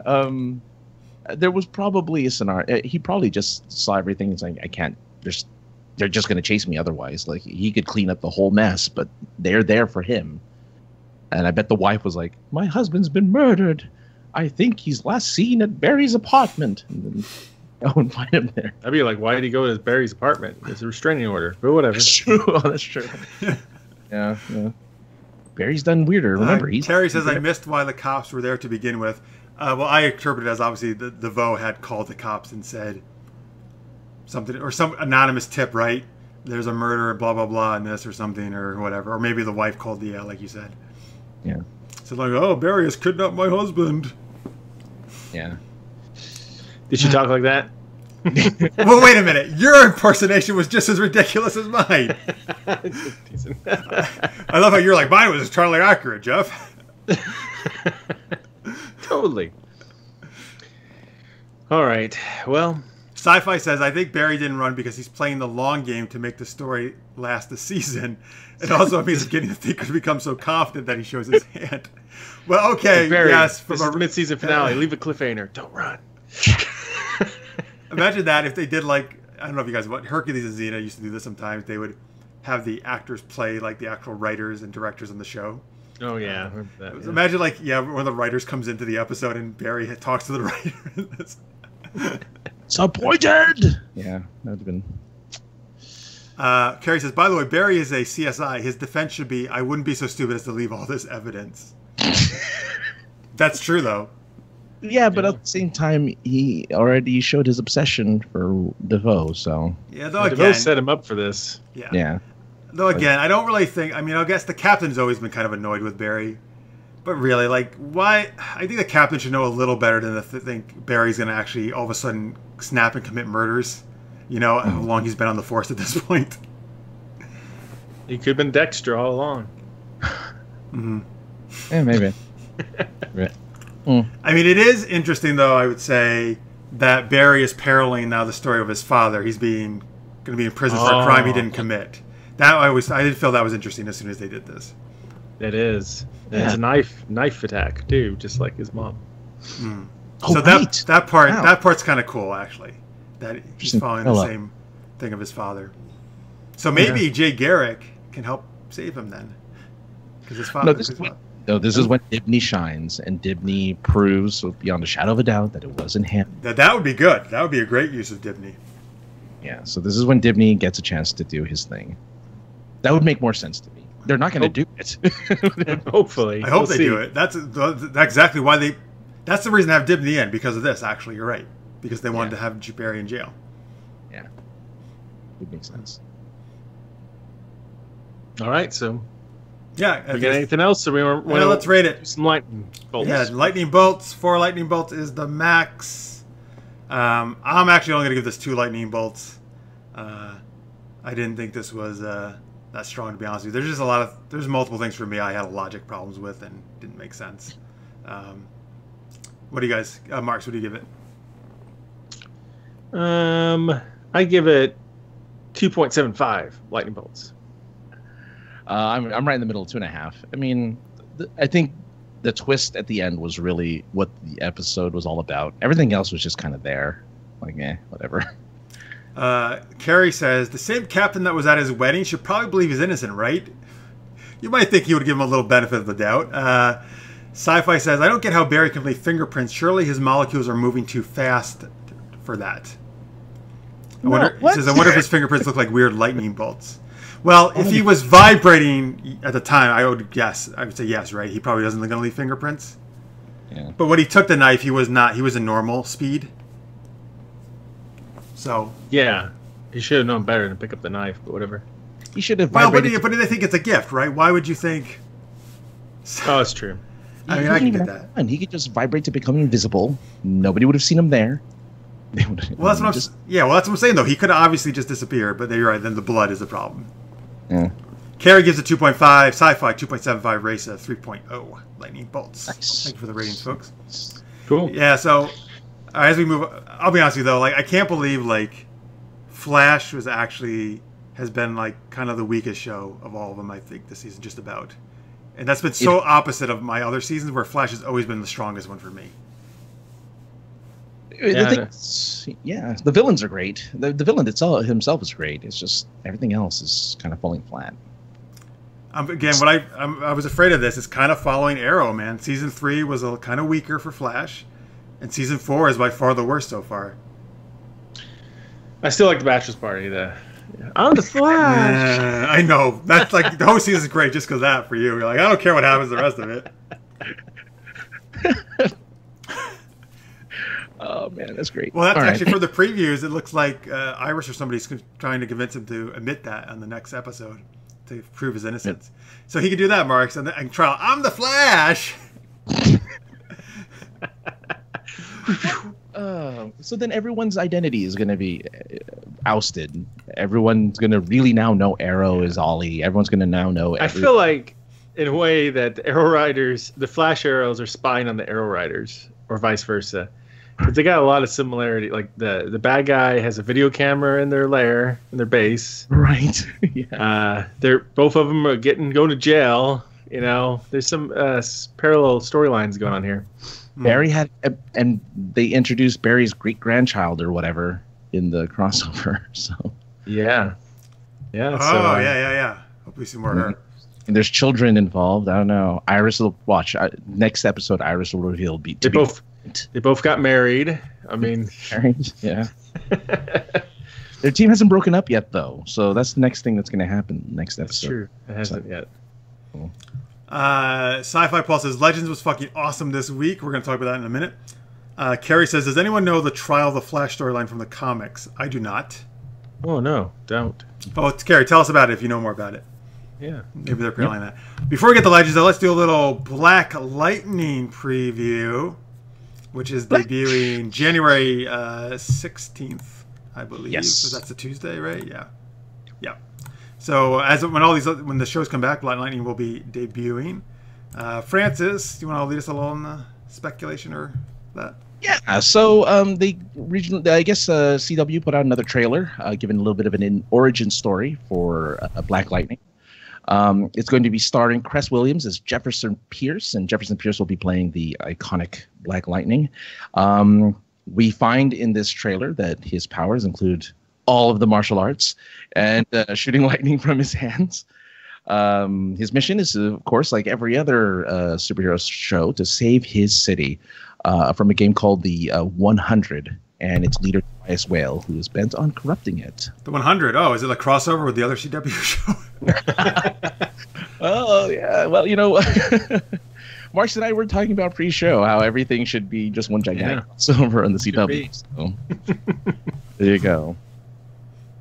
there was probably a scenario. He probably just saw everything and saying, "I can't. They're just going to chase me otherwise." Like he could clean up the whole mess, but they're there for him. And I bet the wife was like, "My husband's been murdered. I think he's last seen at Barry's apartment." And then go and find him there. I'd be like, "Why did he go to Barry's apartment? It's a restraining order." But whatever. That's true. Oh, that's true. Yeah. Barry's done weirder. Remember, Terry says, "I missed why the cops were there to begin with." Well, I interpret it as obviously the DeVoe had called the cops and said something, or some anonymous tip, right? There's a murder, blah blah blah, in this or something or whatever. Or maybe the wife called the like you said. Yeah. So like, "Oh, Barry has kidnapped my husband." Yeah. Did she talk like that? Well, wait a minute. Your impersonation was just as ridiculous as mine. I love how you're like, mine was entirely accurate, Jeff. Totally. All right. Well, Sci-Fi says, "I think Barry didn't run because he's playing the long game to make the story last the season. It also means getting the Thinker to become so confident that he shows his hand." Well, okay, Barry, yes. This is the mid-season finale. Leave a cliffhanger. Don't run. Imagine that if they did like, I don't know if you guys, Hercules and Xena used to do this sometimes. They would have the actors play like the actual writers and directors on the show. Oh, yeah. Imagine like, one of the writers comes into the episode and Barry talks to the writer. Disappointed! Yeah, that would have been... Carrie says, "By the way, Barry is a CSI. His defense should be, I wouldn't be so stupid as to leave all this evidence." That's true, though. Yeah, but at the same time, he already showed his obsession for DeVoe, so... Yeah, though DeVoe set him up for this. Yeah. Though again, I don't really think... I mean, I guess the captain's always been kind of annoyed with Barry. But really, like, why... I think the captain should know a little better than to think Barry's going to actually all of a sudden snap and commit murders. You know, how long he's been on the force at this point. He could have been Dexter all along. Mm-hmm. Yeah, maybe. Right. I mean, it is interesting, though, I would say, that Barry is paralleling now the story of his father. He's going to be in prison for a crime he didn't commit. I did feel that was interesting as soon as they did this. It is. Yeah. It's a knife attack, too, just like his mom. Mm. Oh, so right. that part's kind of cool, actually. That he's following the same thing of his father. So maybe Jay Garrick can help save him then. Because his father... This is when Dibney shines, and Dibney proves beyond a shadow of a doubt that it wasn't him. That would be good. That would be a great use of Dibney. Yeah, so this is when Dibney gets a chance to do his thing. That would make more sense to me. They're not going to do it. Hopefully. I hope they do it. That's exactly why they... That's the reason to have Dibney in, because of this, actually. You're right. Because they wanted to have Barry in jail. Yeah. It makes sense. All right, so... Yeah. We got anything else? So let's rate it. Some lightning bolts. Yeah, lightning bolts. 4 lightning bolts is the max. I'm actually only going to give this 2 lightning bolts. I didn't think this was that strong, to be honest with you. There's multiple things for me I had logic problems with and didn't make sense. What do you guys, Marx, what do you give it? I give it 2.75 lightning bolts. I'm right in the middle of 2.5. I mean, I think the twist at the end was really what the episode was all about. Everything else was just kind of there. Like, whatever. Carrie says, the same captain that was at his wedding should probably believe he's innocent, right? You might think he would give him a little benefit of the doubt. Sci-Fi says, I don't get how Barry can leave fingerprints. Surely his molecules are moving too fast for that. He says, I wonder if his fingerprints look like weird lightning bolts. Well, if he was vibrating at the time, I would say yes, right? He probably doesn't going to leave fingerprints. Yeah. But when he took the knife, he was a normal speed. So. Yeah. He should have known better than pick up the knife, but whatever. He should have vibrated. But they think it's a gift, right? Why would you think? Oh, it's true. I mean, I can get that. And he could just vibrate to become invisible. Nobody would have seen him there. Well, that's what I'm saying, though. He could have obviously just disappeared, but you're right. Then the blood is the problem. Yeah. Carrie gives it 2.5. Sci-Fi 2.75. Race 3.0. Lightning bolts. Nice. Thank you for the ratings, folks. Cool. Yeah. So as we move, I'll be honest with you though. Like, I can't believe Flash has been kind of the weakest show of all of them. I think this season, just about. And that's been so opposite of my other seasons where Flash has always been the strongest one for me. The villains are great. The villain himself is great. It's just everything else is kind of falling flat. Again, I was afraid of this. It's kind of following Arrow, man. Season 3 was a kind of weaker for Flash, and Season 4 is by far the worst so far. I still like the Bachelor's Party, I'm the Flash. I know. That's the whole season is great just because that for you. You're like, I don't care what happens the rest of it. Oh man, that's great. Well, that's actually for the previews. It looks like Iris or somebody's trying to convince him to admit that on the next episode to prove his innocence. Yep. So he could do that, Marx, and then trial. I'm the Flash. So then everyone's identity is going to be ousted. Everyone's going to really now know Arrow is Ollie. Everyone's going to now know. I feel like, in a way, that the Arrow Riders, the Flash Arrows, are spying on the Arrow Riders, or vice versa. Because they got a lot of similarity. Like the bad guy has a video camera in their lair, in their base. Right. Yeah. They're both of them are going to jail. You know, there's some parallel storylines going on here. Barry had, and they introduced Barry's great grandchild or whatever in the crossover. So. Yeah. Yeah. Oh, yeah. Hope we see more of her. And there's children involved. I don't know. Iris will watch next episode. Iris will reveal. They both got married. I mean, married. Yeah. Their team hasn't broken up yet, though. So that's the next thing that's going to happen next episode. That's true. It hasn't yet. Cool. Sci-Fi Paul says Legends was fucking awesome this week. We're going to talk about that in a minute. Carrie says, does anyone know the Trial of the Flash storyline from the comics? I do not. Oh no, don't. Oh, Carrie, tell us about it if you know more about it. Yeah, maybe they're prelaying that. Before we get to Legends, though, let's do a little Black Lightning preview, which is debuting January 16th, I believe. Yes. So that's a Tuesday, right? Yeah. So when the shows come back, Black Lightning will be debuting. Francis, do you want to lead us along the speculation or that? Yeah. So CW put out another trailer, giving a little bit of an origin story for Black Lightning. It's going to be starring Cress Williams as Jefferson Pierce, and Jefferson Pierce will be playing the iconic Black Lightning. We find in this trailer that his powers include all of the martial arts and shooting lightning from his hands. His mission is, of course, like every other superhero show, to save his city from a game called the 100 and its leader, Tobias Whale, who is bent on corrupting it. The 100? Oh, is it a crossover with the other CW show? Oh, yeah. Well, Marx and I were talking about pre-show how everything should be just one gigantic crossover on the CW. So. There you go.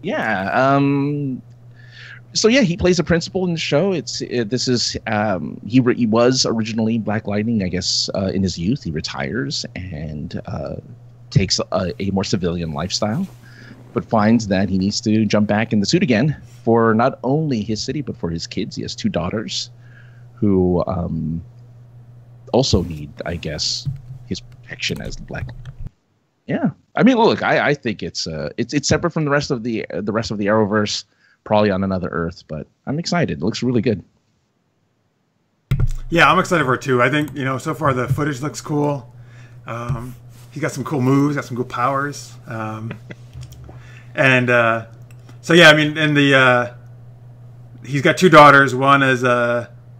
Yeah. So yeah, he plays a principal in the show. He was originally Black Lightning, I guess, in his youth. He retires and takes a more civilian lifestyle, but finds that he needs to jump back in the suit again for not only his city but for his kids. He has 2 daughters who also need, I guess, his protection as the Black Lightning. Yeah, I mean, look, I think it's separate from the rest of the Arrowverse, probably on another Earth, but I'm excited. It looks really good. Yeah, I'm excited for it too. I think so far the footage looks cool. He's got some cool moves, got some cool powers, so yeah, I mean, and he's got 2 daughters. One is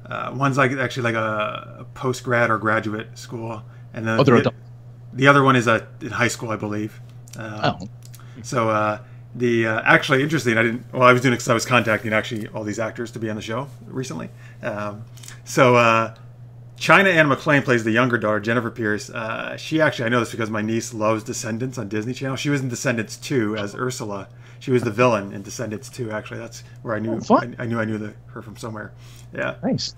One's like actually like a post grad or graduate school, and then the other one is in high school, I believe. So actually interesting. I was doing it because I was contacting actually all these actors to be on the show recently. China Ann McClain plays the younger daughter, Jennifer Pierce. She actually, I know this because my niece loves Descendants on Disney Channel. She was in Descendants 2 as Ursula. She was the villain in Descendants 2. Actually, that's where I knew her from somewhere. Yeah, nice.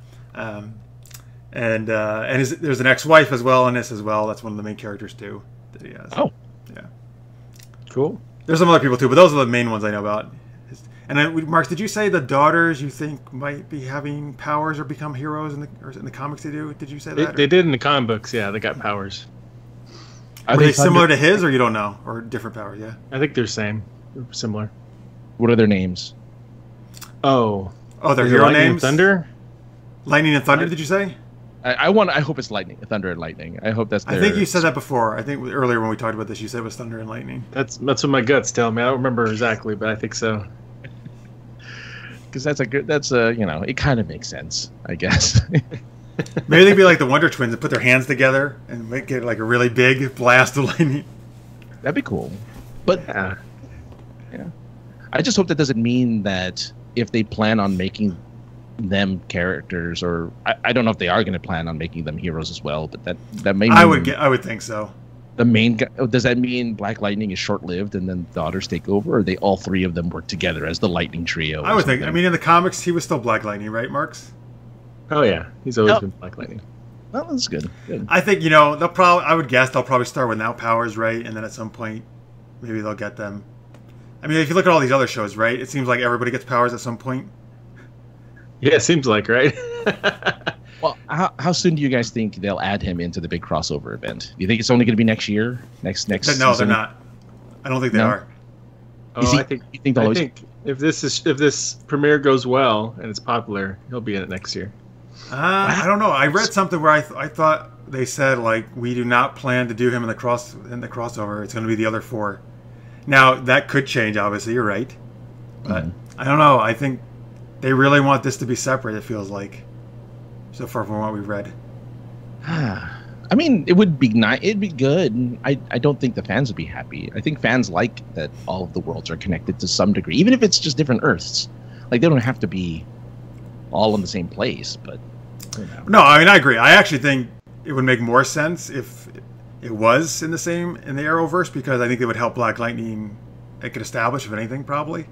There's an ex-wife as well in this as well. That's one of the main characters too that he has. Oh, yeah, cool. There's some other people too, but those are the main ones I know about. And then, Mark, did you say the daughters you think might be having powers or become heroes in the comics? They do. Did you say that? They did in the comic books. Yeah, they got powers. Are they similar to his, or you don't know, or different powers? Yeah, I think they're same, similar. What are their names? Oh, their hero names. Thunder. Lightning and Thunder. Did you say? I hope it's Lightning, Thunder and Lightning. I hope that's. I think you said that before. I think earlier when we talked about this, you said it was Thunder and Lightning. That's what my guts tell me. I don't remember exactly, but I think so. Because it kind of makes sense, I guess. Maybe they'd be like the Wonder Twins and put their hands together and make it like a really big blast of lightning. That'd be cool. But yeah. I just hope that doesn't mean that if they plan on making them characters, or I don't know if they are going to plan on making them heroes as well, but that may mean, I would think so. The main guy, does that mean Black Lightning is short-lived and then daughters take over, or they all three of them work together as the Lightning Trio? I would think. I mean, in the comics, he was still Black Lightning, right, Marx? Oh yeah, he's always been Black Lightning. Well, that's good. I think they'll probably. I would guess they'll probably start without powers, right? And then at some point, maybe they'll get them. I mean, if you look at all these other shows, right? It seems like everybody gets powers at some point. Yeah, it seems like, right? Well, how soon do you guys think they'll add him into the big crossover event? Do you think it's only going to be next year? Next No, season? They're not. I don't think they are. Oh, I think if this premiere goes well and it's popular, he'll be in it next year. I don't know. I read something where I thought they said like we do not plan to do him in the crossover. It's going to be the other four. Now that could change. Obviously, you're right, but I don't know. I think they really want this to be separate. It feels like. So far from what we've read. I mean, it would be nice. It'd be good. I don't think the fans would be happy. I think fans like that all of the worlds are connected to some degree, even if it's just different Earths. Like, they don't have to be all in the same place, but... No, I mean, I agree. I actually think it would make more sense if it was in the Arrowverse, because I think it would help Black Lightning, it could establish, if anything, probably.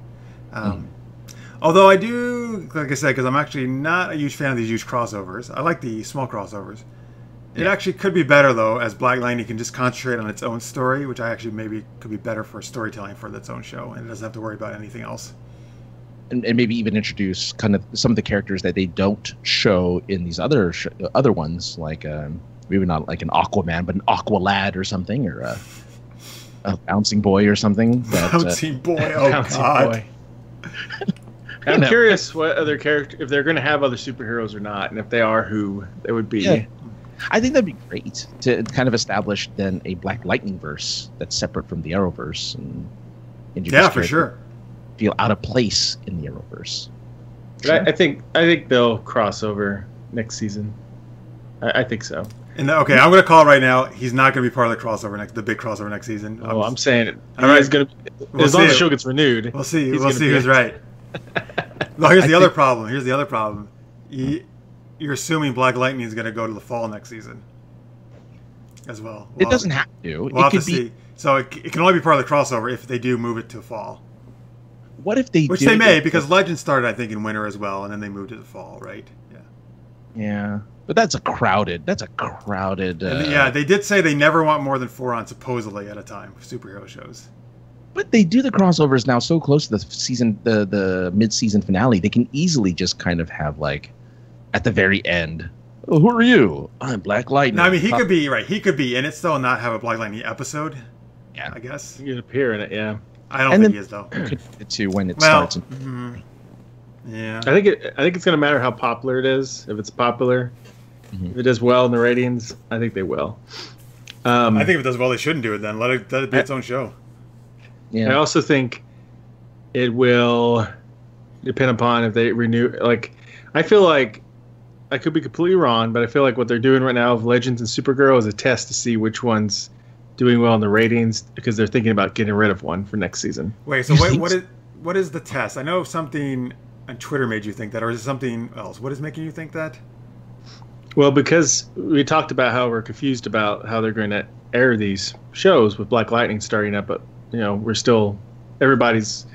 Although I do, like I said, because I'm actually not a huge fan of these huge crossovers. I like the small crossovers. It actually could be better, though, as Black Lightning can just concentrate on its own story, which I actually maybe could be better for storytelling for its own show, and it doesn't have to worry about anything else. And maybe even introduce kind of some of the characters that they don't show in these other ones, like maybe not like an Aquaman, but an Aqua Lad or something, or a Bouncing Boy or something. Bouncing Boy, oh God. Boy. I'm curious what other character, if they're going to have other superheroes or not, and if they are, who they would be. Yeah. I think that'd be great to kind of establish then a Black Lightning verse that's separate from the Arrowverse, and yeah, for sure, feel out of place in the Arrowverse. Sure. I think they'll cross over next season. I think so. And okay, I'm going to call it right now. He's not going to be part of the big crossover next season. I'm saying it. All right, he's going to. As long as the show gets renewed, we'll see. We'll see who's right. Well, here's the other problem. You're assuming Black Lightning is going to go to the fall next season as well. It doesn't have to. We'll have to see. So it can only be part of the crossover if they do move it to fall. What if they Which they may, because Legends started, I think, in winter as well, and then they moved it to fall, right? Yeah. Yeah. But that's a crowded... yeah, they did say they never want more than 4 on, supposedly, at a time, superhero shows. But they do the crossovers now so close to the season, the mid-season finale. They can easily just kind of have, like, at the very end, oh, who are you? I'm Black Lightning. No, I mean, he could be, right, he could be in it still and not have a Black Lightning episode. Yeah. I guess. He could appear in it, yeah. I don't think he is, though. To when it starts. Yeah. I think it's going to matter how popular it is. If it's popular, if it does well in the ratings, I think they will. I think if it does well, they shouldn't do it then. Let it be its own show. Yeah. I also think it will depend upon if they renew. Like, I feel like I could be completely wrong, but I feel like what they're doing right now of Legends and Supergirl is a test to see which one's doing well in the ratings, because they're thinking about getting rid of one for next season. Wait, so what is the test? I know something on Twitter made you think that, or is it something else? What is making you think that? Well, because we talked about how we're confused about how they're going to air these shows with Black Lightning starting up, but we're still everybody's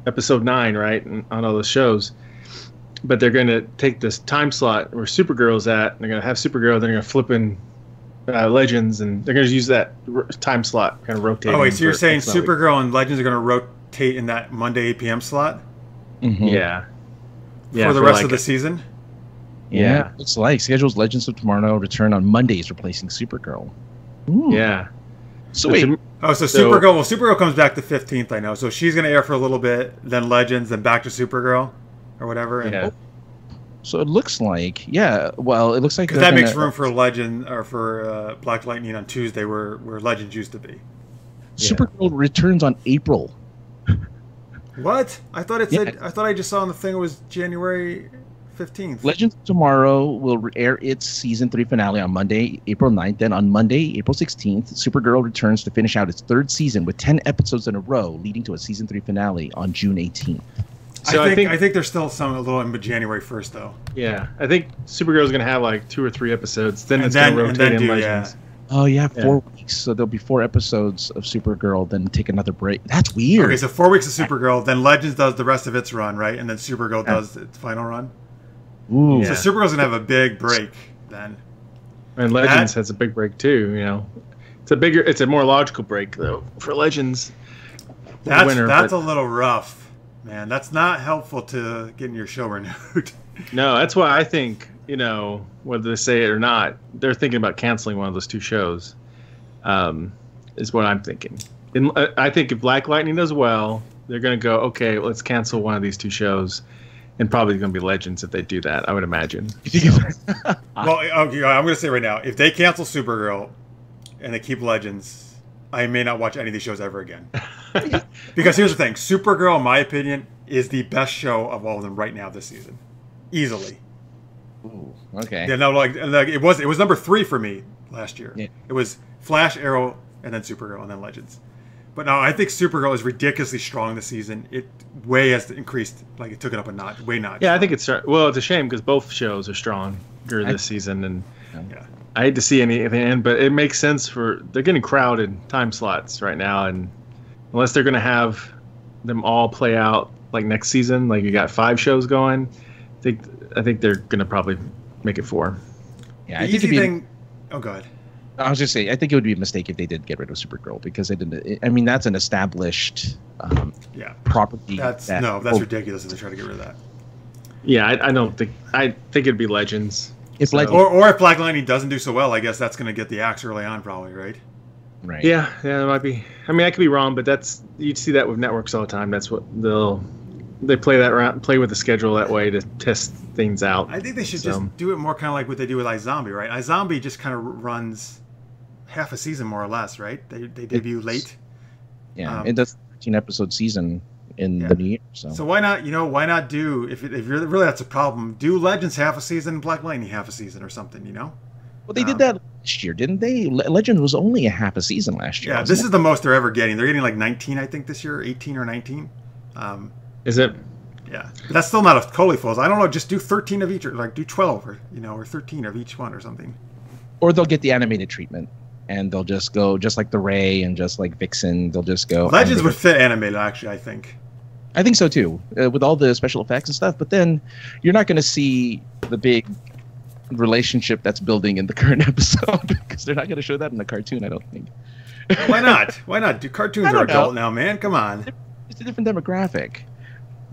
episode 9, right, on all those shows. But they're going to take this time slot where Supergirl's at, and they're going to have Supergirl, then they're going to flip in Legends, and they're going to use that time slot, kind of rotate. Oh, wait, so you're saying Supergirl and Legends are going to rotate in that Monday 8 p.m. slot? Mm-hmm. Yeah. For the rest of the season? Yeah. Looks like schedules Legends of Tomorrow return on Mondays, replacing Supergirl. Ooh. Yeah. So wait. Supergirl comes back the 15th, I know. So she's going to air for a little bit, then Legends, then back to Supergirl, or whatever. Yeah. So it looks like, it looks like... Because that makes room for Legend, or for Black Lightning on Tuesday, where Legends used to be. Supergirl returns on April. What? I thought it said... I thought I just saw on the thing it was January 15th. Legends of Tomorrow will air its season 3 finale on Monday, April 9th. Then on Monday, April 16th, Supergirl returns to finish out its 3rd season with 10 episodes in a row, leading to a season 3 finale on June 18th. So I think there's still a little in January 1st, though. Yeah, I think Supergirl's going to have like 2 or 3 episodes. Then it's going to rotate in Legends. Oh, yeah, 4 weeks. So there'll be 4 episodes of Supergirl, then take another break. That's weird. Okay, so 4 weeks of Supergirl, then Legends does the rest of its run, right? And then Supergirl does its final run. Ooh. So Supergirl's going to have a big break then. And Legends has a big break too, It's a more logical break though for Legends. That's a little rough. Man, that's not helpful to getting your show renewed. No, that's why I think, whether they say it or not, they're thinking about canceling one of those 2 shows, is what I'm thinking. And I think if Black Lightning does well, they're going to go, okay, let's cancel one of these 2 shows. And probably going to be Legends if they do that, I would imagine. Well, okay, I'm going to say right now, if they cancel Supergirl and they keep Legends, I may not watch any of these shows ever again. Because here's the thing. Supergirl, in my opinion, is the best show of all of them right now this season. Easily. Ooh, okay. Yeah, no, like it was number 3 for me last year. Yeah. It was Flash, Arrow, and then Supergirl, and then Legends. But no, I think Supergirl is ridiculously strong this season. It has increased, like it took it up a notch, notch. Yeah, I think it's a shame because both shows are stronger this season, and I hate to see anything end, but it makes sense they're getting crowded time slots right now, and unless they're going to have them all play out like next season, like you got 5 shows going, I think they're going to probably make it 4. Yeah, I think Oh, go ahead. I was just saying, I think it would be a mistake if they did get rid of Supergirl because they didn't. I mean, that's an established property. That's ridiculous if they try to get rid of that. Yeah, I don't think. I think it'd be Legends. Or if Black Lightning doesn't do so well, I guess that's going to get the axe early on, probably, right? Right. Yeah, it might be. I mean, I could be wrong, but you'd see that with networks all the time. That's what they play with the schedule that way to test things out. I think they should just do it more kind of like what they do with iZombie, right? iZombie just kind of runs half a season more or less, right? They debut late. Yeah, it does 13-episode season in the new year. So why not do if really that's a problem? Do Legends half a season, Black Lightning half a season, or something, Well, they did that last year, didn't they? Legends was only a half a season last year. Yeah, this is the most they're ever getting. They're getting like 19, I think, this year, 18 or 19. Is it? Yeah, but that's still not a totally full. I don't know. Just do 13 of each, or like do 12, or or 13 of each one, or something. Or they'll get the animated treatment, and they'll just go just like the Ray and just like Vixen. They'll just go. Legends would fit animated, actually. I think. I think so too, with all the special effects and stuff. But then you're not going to see the big relationship that's building in the current episode because they're not going to show that in the cartoon. I don't think. Why not? Why not? Do cartoons are adult now, man? Come on. It's a different demographic.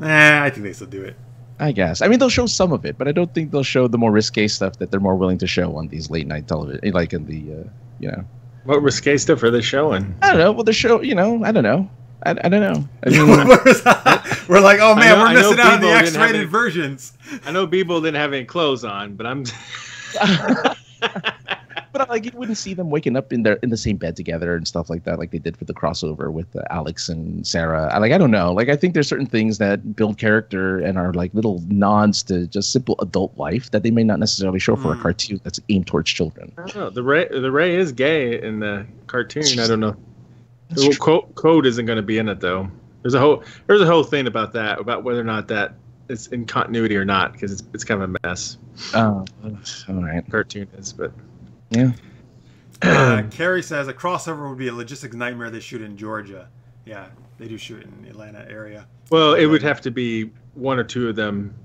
I think they still do it. I guess. I mean, they'll show some of it, but I don't think they'll show the more risque stuff that they're more willing to show on these late night television, like in the, What risque stuff are they showing? I don't know. Well, they're I don't know. I don't know. I mean, we're like, oh man, we're missing out on the X-rated versions. I know Beebo didn't have any clothes on, but I'm. But like, you wouldn't see them waking up in the same bed together and stuff like that, like they did for the crossover with Alex and Sarah. I don't know. Like, I think there's certain things that build character and are like little nods to just simple adult life that they may not necessarily show for a cartoon that's aimed towards children. I don't know. The Ray is gay in the cartoon. I don't know. The code isn't going to be in it though. There's a whole thing about that, about whether or not that it's in continuity or not, because it's kind of a mess. Oh, all right. Cartoon is, but yeah. Carrie says a crossover would be a logistics nightmare. They shoot in Georgia. Yeah, they do shoot in the Atlanta area. Well, it would have to be one or two of them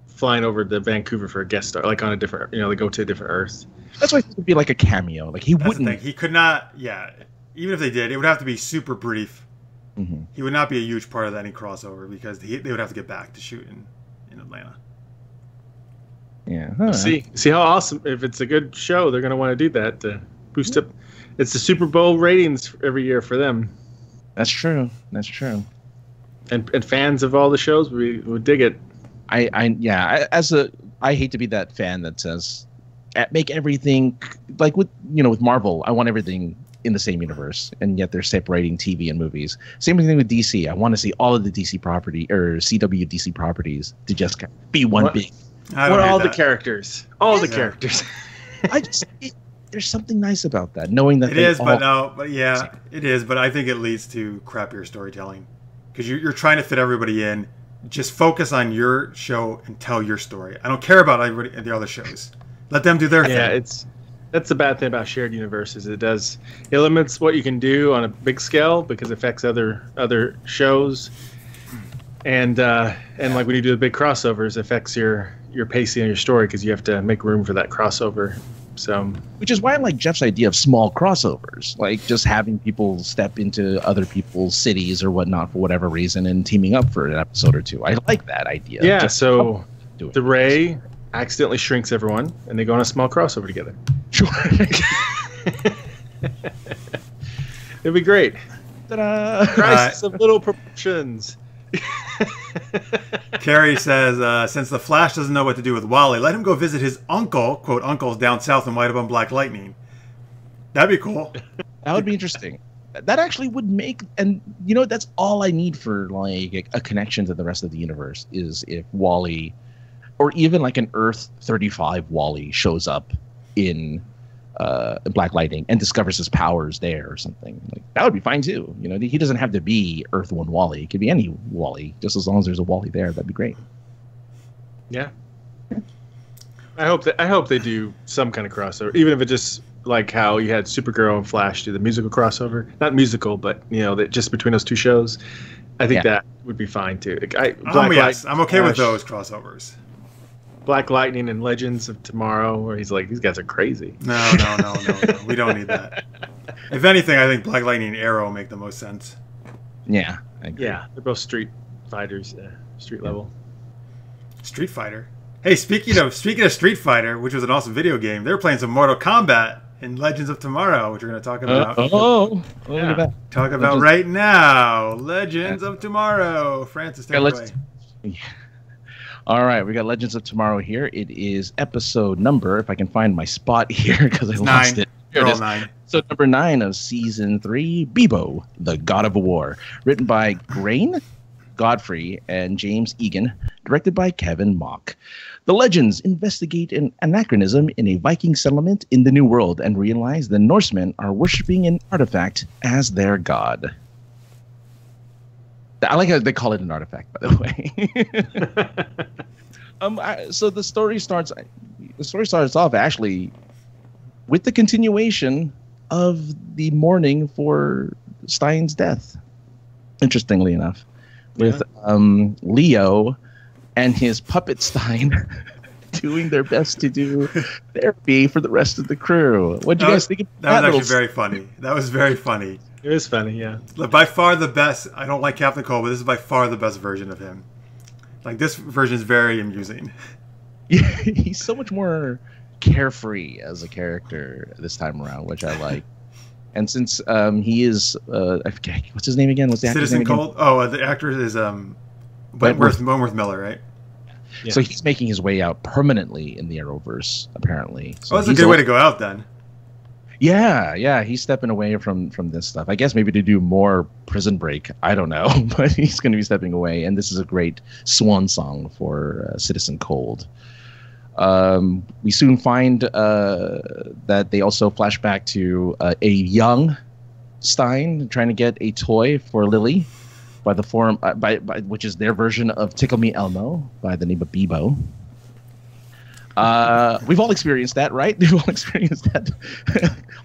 flying over to Vancouver for a guest star, like on a different, they go to a different Earth. That's why it would be like a cameo. Like That's wouldn't. The thing. He could not. Yeah, even if they did, it would have to be super brief. Mm-hmm. He would not be a huge part of any crossover because they would have to get back to shoot in Atlanta. Yeah. See how awesome, if it's a good show, they're going to want to do that to boost up. It's the Super Bowl ratings every year for them. That's true. And fans of all the shows would dig it. I hate to be that fan that says make everything like with Marvel. I want everything in the same universe, and yet they're separating TV and movies. Same thing with DC. I want to see all of the DC property or CW DC properties to just be one big. All the characters. All the characters. There's something nice about that, knowing that it is. It is. But I think it leads to crappier storytelling because you're trying to fit everybody in. Just focus on your show and tell your story. I don't care about everybody the other shows. Let them do their thing. Yeah, that's the bad thing about shared universes. It limits what you can do on a big scale because it affects other shows, and like when you do the big crossovers, it affects your pacing and your story because you have to make room for that crossover. So, which is why I like Jeff's idea of small crossovers, like just having people step into other people's cities or whatnot for whatever reason and teaming up for an episode or two. I like that idea. Yeah. So the Ray accidentally shrinks everyone, and they go on a small crossover together. Sure. It'd be great. Ta-da! Crisis of little proportions. Carrie says, since the Flash doesn't know what to do with Wally, let him go visit his uncle, quote, uncles down south in White Up on Black Lightning. That'd be cool. That would be interesting. That actually would make, and that's all I need for like a connection to the rest of the universe is if Wally, or even like an Earth 35 Wally shows up in Black Lightning and discovers his powers there or something. Like that would be fine too. He doesn't have to be Earth 1 Wally. It could be any Wally, just as long as there's a Wally there. That'd be great. Yeah. I hope they do some kind of crossover, even if it just like how you had Supergirl and Flash do the musical crossover. Not musical, but that just between those two shows. I think that would be fine too. Yes, I'm okay with those crossovers. Black Lightning and Legends of Tomorrow, where he's like, these guys are crazy. No. We don't need that. If anything, I think Black Lightning and Arrow make the most sense. Yeah, I agree. Yeah, they're both street fighters, street level. Street Fighter. Hey, speaking of Street Fighter, which was an awesome video game, they're playing some Mortal Kombat in Legends of Tomorrow, which we're going to talk about. Look at that. Talk about right now. Legends of Tomorrow. Francis, take it away. Yeah. All right, we got Legends of Tomorrow here. It is episode number, if I can find my spot here because I lost it. Here it is. 9. Episode number 9 of season 3, Beebo, the God of War. Written by Grain, Godfrey, and James Egan. Directed by Kevin Mock. The Legends investigate an anachronism in a Viking settlement in the New World and realize the Norsemen are worshipping an artifact as their god. I like how they call it an artifact, by the way. So the story starts off actually with the continuation of the mourning for Stein's death. Interestingly enough, with Leo and his puppet Stein doing their best to do therapy for the rest of the crew. What do you guys think of that? That was actually very funny. That was very funny. It was funny, yeah. By far the best. I don't like Captain Cole, but this is by far the best version of him. Like, this version is very amusing. He's so much more carefree as a character this time around, which I like. And since he is, I forget, what's his name again? What's the actor's Citizen name Cold? again? Oh, the actor is Wentworth Miller, right? Yeah. So he's making his way out permanently in the Arrowverse, apparently. So that's a good way to go out then. Yeah, he's stepping away from this stuff. I guess maybe to do more Prison Break. I don't know, but he's going to be stepping away, and this is a great swan song for Citizen Cold. We soon find that they also flash back to a young Stein trying to get a toy for Lily by the form by which is their version of Tickle Me Elmo by the name of Beebo. We've all experienced that, right? We've all experienced that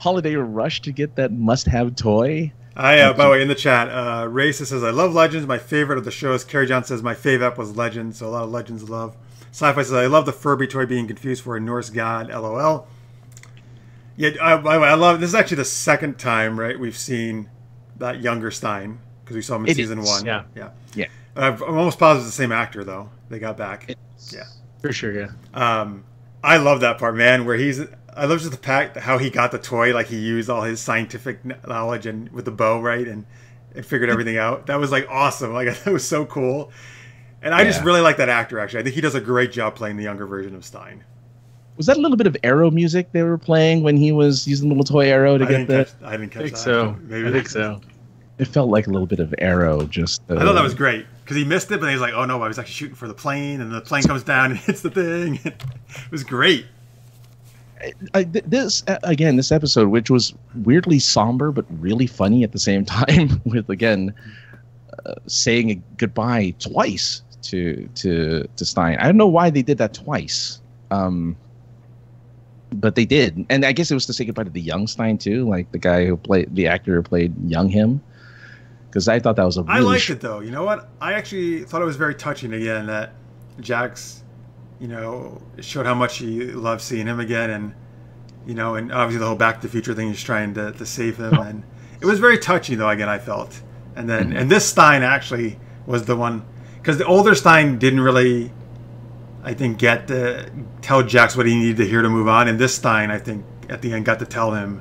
holiday rush to get that must-have toy. By the way, in the chat, Racist says, I love Legends. My favorite of the shows. Carrie John says, my fave ep was Legends. So a lot of Legends love. Sci-Fi says, I love the Furby toy being confused for a Norse god. LOL. Yeah, I love. This is actually the second time, right? We've seen that younger Stein because we saw him in season 1. Yeah. I'm almost positive it's the same actor though. They got back. Yeah, for sure. Yeah. I love that part, man. Where I love just the fact how he got the toy. Like he used all his scientific knowledge and with the bow, right, and figured everything out. That was like awesome. Like that was so cool. And I just really like that actor. Actually, I think he does a great job playing the younger version of Stein. Was that a little bit of Arrow music they were playing when he was using the little toy arrow to get the? I didn't catch that. So. Maybe. I think so. It felt like a little bit of Arrow. Just I thought that was great because he missed it, but he was like, "Oh no, I was actually shooting for the plane," and the plane comes down and hits the thing. It was great. This episode, which was weirdly somber but really funny at the same time, with again saying a goodbye twice to Stein. I don't know why they did that twice. But they did, and I guess it was to say goodbye to the young Stein too, like the actor who played young him. Because I thought that was a really I liked it though. You know what? I actually thought it was very touching again that Jax, showed how much he loved seeing him again, and and obviously the whole Back to the Future thing, he's trying to save him, and it was very touching though. Again, I felt, and then and this Stein actually was the one because the older Stein didn't really, I think, get to tell Jax what he needed to hear to move on, and this Stein, I think, at the end got to tell him,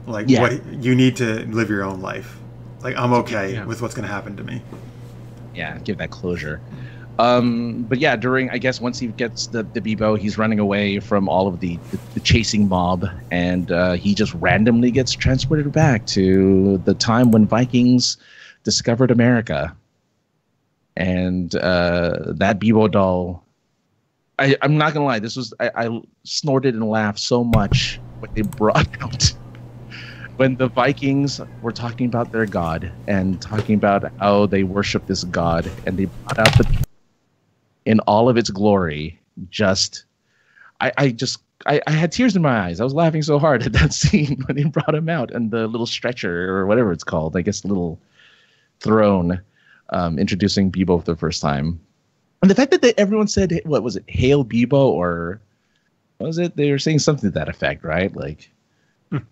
like, what you need to live your own life. Like, I'm okay with what's going to happen to me. Yeah, give that closure. But yeah, I guess once he gets the Beebo, he's running away from all of the chasing mob, and he just randomly gets transported back to the time when Vikings discovered America. And that Beebo doll, I'm not gonna lie, I snorted and laughed so much when they brought out when the Vikings were talking about their god and talking about how they worship this god, and they brought out in all of its glory. I had tears in my eyes. I was laughing so hard at that scene when they brought him out and the little stretcher or whatever it's called. I guess the little throne, introducing Beebo for the first time. And the fact that everyone said, what was it, Hail Beebo, or what was it? They were saying something to that effect, right? Like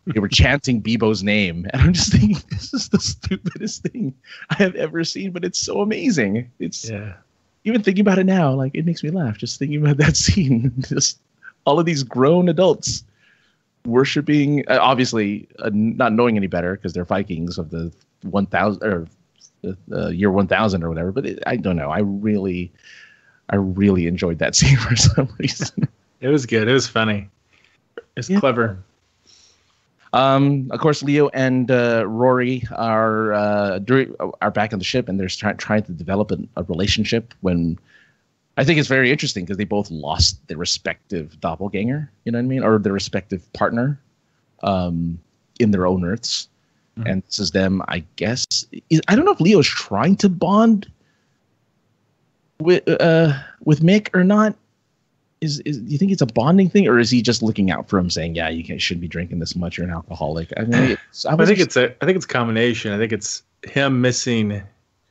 they were chanting Beebo's name. And I'm just thinking, this is the stupidest thing I have ever seen, but it's so amazing. Even thinking about it now, like it makes me laugh just thinking about that scene. Just all of these grown adults worshiping, obviously not knowing any better because they're Vikings of the 1000 or the year 1000 or whatever. But I don't know. I really enjoyed that scene for some reason. It was good. It was funny. It's clever. Of course, Leo and Rory are back on the ship, and they're trying to develop a relationship. When I think it's very interesting because they both lost their respective doppelganger, you know what I mean, or their respective partner, in their own Earths. Mm-hmm. And this is them, I guess. I don't know if Leo's trying to bond with Mick or not. Do you think it's a bonding thing, or is he just looking out for him, saying, "Yeah, you shouldn't be drinking this much. You're an alcoholic"? I mean, I think it's a combination. I think it's him missing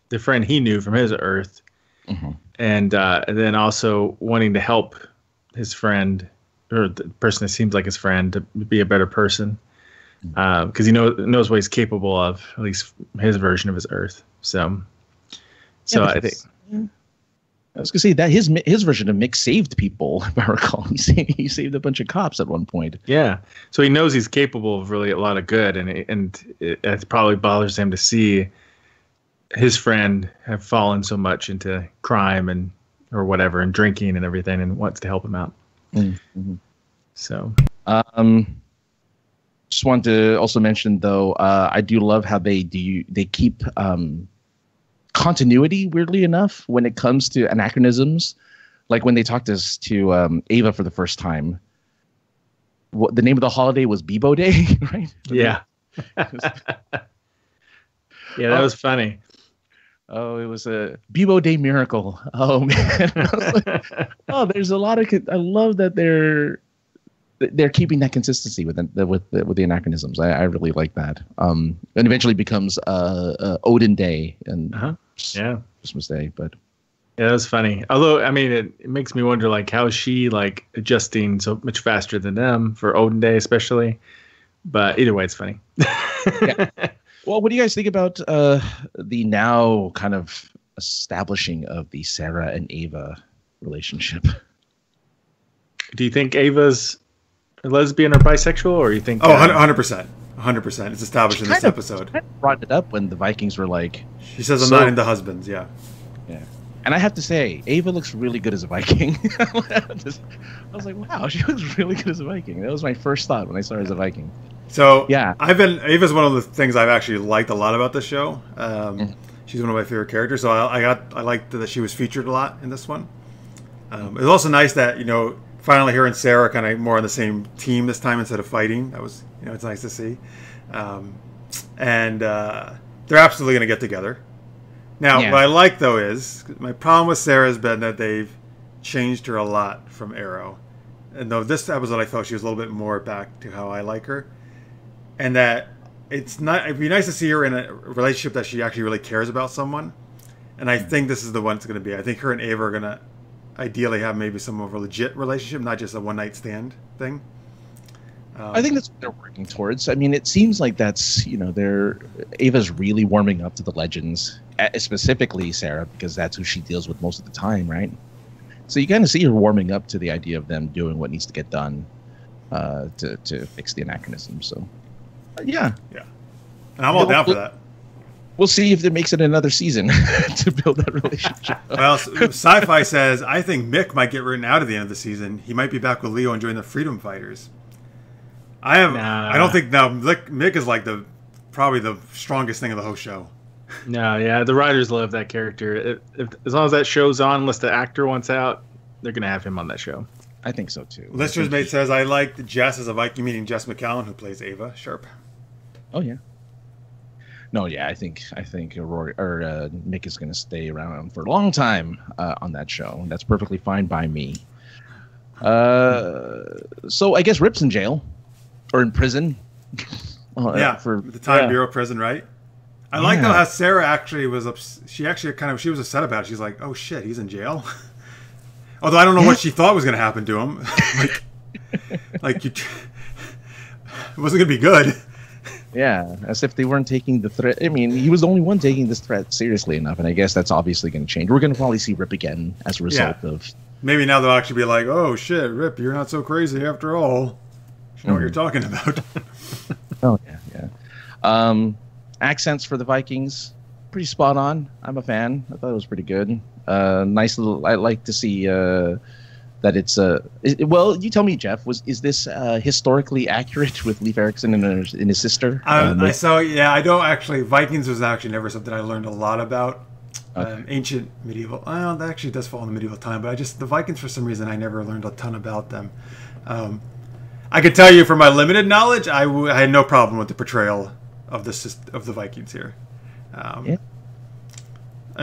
the friend he knew from his Earth, mm-hmm. and then also wanting to help his friend or the person that seems like his friend to be a better person, because he knows what he's capable of, at least his version of his Earth. So I think. Yeah. I was gonna say that his version of Mick saved people, if I recall. He saved a bunch of cops at one point. Yeah, so he knows he's capable of really a lot of good, and it probably bothers him to see his friend have fallen so much into crime or whatever, and drinking and everything, and wants to help him out. Mm-hmm. So Just want to also mention, though, I do love how they keep continuity, weirdly enough, when it comes to anachronisms. Like when they talked to Ava for the first time, the name of the holiday was Beebo Day, right? Yeah. Yeah, that was funny. Oh, it was a Beebo Day miracle. Oh man! Oh, there's a lot of. I love that they're keeping that consistency with the anachronisms. I really like that. And eventually becomes Odin Day and Christmas Day. But yeah, that was funny. Although, I mean, it makes me wonder, like, how is she like adjusting so much faster than them for Odin Day, especially? But either way, it's funny. Yeah. Well, what do you guys think about the now kind of establishing of the Sarah and Ava relationship? Do you think Ava's a lesbian or bisexual, or you think? Oh, 100%. 100%. It's established in this episode. I brought it up when the Vikings were like... She says, I'm not into husbands, yeah. Yeah. And I have to say, Ava looks really good as a Viking. I was like, wow, she looks really good as a Viking. That was my first thought when I saw her as a Viking. So, yeah, Ava's one of the things I've actually liked a lot about this show. She's one of my favorite characters, so I liked that she was featured a lot in this one. It was also nice that, finally her and Sarah kind of more on the same team this time instead of fighting. That was, it's nice to see. And they're absolutely going to get together. Now, what I like, though, is my problem with Sarah has been that they've changed her a lot from Arrow. And though this episode I felt she was a little bit more back to how I like her. And that it'd be nice to see her in a relationship that she actually really cares about someone. And I think this is the one it's going to be. I think her and Ava are going to ideally have maybe some of a legit relationship, not just a one-night stand thing. I think that's what they're working towards. I mean, it seems like that's, Ava's really warming up to the legends, specifically Sarah, because that's who she deals with most of the time, right? So you kind of see her warming up to the idea of them doing what needs to get done to fix the anachronism. So, yeah. And I'm all down for that. We'll see if it makes it another season to build that relationship. Well, Sci-Fi says, I think Mick might get written out at the end of the season. He might be back with Leo and join the Freedom Fighters. I don't think now Mick is like probably the strongest thing of the whole show. No, yeah, the writers love that character. As long as that show's on, unless the actor wants out, they're gonna have him on that show. I think so too. Listener's Mate says, I like Jess as a Viking, meaning Jess McCallum, who plays Ava Sharp. Oh yeah. No, yeah, I think Mick is going to stay around for a long time on that show. That's perfectly fine by me. So I guess Rip's in jail or in prison. For the Time Bureau prison, right? I like though how Sarah actually was. She was upset about it. She's like, "Oh shit, he's in jail." Although I don't know what she thought was going to happen to him. It wasn't going to be good. Yeah, as if they weren't taking the threat. I mean, he was the only one taking this threat seriously enough, and I guess that's obviously going to change. We're going to probably see Rip again as a result of... Maybe now they'll actually be like, oh, shit, Rip, you're not so crazy after all. You know what you're talking about. Oh, yeah. Accents for the Vikings, pretty spot on. I'm a fan. I thought it was pretty good. Nice little... I like to see... that it's well, you tell me, Jeff. Is this historically accurate with Leif Erikson and his sister? I don't actually. Vikings was actually never something I learned a lot about. Okay. Ancient medieval. Well, that actually does fall in the medieval time, but the Vikings for some reason I never learned a ton about them. I can tell you from my limited knowledge, I had no problem with the portrayal of the Vikings here. I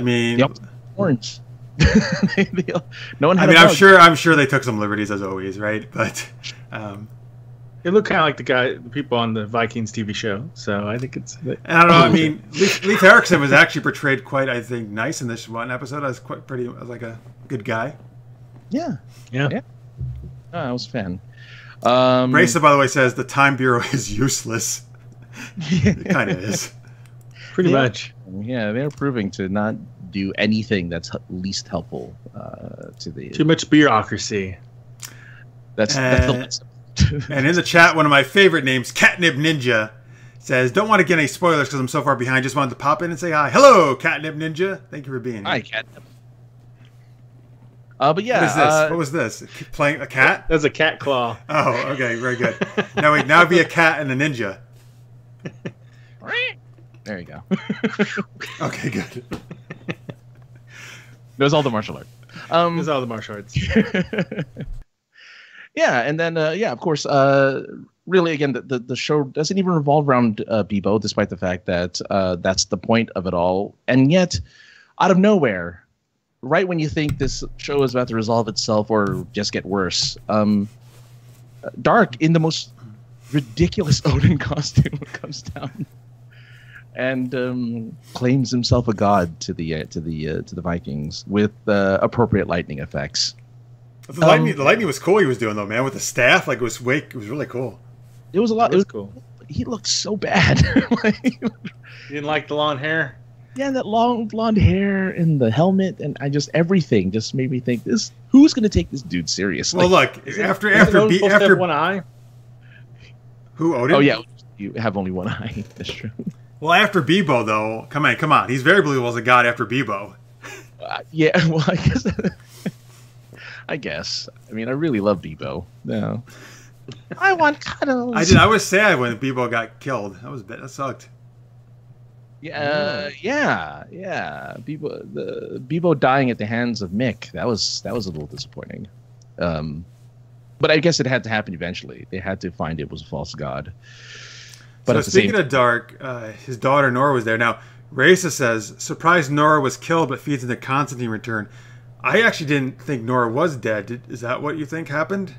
mean, orange. I'm sure they took some liberties as always, right? But it looked kind of like the people on the Vikings TV show. So I think it's. And I don't know. I mean, Leif Erikson was actually portrayed quite, I think, nice in this one episode. I was like a good guy. Yeah. I was a fan. Raisa, by the way, says the Time Bureau is useless. It kind of is. Pretty much. Yeah, they're proving to not do anything that's least helpful to the... Too much bureaucracy. That's the And in the chat, one of my favorite names, Catnip Ninja, says, don't want to get any spoilers because I'm so far behind. Just wanted to pop in and say hi. Hello, Catnip Ninja. Thank you for being here. Hi, Catnip. But yeah, what is this? What was this? Playing a cat? That's a cat claw. Oh, okay, very good. Now be a cat and a ninja. There you go. Okay, good. Those all the martial arts. Those all the martial arts. Yeah, and then of course, really again, the show doesn't even revolve around Beebo, despite the fact that that's the point of it all, and yet, out of nowhere, right when you think this show is about to resolve itself or just get worse, Dark, in the most ridiculous Odin costume, comes down and claims himself a god to the Vikings with appropriate lightning effects. The lightning was cool. He was doing though, man, with the staff. Like it was really cool. It was a lot. It was cool. He looked so bad. You didn't like the long hair? Yeah, that long blonde hair and the helmet, and everything just made me think who's going to take this dude seriously? Well, look, after one eye. Who, Odin? Oh yeah, you have only one eye. That's true. Well, after Beebo though, come on, he's very believable as a god after Beebo. Yeah, well, I guess. I mean, I really love Beebo. No, I want cuddles. I was sad when Beebo got killed. That sucked. Yeah. Beebo dying at the hands of Mick. That was a little disappointing. But I guess it had to happen eventually. They had to find it was a false god. But so speaking of Dark, his daughter Nora was there. Now, Raisa says, surprised Nora was killed, but feeds into Constantine return. I actually didn't think Nora was dead. Is that what you think happened?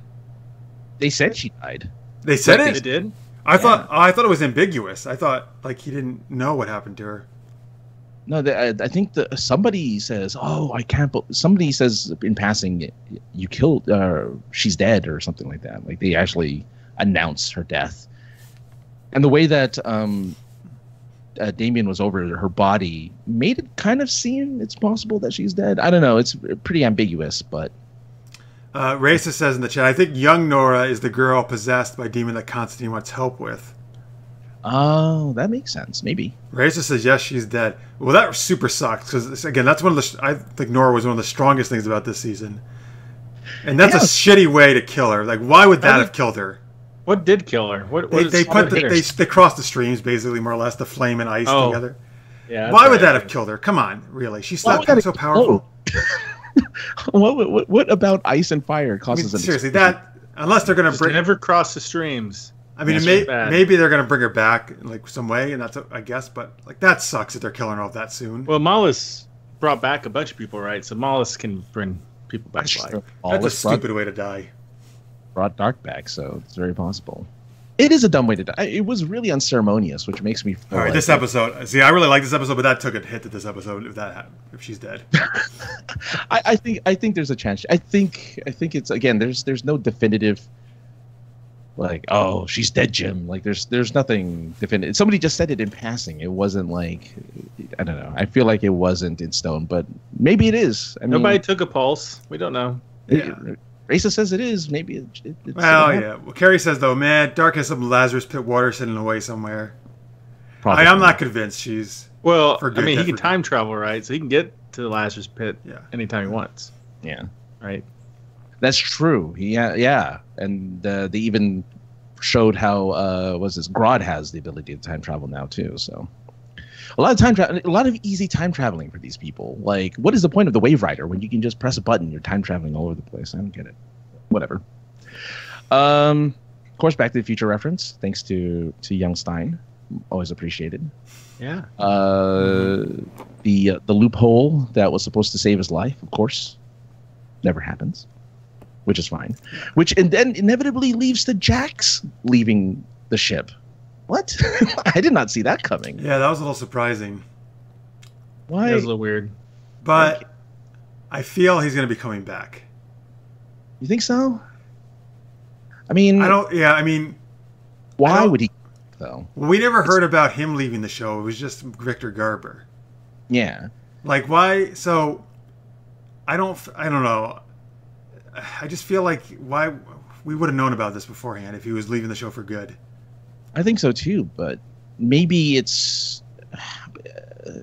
They said she died. They said it? They did? I thought it was ambiguous. I thought like he didn't know what happened to her. No, I think somebody says, "Oh, I can't." Somebody says in passing, "You killed. She's dead," or something like that. Like they actually announce her death. And the way that Damien was over her body made it kind of seem it's possible that she's dead. I don't know. It's pretty ambiguous, but. Raisa says in the chat, I think young Nora is the girl possessed by a demon that Constantine wants help with. Oh, that makes sense. Maybe. Raisa says, yes, she's dead. Well, that super sucks, because, again, that's one of the... I think Nora was one of the strongest things about this season. And that's a shitty way to kill her. Like, why would that have killed her? What did kill her? They crossed the streams, basically, more or less, the flame and ice together. Yeah. Why would that have killed her? Come on, really. She's not so powerful. What about ice and fire causes seriously, that unless they're going to bring never cross the streams. I mean, maybe they're going to bring her back in like some way, and that's I guess. But like that sucks that they're killing her off that soon. Well, Maulus brought back a bunch of people, right? So Maulus can bring people back to life. That's a stupid way to die. Brought Dark back, so it's very possible. It is a dumb way to die. It was really unceremonious, which makes me feel all right, like this episode. See, I really like this episode, but that took a hit to this episode. If she's dead, I think there's a chance. I think it's again. There's no definitive. Like, oh, she's dead, Jim. Like, there's nothing definitive. Somebody just said it in passing. It wasn't like, I don't know. I feel like it wasn't in stone, but maybe it is. I mean, nobody took a pulse. We don't know. Yeah. Raisa says it is. Maybe it's. Well, yeah. Well, Carrie says though, man, Dark has some Lazarus pit water sitting away somewhere. Probably. I'm not convinced she's. Well, I mean, he can time travel, right? So he can get to the Lazarus pit anytime he wants. Yeah. Right. That's true. Yeah. And they even showed how Grodd has the ability to time travel now too. So a lot of easy time traveling for these people. Like, what is the point of the Wave Rider when you can just press a button? You're time traveling all over the place. I don't get it. Whatever. Of course, Back to the Future reference. Thanks to Young Stein. Always appreciated. Yeah. The loophole that was supposed to save his life, of course, never happens. Which is fine. And then inevitably leads to Jax leaving the ship. What? I did not see that coming. Yeah, that was a little surprising. Why? That was a little weird. But I feel he's going to be coming back. You think so? I mean... Why would he, though? Well, we never heard about him leaving the show. It was just Victor Garber. Yeah. Like, why... So, I don't know. I just feel like why we would have known about this beforehand if he was leaving the show for good. I think so too, but maybe it's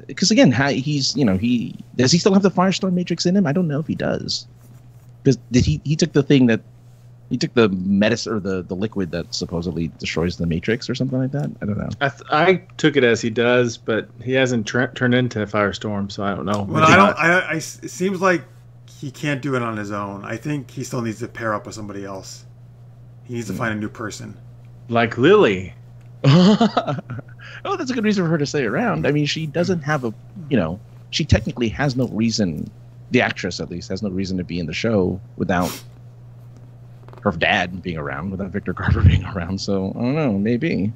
because again, does he still have the Firestorm Matrix in him? I don't know if he does. because he took the thing that he took the medicine or the liquid that supposedly destroys the Matrix or something like that. I don't know. I took it as he does, but he hasn't turned into Firestorm, so I don't know. Well, it seems like he can't do it on his own. I think he still needs to pair up with somebody else. He needs to find a new person. Like Lily. Oh, that's a good reason for her to stay around. I mean, she doesn't have a, she technically has no reason, the actress at least, has no reason to be in the show without her dad being around, without Victor Garber being around. So, I don't know, maybe.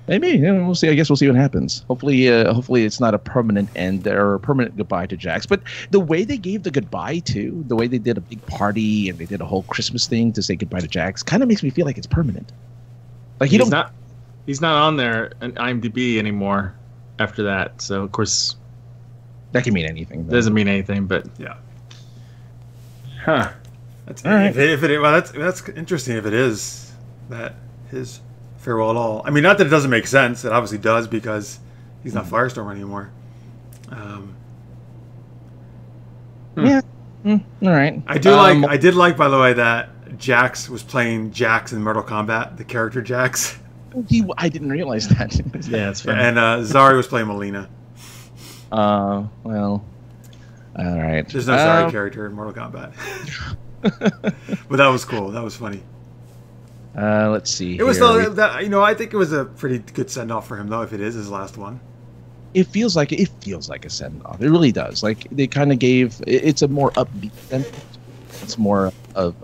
We'll see. I guess we'll see what happens. Hopefully it's not a permanent end or a permanent goodbye to Jax. But the way they gave the goodbye too, the way they did a big party and they did a whole Christmas thing to say goodbye to Jax, kind of makes me feel like it's permanent. Like he's not on there on IMDb anymore after that. So of course that can mean anything. Though. Doesn't mean anything, but yeah. Huh. That's all right. That's interesting. If it is that his farewell at all. I mean, not that it doesn't make sense. It obviously does because he's not Firestorm anymore. Yeah. All right. I did like, by the way, that Jax was playing Jax in Mortal Kombat, the character Jax. I didn't realize that. Yeah, it's funny. And Zari was playing Melina. Well, all right. There's no Zari character in Mortal Kombat. But that was cool. That was funny. Let's see. It was still, I think it was a pretty good send off for him though. If it is his last one, it feels like a send off. It really does. Like they kind of gave. It's a more upbeat send. It's more of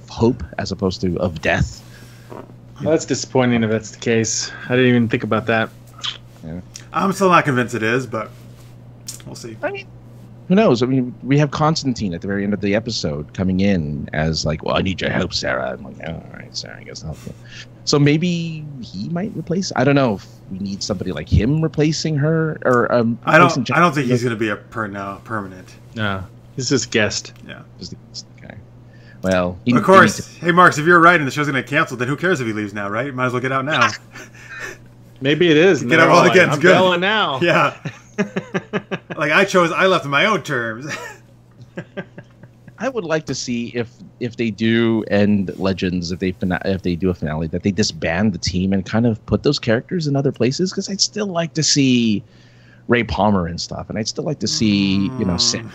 hope as opposed to of death. Well, that's disappointing if that's the case. I didn't even think about that. Yeah. I'm still not convinced it is, but we'll see. I mean, who knows? I mean, we have Constantine at the very end of the episode coming in as like, well, I need your help, Sarah. I'm like, oh, all right, Sarah, I guess I'll help you. So maybe he might replace. I don't know if we need somebody like him replacing her or I don't think he's going to be a permanent. No, he's just guest. Yeah, just the guest. Okay. Well, of course. Hey, Marx, if you're right and the show's going to cancel, then who cares if he leaves now, right? Might as well get out now. Maybe it is. Get out while the getting's good. I'm now. Yeah. Like I left on my own terms. I would like to see if they do end Legends, if they do a finale, that they disband the team and kind of put those characters in other places. Because I'd still like to see Ray Palmer and stuff, and I'd still like to see Sam.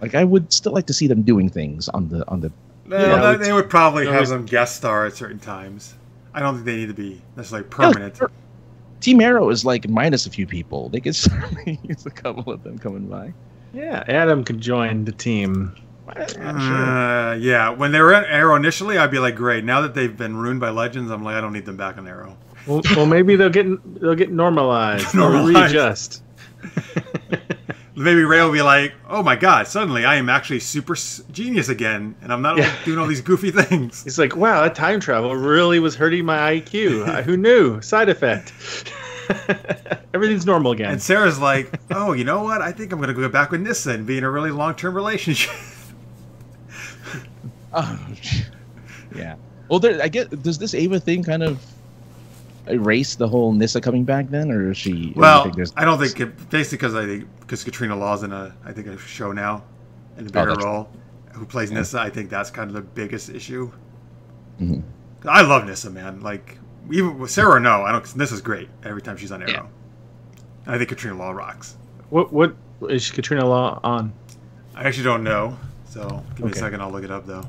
Like I would still like to see them doing things on the. They would probably have them guest star at certain times. I don't think they need to be necessarily permanent. Yeah, Team Arrow is like minus a few people. They could certainly use a couple of them coming by. Yeah, Adam could join the team. Sure. Yeah, when they were at Arrow initially, I'd be like, great. Now that they've been ruined by Legends, I'm like, I don't need them back on Arrow. Well, maybe they'll get normalized. Or readjust. Maybe Ray will be like, oh my god, suddenly I am actually super genius again, and I'm not doing all these goofy things. It's like, wow, that time travel really was hurting my IQ. Who knew? Side effect. Everything's normal again. And Sarah's like, oh, you know what? I think I'm going to go back with Nissa and be in a really long-term relationship. Oh, yeah. Well, I guess, does this Ava thing kind of erase the whole Nissa coming back then, or is she? Well, I don't think basically because Katrina Law's in a show now in a bigger role. Who plays Nissa? I think that's kind of the biggest issue. Mm-hmm. I love Nissa, man. Like even with Sarah, or no, I don't. Nissa's great every time she's on Arrow. Yeah. I think Katrina Law rocks. What is Katrina Law on? I actually don't know. So give me a second. I'll look it up though.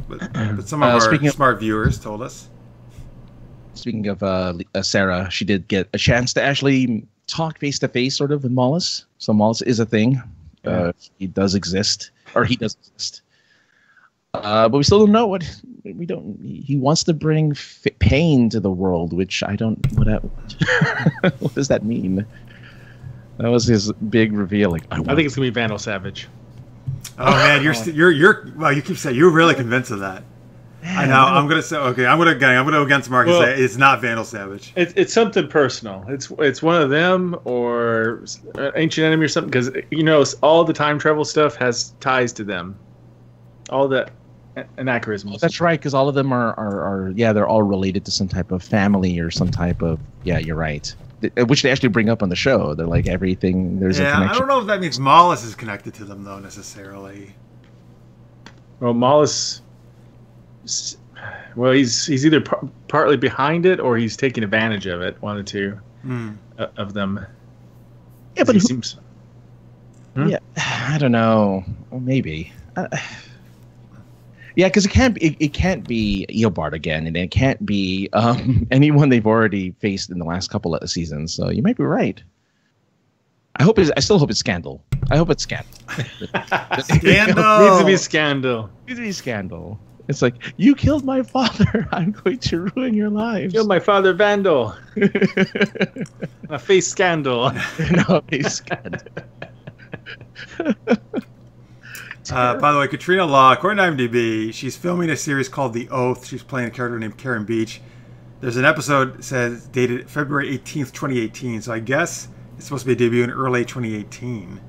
But some of our smart viewers told us. Speaking of Sarah, she did get a chance to actually talk face to face, sort of, with Mollis. So Mollis is a thing. He does exist, or he does exist. But we still don't know what we don't. He wants to bring pain to the world, which I don't. What does that mean? That was his big reveal. Like, I think it's gonna be Vandal Savage. Oh man, you're well. You keep saying you're really convinced of that. I know. I'm gonna say I'm gonna go against Mark and say it's not Vandal Savage. It's something personal. It's one of them or Ancient Enemy or something, because all the time travel stuff has ties to them. All the anachronisms. That's right, because all of them are they're all related to some type of family or some type of you're right. Which they actually bring up on the show. They're like everything. There's a connection. I don't know if that means Mollis is connected to them though necessarily. Well, Mollis. Well, he's either partly behind it or he's taking advantage of it. One or two of them. Yeah, but he seems. Yeah, I don't know. Or maybe. Yeah, because it can't be Eobard again, and it can't be anyone they've already faced in the last couple of seasons. So you might be right. I still hope it's Scandal. I hope it's Scandal. Scandal Needs to be Scandal. Needs to be Scandal. It's like, you killed my father. I'm going to ruin your lives. Killed my father, Vandal. I face Scandal. No, face Scandal. By the way, Katrina Law, according to IMDb, she's filming a series called The Oath. She's playing a character named Karen Beach. There's an episode that says dated February 18th, 2018. So I guess it's supposed to be a debut in early 2018.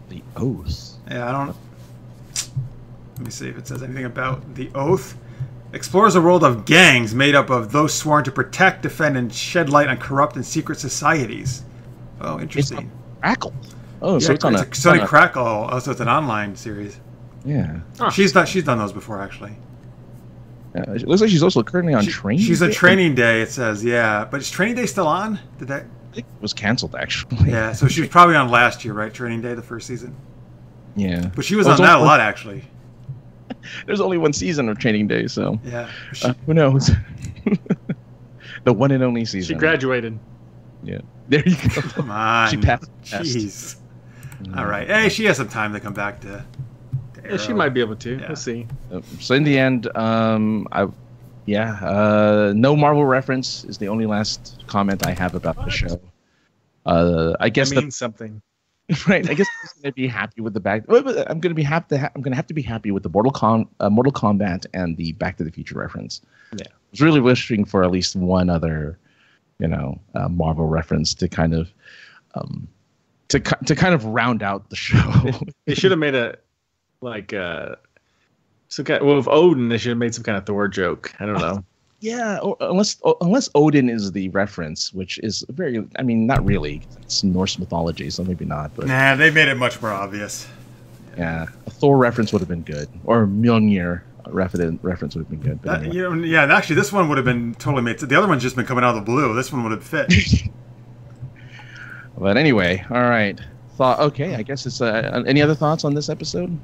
The Oath. Yeah, I don't. Let me see if it says anything about The Oath. Explores a world of gangs made up of those sworn to protect, defend, and shed light on corrupt and secret societies. Oh, interesting. Crackle. Oh, Yeah, so it's on a Sony Crackle. Oh, so it's an online series. Yeah. She's done those before, actually. It looks like she's also currently on Training She's Day. on Training Day, it says, yeah. But is Training Day still on? Did that? I think it was canceled, actually. Yeah, so she was probably on last year, right? Training Day, the first season. Yeah. But she was on that a lot, actually. There's only one season of Training Day, so Yeah. who knows? The one and only season. She graduated. Yeah. There you go. Come on. She passed. Jeez. All right. Hey, she has some time to come back to Yeah, she might be able to. Yeah. We'll see. So in the end, no Marvel reference is the only last comment I have about the show. I guess that means something. Right. I guess I'm gonna be happy with the back. I'm gonna be happy. I'm gonna have to be happy with the Mortal Kombat and the Back to the Future reference. Yeah. I was really wishing for at least one other, Marvel reference to kind of, to kind of round out the show. They should have made with Odin, they should have made some kind of Thor joke. I don't know. Yeah, or unless Odin is the reference, which is not really. It's Norse mythology, so maybe not. But Nah, they made it much more obvious. yeah, a Thor reference would have been good, or a Mjolnir reference would have been good. But anyway. Yeah, and actually, this one would have been totally made. The other one's just been coming out of the blue. This one would have fit. But anyway, all right. Okay, I guess it's. Any other thoughts on this episode?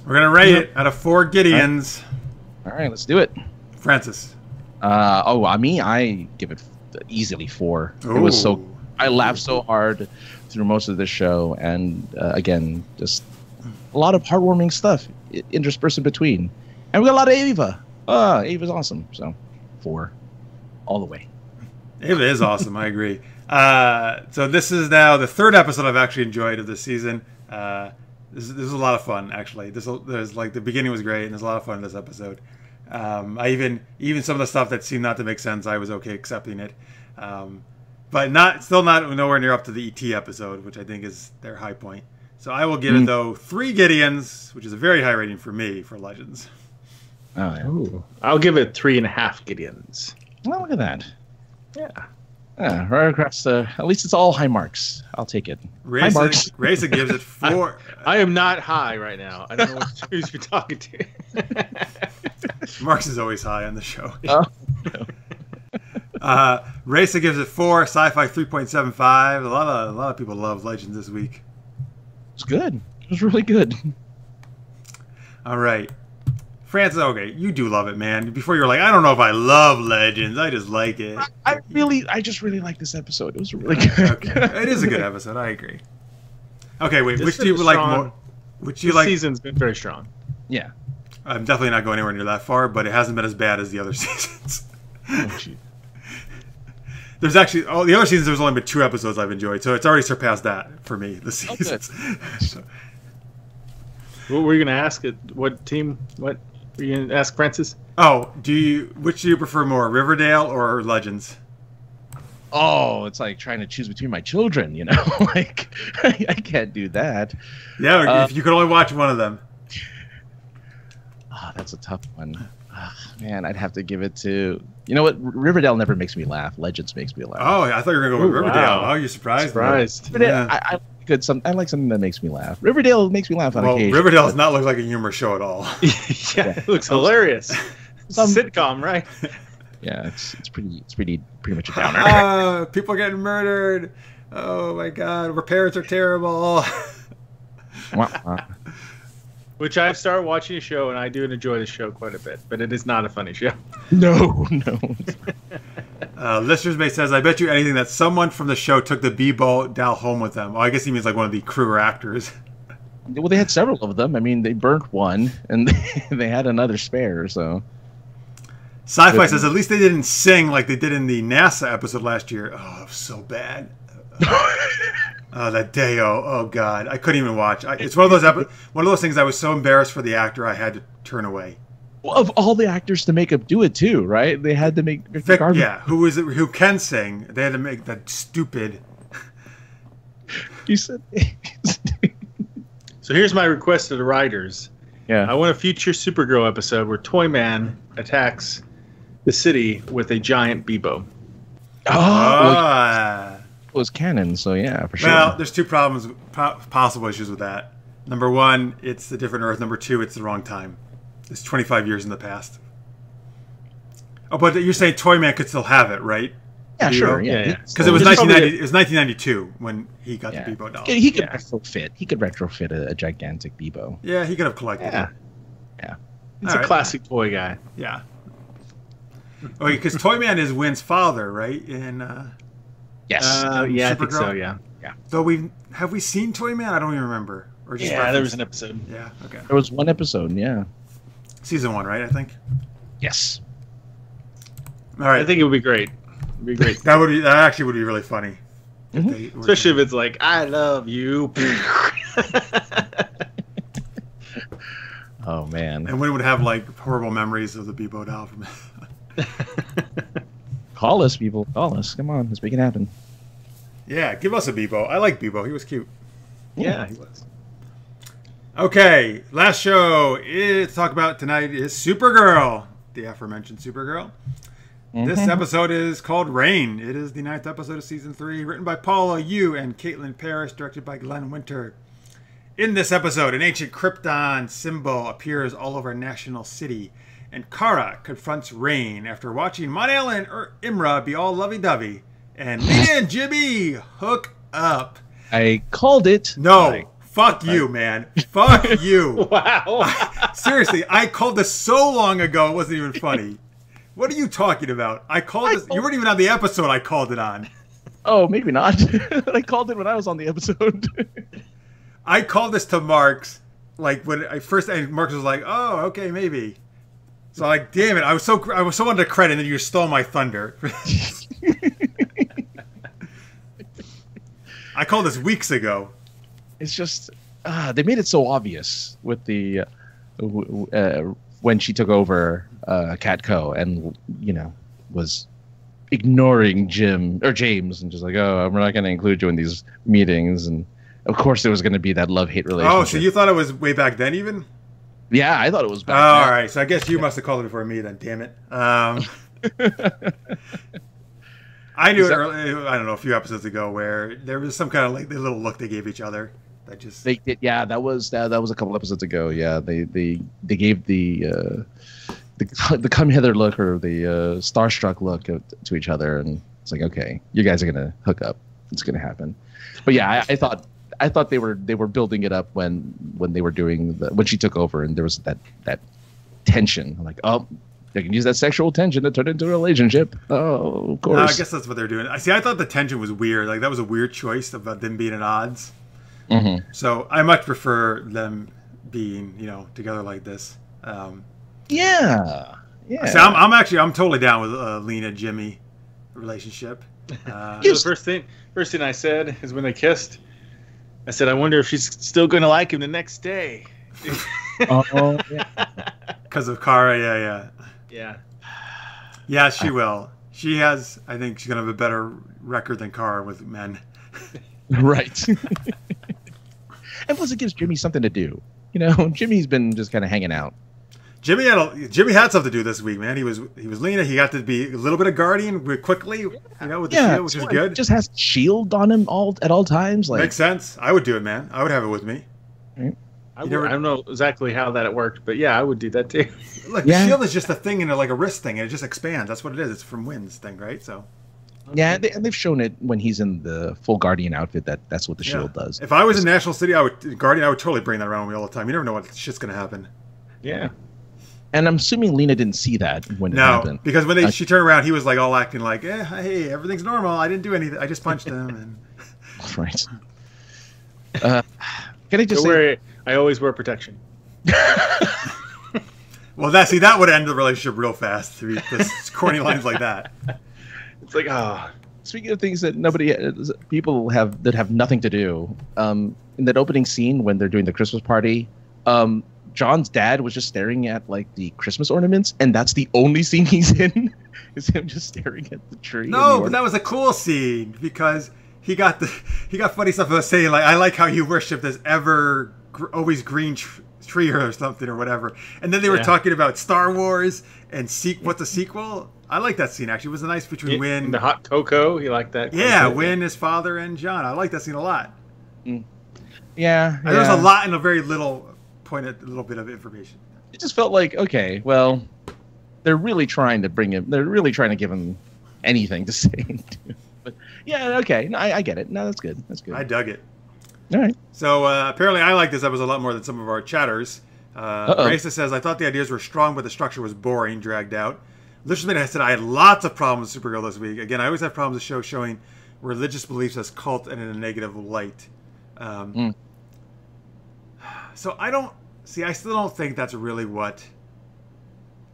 We're gonna rate it out of 4 Gideons. All right, let's do it. Francis. I give it easily 4. Ooh. It was so. I laughed so hard through most of the show, and again, just a lot of heartwarming stuff interspersed in between, and we got a lot of Ava. Ava's awesome. So 4, all the way. Ava is awesome. I agree. So this is now the 3rd episode I've actually enjoyed of this season. This is a lot of fun, actually. There's like the beginning was great, and there's a lot of fun in this episode. I even some of the stuff that seemed not to make sense, I was okay accepting it. But still not nowhere near up to the ET episode, which I think is their high point. So I will give it though 3 Gideons, which is a very high rating for me for Legends. Oh yeah. Ooh. I'll give it 3.5 Gideons. Well, look at that. Yeah. Right across at least it's all high marks. I'll take it. High marks. Raisa gives it 4. I am not high right now. I don't know who's you're talking to. Marx is always high on the show. Oh. Raisa gives it 4. Sci-Fi 3.75. A lot of people love Legends this week. It's good. It was really good. All right. Francis, okay, you do love it, man. Before you were like, I don't know if I love Legends. I just like it. I just really like this episode. It was really good. Okay. It is a good episode. I agree. Okay, wait. Which do you is like strong. more? Which do This you like? season's been very strong. Yeah. I'm definitely not going anywhere near that far, but it hasn't been as bad as the other seasons. Oh, gee. There's actually the other seasons. There's only been 2 episodes I've enjoyed, so it's already surpassed that for me. The seasons. So, What were you going to ask? What team? What were you going to ask, Francis? which do you prefer more, Riverdale or Legends? Oh, it's like trying to choose between my children, like I can't do that. Yeah, if you could only watch one of them. Oh, that's a tough one. Man, I'd have to give it to... You know what? Riverdale never makes me laugh. Legends makes me laugh. Oh, I thought you were going to go with Riverdale. Wow. Oh, you're surprised? Surprised. Riverdale, Yeah. good. I like something that makes me laugh. Riverdale makes me laugh on occasion. Riverdale does not look like a humor show at all. Yeah, it looks hilarious. Sitcom, right? Yeah, it's pretty much a downer. People are getting murdered. Oh my God, repairs are terrible. Which I've started watching a show, and I do enjoy the show quite a bit, but it is not a funny show. No. Listeners May says, I bet you anything that someone from the show took the Beebo doll home with them. Oh, I guess he means like one of the crew or actors. Well, they had several of them. I mean, they burnt one, and they had another spare, so... Sci-Fi says, at least they didn't sing like they did in the NASA episode last year. Oh, it was so bad. Oh, that Deo. Oh God, I couldn't even watch. It's one of those things. I was so embarrassed for the actor, I had to turn away. Well, of all the actors to make up do it too, right? They had to make who can sing? They had to make that stupid. You said. So here's my request to the writers. Yeah, I want a future Supergirl episode where Toyman attacks the city with a giant Beebo. It was canon, so yeah, for sure. Well, there's two possible issues with that. Number one, it's a different Earth. Number two, it's the wrong time. It's 25 years in the past. Oh, but you're saying Toyman could still have it, right? Yeah, sure. Yeah, because it was 1990. It was 1992 when he got the Beebo doll. He could retrofit. He could retrofit a gigantic Beebo. Yeah, he could have collected it. Yeah. He's a classic toy guy. Yeah. Oh, because Toyman is Wynn's father, right? In yes. Yeah, I think so. Yeah. Though have we seen Toyman? I don't even remember. Or just there was an episode. Yeah. Okay. There was one episode. Yeah. Season 1, right? I think. Yes. All right. I think it would be great. It'd be great. That actually would be really funny. Mm-hmm. Especially if it's like, I love you. Oh man. And Wynn would have like horrible memories of the Beebo doll from. Call us, people. Call us. Come on, let's make it happen. Yeah, give us a Beebo. I like Beebo. He was cute. Yeah, he was. Okay, last show to talk about tonight is Supergirl, the aforementioned Supergirl. Mm-hmm. This episode is called Rain. It is the 9th episode of Season 3, written by Paula Yu and Caitlin Parrish, directed by Glenn Winter. In this episode, an ancient Krypton symbol appears all over National City, and Kara confronts Rain after watching Monel and Imra be all lovey-dovey, and Lena and Jimmy hook up. I called it. No. Fuck you, man. Fuck you. Wow. Seriously, I called this so long ago it wasn't even funny. What are you talking about? I called this. You weren't even on the episode I called it on. Oh, maybe not. I called it when I was on the episode. I called this to Marx, like when I first, and Marx was like, "Oh, okay, maybe." So like, damn it, I was so under credit, and then you stole my thunder. I called this weeks ago. It's just they made it so obvious with the when she took over Catco and was ignoring James and just like, oh, we're not going to include you in these meetings, and of course there was going to be that love-hate relationship. Oh, so you thought it was way back then even? Yeah, I thought it was back then. All right, so I guess you must have called it before me then. Damn it. I knew it early, I don't know, a few episodes ago where there was some kind of like the little look they gave each other. That just they did. Yeah, that was a couple episodes ago. Yeah, they gave the come hither look or the starstruck look to each other, and it's like, okay, you guys are gonna hook up. It's gonna happen. But yeah, I thought they were building it up when they were doing when she took over, and there was that tension. I'm like, oh, they can use that sexual tension to turn into a relationship. Oh, of course. No, I guess that's what they're doing. I thought the tension was weird. Like that was a weird choice about them being at odds. Mm-hmm. So I much prefer them being, together like this. Yeah. So I'm totally down with Lena Jimmy relationship. The first thing I said is when they kissed. I said, I wonder if she's still going to like him the next day. Oh, yeah. Because of Kara, yeah. Yeah, she will. She has. I think she's gonna have a better record than Kara with men. Right. And plus, it gives Jimmy something to do. Jimmy's been just kind of hanging out. Jimmy had something to do this week, man. He was Lena. He got to be a little bit of guardian quickly, with the shield, which is good. Just has shield on him at all times. Like, makes sense. I would do it, man. I would have it with me. Right. I don't know exactly how that worked, but yeah, I would do that too. Look, the shield is just a thing and like a wrist thing, and it just expands. That's what it is. It's from Wynn's thing, right? So. Yeah, they've shown it when he's in the full Guardian outfit. That's what the shield does. If I was in National City, I would totally bring that around with me all the time. You never know what shit's gonna happen. Yeah. And I'm assuming Lena didn't see that when it happened. No, because when she turned around, he was like all acting like, hey, everything's normal. I didn't do anything. I just punched him. And... Right. Can I just say... I always wear protection. Well, that would end the relationship real fast. Because corny lines like that. It's like, Speaking of things that people have nothing to do, in that opening scene when they're doing the Christmas party, John's dad was just staring at like the Christmas ornaments, and that's the only scene he's in. Is him just staring at the tree. No, but that was a cool scene because he got funny stuff about saying like, I like how you worship this always green tree or something or whatever. And then they were talking about Star Wars and what's a sequel. I like that scene actually. It was a nice between Wynn and the hot cocoa. You like that? Yeah, Wynn, his father, and John. I like that scene a lot. Yeah, there's a lot in a very little little bit of information. It just felt like, okay, well, they're really trying to give him anything to say. But yeah, okay, no, I get it. No, that's good. I dug it. All right. So apparently, I like this episode a lot more than some of our chatters. Raisa says, I thought the ideas were strong, but the structure was boring, dragged out. Lichterman said, I had lots of problems with Supergirl this week. Again, I always have problems with shows showing religious beliefs as cult and in a negative light. So I still don't think that's really what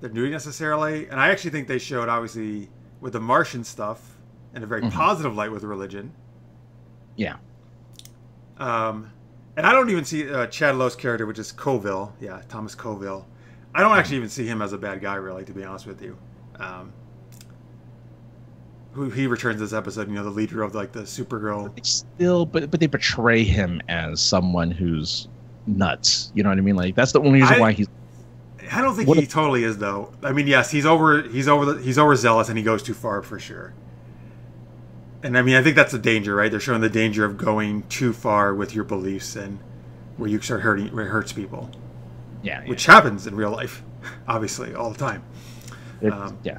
they're doing necessarily. And I actually think they showed, obviously, with the Martian stuff in a very positive light with religion. Yeah. And I don't even see Chad Lowe's character, which is Colville. Yeah, Thomas Colville. I don't actually even see him as a bad guy, really, to be honest with you. Who he returns this episode, the leader of like the Supergirl. But they portray him as someone who's nuts. You know what I mean? Like that's the only reason why he's. I don't think he totally is, though. I mean, yes, he's overzealous and he goes too far for sure. And I mean, I think that's the danger, right? They're showing the danger of going too far with your beliefs and where you start where it hurts people. Yeah. Which happens in real life, obviously, all the time. Yeah.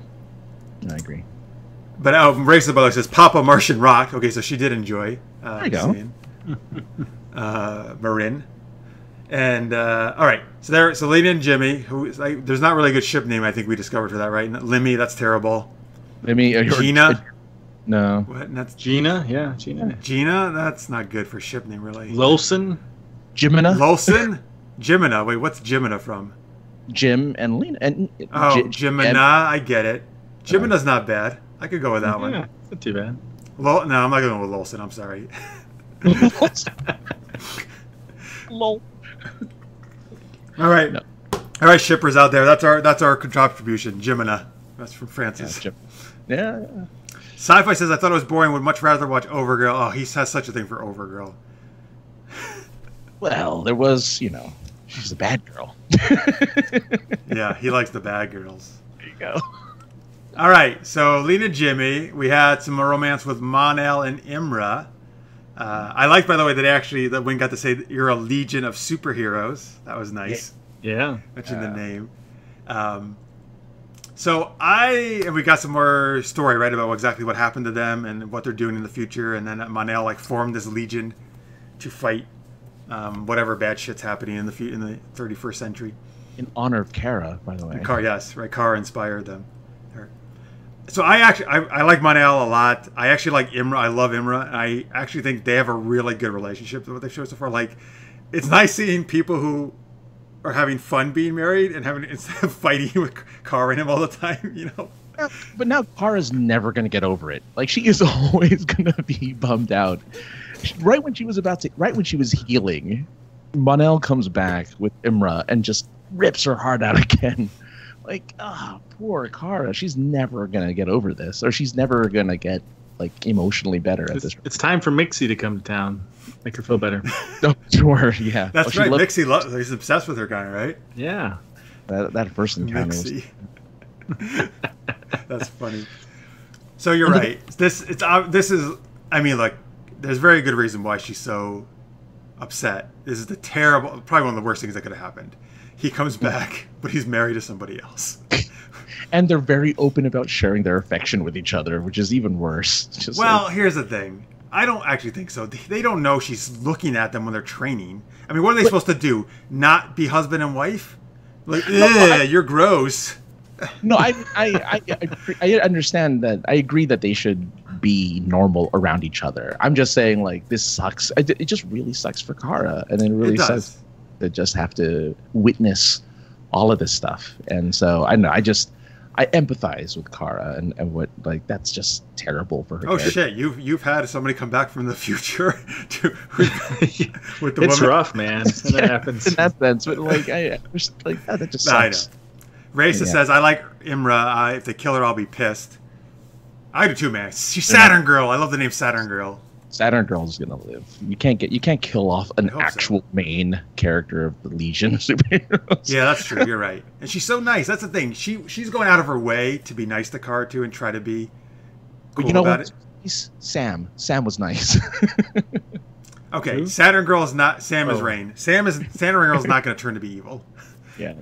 No, I agree. But Raisa Butler says, Papa Martian Rock. Okay, so she did enjoy there you go. Marin. And, all right. So Lena and Jimmy, there's not really a good ship name, I think we discovered for that, right? Limmy, that's terrible. Gina? No. What? That's Gina? Yeah, Gina. Gina? That's not good for ship name, really. Lolson? Jimina? Lolson? Jimina. Wait, what's Jimina from? Jim and Lena. Jimina. I get it. Jimina's not bad. I could go with that one. Yeah, not too bad. No, I'm not going with Lolson. I'm sorry. Lol. All right. No. All right, shippers out there. That's our contribution. Jimina. That's from Francis. Yeah. Sci-Fi says, I thought it was boring. Would much rather watch Overgirl. Oh, he has such a thing for Overgirl. Well, there was, she's a bad girl. Yeah, he likes the bad girls. There you go. All right, so Lena and Jimmy. We had some romance with Mon-El and Imra. I like, by the way, that Wynn got to say that you're a legion of superheroes. That was nice. Yeah. Mention the name. And we got some more story, right, about exactly what happened to them and what they're doing in the future. And then Mon-El formed this legion to fight whatever bad shit's happening in the 31st century. In honor of Kara, by the way. Kara inspired them. So I like Mon-El a lot. I actually like Imra. I love Imra. I actually think they have a really good relationship with what they've showed so far. Like, it's nice seeing people who are having fun being married and instead of fighting with Kara and him all the time, But now Kara's never going to get over it. Like, she is always going to be bummed out. Right when she was healing, Mon-El comes back with Imra and just rips her heart out again. Like, poor Kara. She's never going to get over this, or she's never going to get, emotionally better at this. It's time for Mixie to come to town. Make her feel better. Oh, sure, yeah. That's right. Mixie he's obsessed with her guy, right? Yeah. That first encounter was... Mixy. That's funny. So you're right. This is. I mean, like, there's very good reason why she's so upset. This is the terrible, probably one of the worst things that could have happened. He comes back, but he's married to somebody else. And they're very open about sharing their affection with each other, which is even worse. Just well, here's the thing. I don't actually think so. They don't know she's looking at them when they're training. I mean, what are they supposed to do? Not be husband and wife? Like, you're gross. No, I understand that. I agree that they should be normal around each other. I'm just saying, like, this sucks. It just really sucks for Kara, and it really sucks to just have to witness all of this stuff. And so I know I empathize with Kara and what, like, that's just terrible for her. Oh shit! You've had somebody come back from the future with the it's woman. rough, man. That happens in that sense. But like, that just sucks. I know. Racist says, "I like Imra. If they kill her, I'll be pissed." I do too, man. She's Saturn Girl. I love the name Saturn Girl. Saturn Girl is gonna live. You can't kill off an actual main character of the Legion of superheroes. Yeah, that's true. You're right. And she's so nice. That's the thing. She's going out of her way to be nice to Kara too and try to be cool about it. Sam was nice. Okay, Saturn Girl is not. Sam is Rain. Saturn Girl is not going to turn to be evil. Yeah.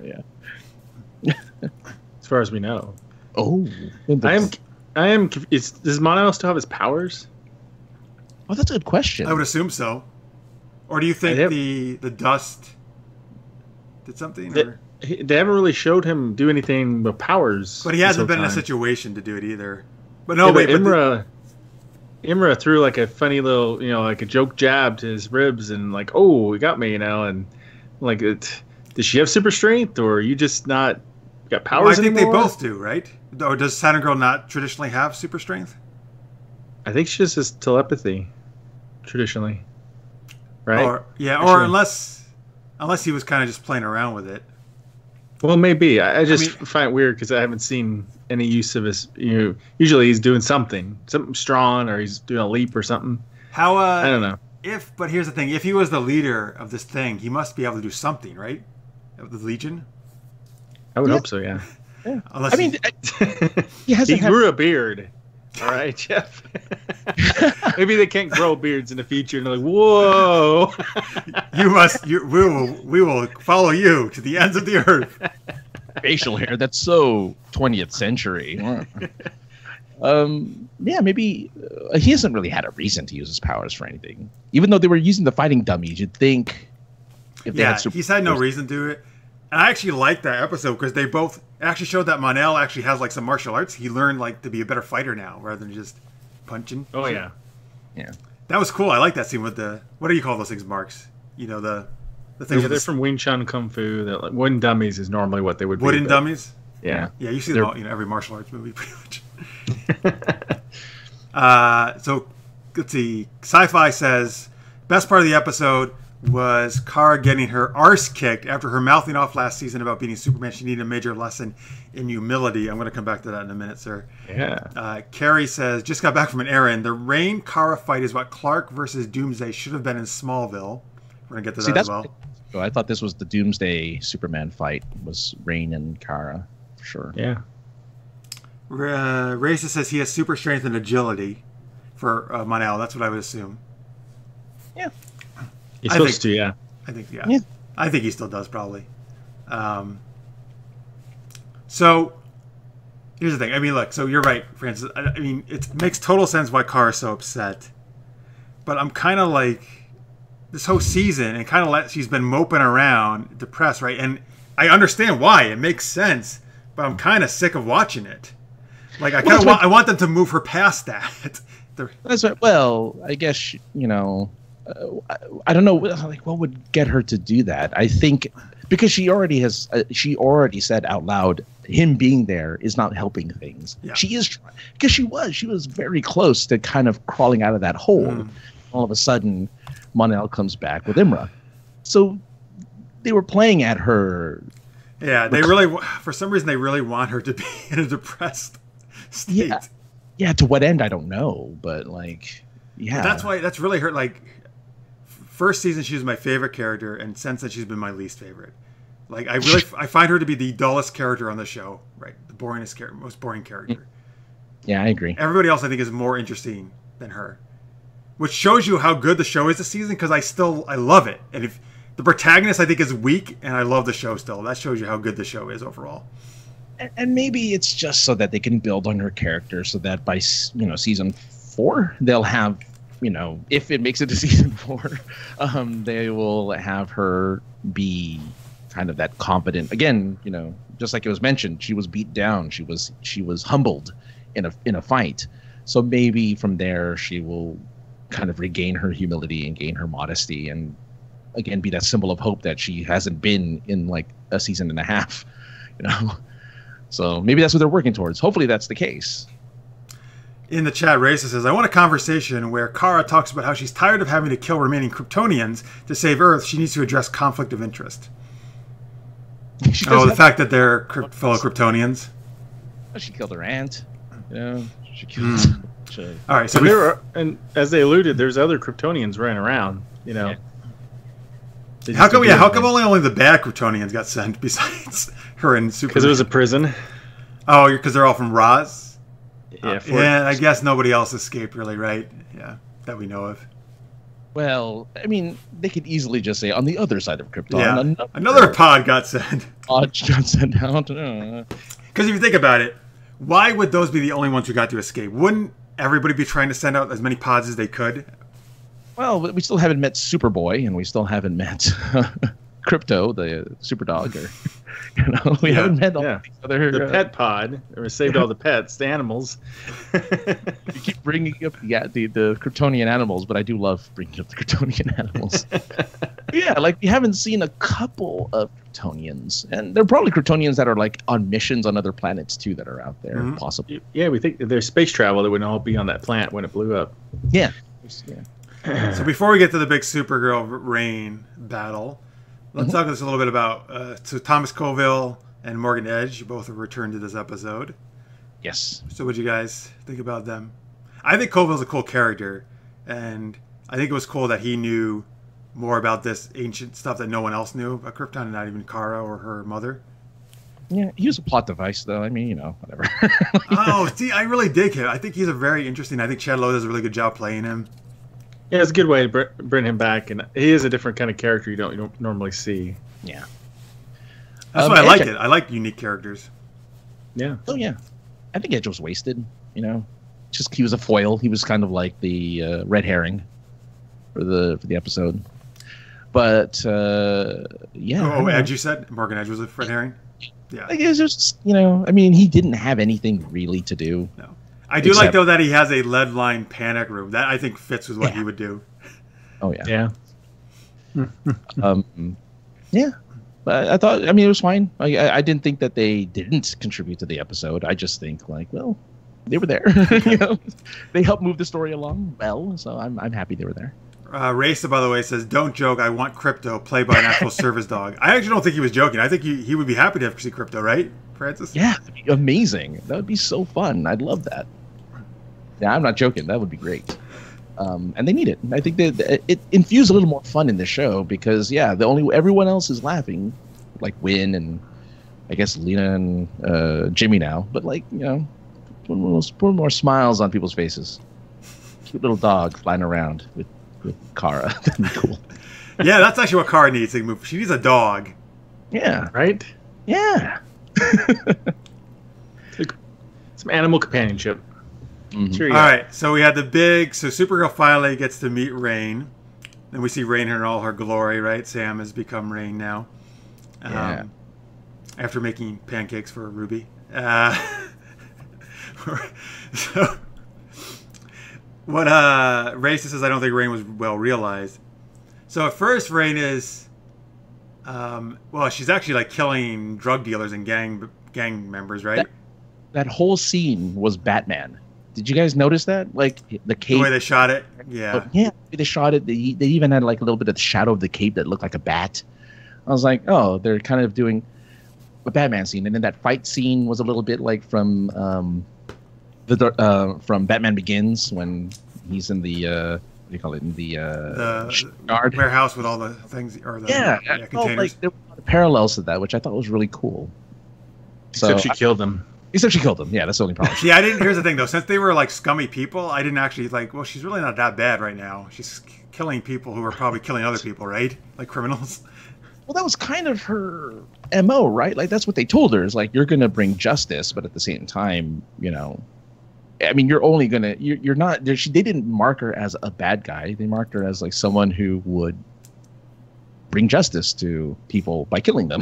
As far as we know. Oh, I am. Does Mon-El still have his powers? Oh, that's a good question. I would assume so. Or do you think the dust did something? They haven't really showed him do anything with powers. But he hasn't been in a situation to do it either. But no, wait. Imra threw like a funny little, like a joke jab to his ribs, and like, oh, he got me, and like, does she have super strength, or are you just not got powers anymore? I think they both do, right? Or does Saturn Girl not traditionally have super strength? I think she just has telepathy, traditionally. Right? Or unless he was kind of just playing around with it. Well, maybe. I find it weird because I haven't seen any use of his. Usually he's doing something strong, or he's doing a leap or something. How? I don't know. But here's the thing: if he was the leader of this thing, he must be able to do something, right? Of the Legion. I would hope so. Yeah. He grew a beard. All right, Jeff. Maybe they can't grow beards in the future, and they're like, "Whoa!" We will follow you to the ends of the earth. Facial hair. That's so 20th century. Maybe he hasn't really had a reason to use his powers for anything. Even though they were using the fighting dummies, you'd think. He's had no reason to do it. And I actually liked that episode because they both actually showed that Mon-El actually has like some martial arts. He learned like to be a better fighter now rather than just punching. Oh yeah. That was cool. I like that scene with the, what do you call those things, Marks? The things. Yeah, they're from Wing Chun Kung Fu. That like wooden dummies is normally what they would be. Wooden dummies. Yeah. Yeah, you see them all, every martial arts movie pretty much. So let's see. Sci-Fi says best part of the episode was Kara getting her arse kicked after her mouthing off last season about beating Superman. She needed a major lesson in humility. I'm going to come back to that in a minute, sir. Yeah. Carrie says, just got back from an errand. The Rain-Kara fight is what Clark versus Doomsday should have been in Smallville. We're going to get to that as well. I thought this was the Doomsday Superman fight, was Rain and Kara, for sure. Yeah. Racist says he has super strength and agility for Mon-El. That's what I would assume. Yeah. He's supposed to, yeah. I think, yeah. I think he still does, probably. So, here's the thing. I mean, look, so you're right, Francis. I mean, it makes total sense why Kara's so upset. But I'm kind of like, this whole season, and kind of she's been moping around, depressed, right? And I understand why. It makes sense. But I'm kind of sick of watching it. Like, I want them to move her past that. That's right. Well, I guess, I don't know, like, what would get her to do that? I think because she already said out loud, him being there is not helping things. Yeah. She is, because she was very close to kind of crawling out of that hole. All of a sudden, Mon-El comes back with Imra. So they were playing at her. Yeah, for some reason, they really want her to be in a depressed state. Yeah, to what end, I don't know, but like, yeah. But that's really her, like, first season she was my favorite character, and since then she's been my least favorite. Like I find her to be the dullest character on the show, right? The boringest character, most boring character. Yeah, I agree. Everybody else I think is more interesting than her, which shows you how good the show is this season. Because I love it, and if the protagonist I think is weak, and I love the show still. That shows you how good the show is overall. And maybe it's just so that they can build on her character, so that by season 4 they'll have, if it makes it to season 4, they will have her be kind of that confident again. Just like it was mentioned, she was beat down, she was humbled in a fight. So maybe from there she will kind of regain her humility and gain her modesty, and again be that symbol of hope that she hasn't been in like a season and a half. So maybe that's what they're working towards. Hopefully that's the case. In the chat, Raisa says, I want a conversation where Kara talks about how she's tired of having to kill remaining Kryptonians to save Earth. She needs to address conflict of interest. The fact that they're fellow Kryptonians. She killed her aunt. She killed... All right, so and as they alluded, there's other Kryptonians running around, How come only the bad Kryptonians got sent besides her and Superman? Because it was a prison. Oh, because they're all from Roz? Yeah. I guess nobody else escaped, really, right? Yeah, that we know of. Well, I mean, they could easily just say on the other side of Krypton. Yeah, another pod got sent. Pod got sent out. Because if you think about it, why would those be the only ones who got to escape? Wouldn't everybody be trying to send out as many pods as they could? Well, we still haven't met Superboy, and we still haven't met Crypto, the Superdog, or we haven't met all these other the pet pod. We saved all the pets, the animals. You keep bringing up the Kryptonian animals, but I do love bringing up the Kryptonian animals. Yeah, like we haven't seen a couple of Kryptonians, and there are probably Kryptonians that are like on missions on other planets too that are out there, possibly. Yeah, we think there's space travel that wouldn't all be on that planet when it blew up. Yeah. So before we get to the big Supergirl Reign battle, let's talk just a little bit about so Thomas Colville and Morgan Edge both have returned to this episode. Yes. So what do you guys think about them? I think Colville's a cool character, and I think it was cool that he knew more about this ancient stuff that no one else knew about Krypton, not even Kara or her mother. Yeah, he was a plot device, though. I mean, whatever. See, I really dig him. I think he's a very interesting. I think Chad Lowe does a really good job playing him. Yeah, it's a good way to bring him back, and he is a different kind of character you don't normally see. Yeah, that's why I like it. I like unique characters. Yeah. Oh yeah, I think Edge was wasted. Just he was a foil. He was kind of like the red herring for the episode. But yeah. Oh, Edge, you said Morgan Edge was a red herring. Yeah. Like, it was just I mean, he didn't have anything really to do. No. I do like, though, that he has a lead line panic room. That, I think, fits with what he would do. Oh, yeah. Yeah. Yeah. But I thought, it was fine. I didn't think that they didn't contribute to the episode. I just think, well, they were there. They helped move the story along well, so I'm happy they were there. Raisa, by the way, says, don't joke, I want Crypto, played by an actual service dog. I actually don't think he was joking. I think he would be happy to see Crypto, right, Francis? Yeah, that'd be amazing. That would be so fun. I'd love that. Yeah, I'm not joking. That would be great. And they need it. I think that it infused a little more fun in the show because, everyone else is laughing, like Win and I guess Lena and Jimmy now. But put more smiles on people's faces. Cute little dog flying around with Kara. That'd be cool. Yeah, that's actually what Kara needs. She needs a dog. Yeah. Right? Yeah. Some animal companionship. Mm-hmm. Sure, all right, so we had so Supergirl finally gets to meet Reign. Then we see Reign in all her glory, right? Sam has become Reign now. After making pancakes for Ruby. So, what Raisa says, I don't think Reign was well realized. So at first, Reign is, she's actually like killing drug dealers and gang members, right? That whole scene was Batman. Did you guys notice that? Like the cape, the way they shot it, they shot it. They even had like a little bit of the shadow of the cape that looked like a bat. I was like, oh, they're kind of doing a Batman scene, and then that fight scene was a little bit like from Batman Begins when he's in the what do you call it, in the warehouse with all the things or the containers. Like there were a lot of parallels to that, which I thought was really cool. Except she killed them. Except she killed them. Yeah, that's the only problem. Yeah, I didn't. Here's the thing, though. Since they were like scummy people, I didn't actually like. Well, she's really not that bad right now. She's killing people who are probably killing other people, right? Like criminals. Well, that was kind of her MO, right? Like that's what they told her. Is like you're going to bring justice, but at the same time, you know, I mean, you're only gonna. You're not. They didn't mark her as a bad guy. They marked her as like someone who would bring justice to people by killing them.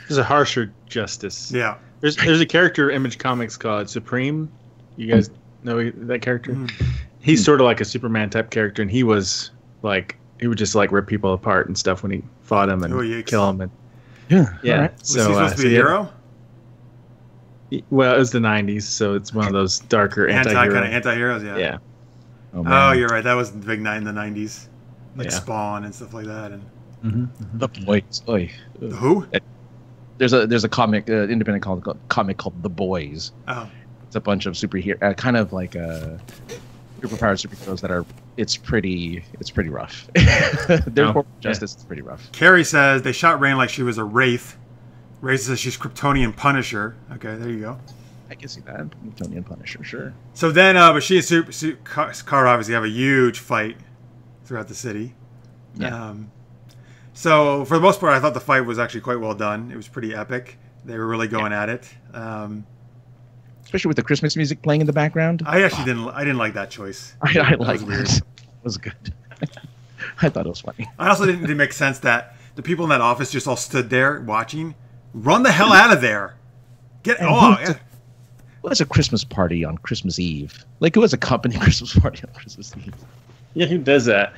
There's a harsher justice. Yeah. There's a character in Image Comics called Supreme. You guys know that character? He's sort of like a Superman type character, and he was like he would just like rip people apart and stuff when he fought them and kill them. And yeah. Right. Was he supposed to be a hero? Well, it was the '90s, so it's one of those darker anti-heroes. Yeah. Yeah. Oh, you're right. That was the big night in the '90s, like Spawn and stuff like that. And the boys. Who? There's a comic, independent comic called The Boys. Oh. It's a bunch of superhero, kind of like superpowered superheroes that are. It's pretty rough. Their justice is pretty rough. Carrie says they shot Rain like she was a wraith. Ray says she's Kryptonian Punisher. Okay, there you go. I can see that. Kryptonian Punisher, sure. So then, but she and Kara obviously have a huge fight throughout the city. Yeah. So for the most part, I thought the fight was actually quite well done. It was pretty epic. They were really going at it. Especially with the Christmas music playing in the background. I actually didn't like that choice. I liked it. It was good. I thought it was funny. I also didn't make sense that the people in that office just all stood there watching. Run the hell out of there! Well, it's a Christmas party on Christmas Eve. Like, who has a company Christmas party on Christmas Eve? Yeah, who does that?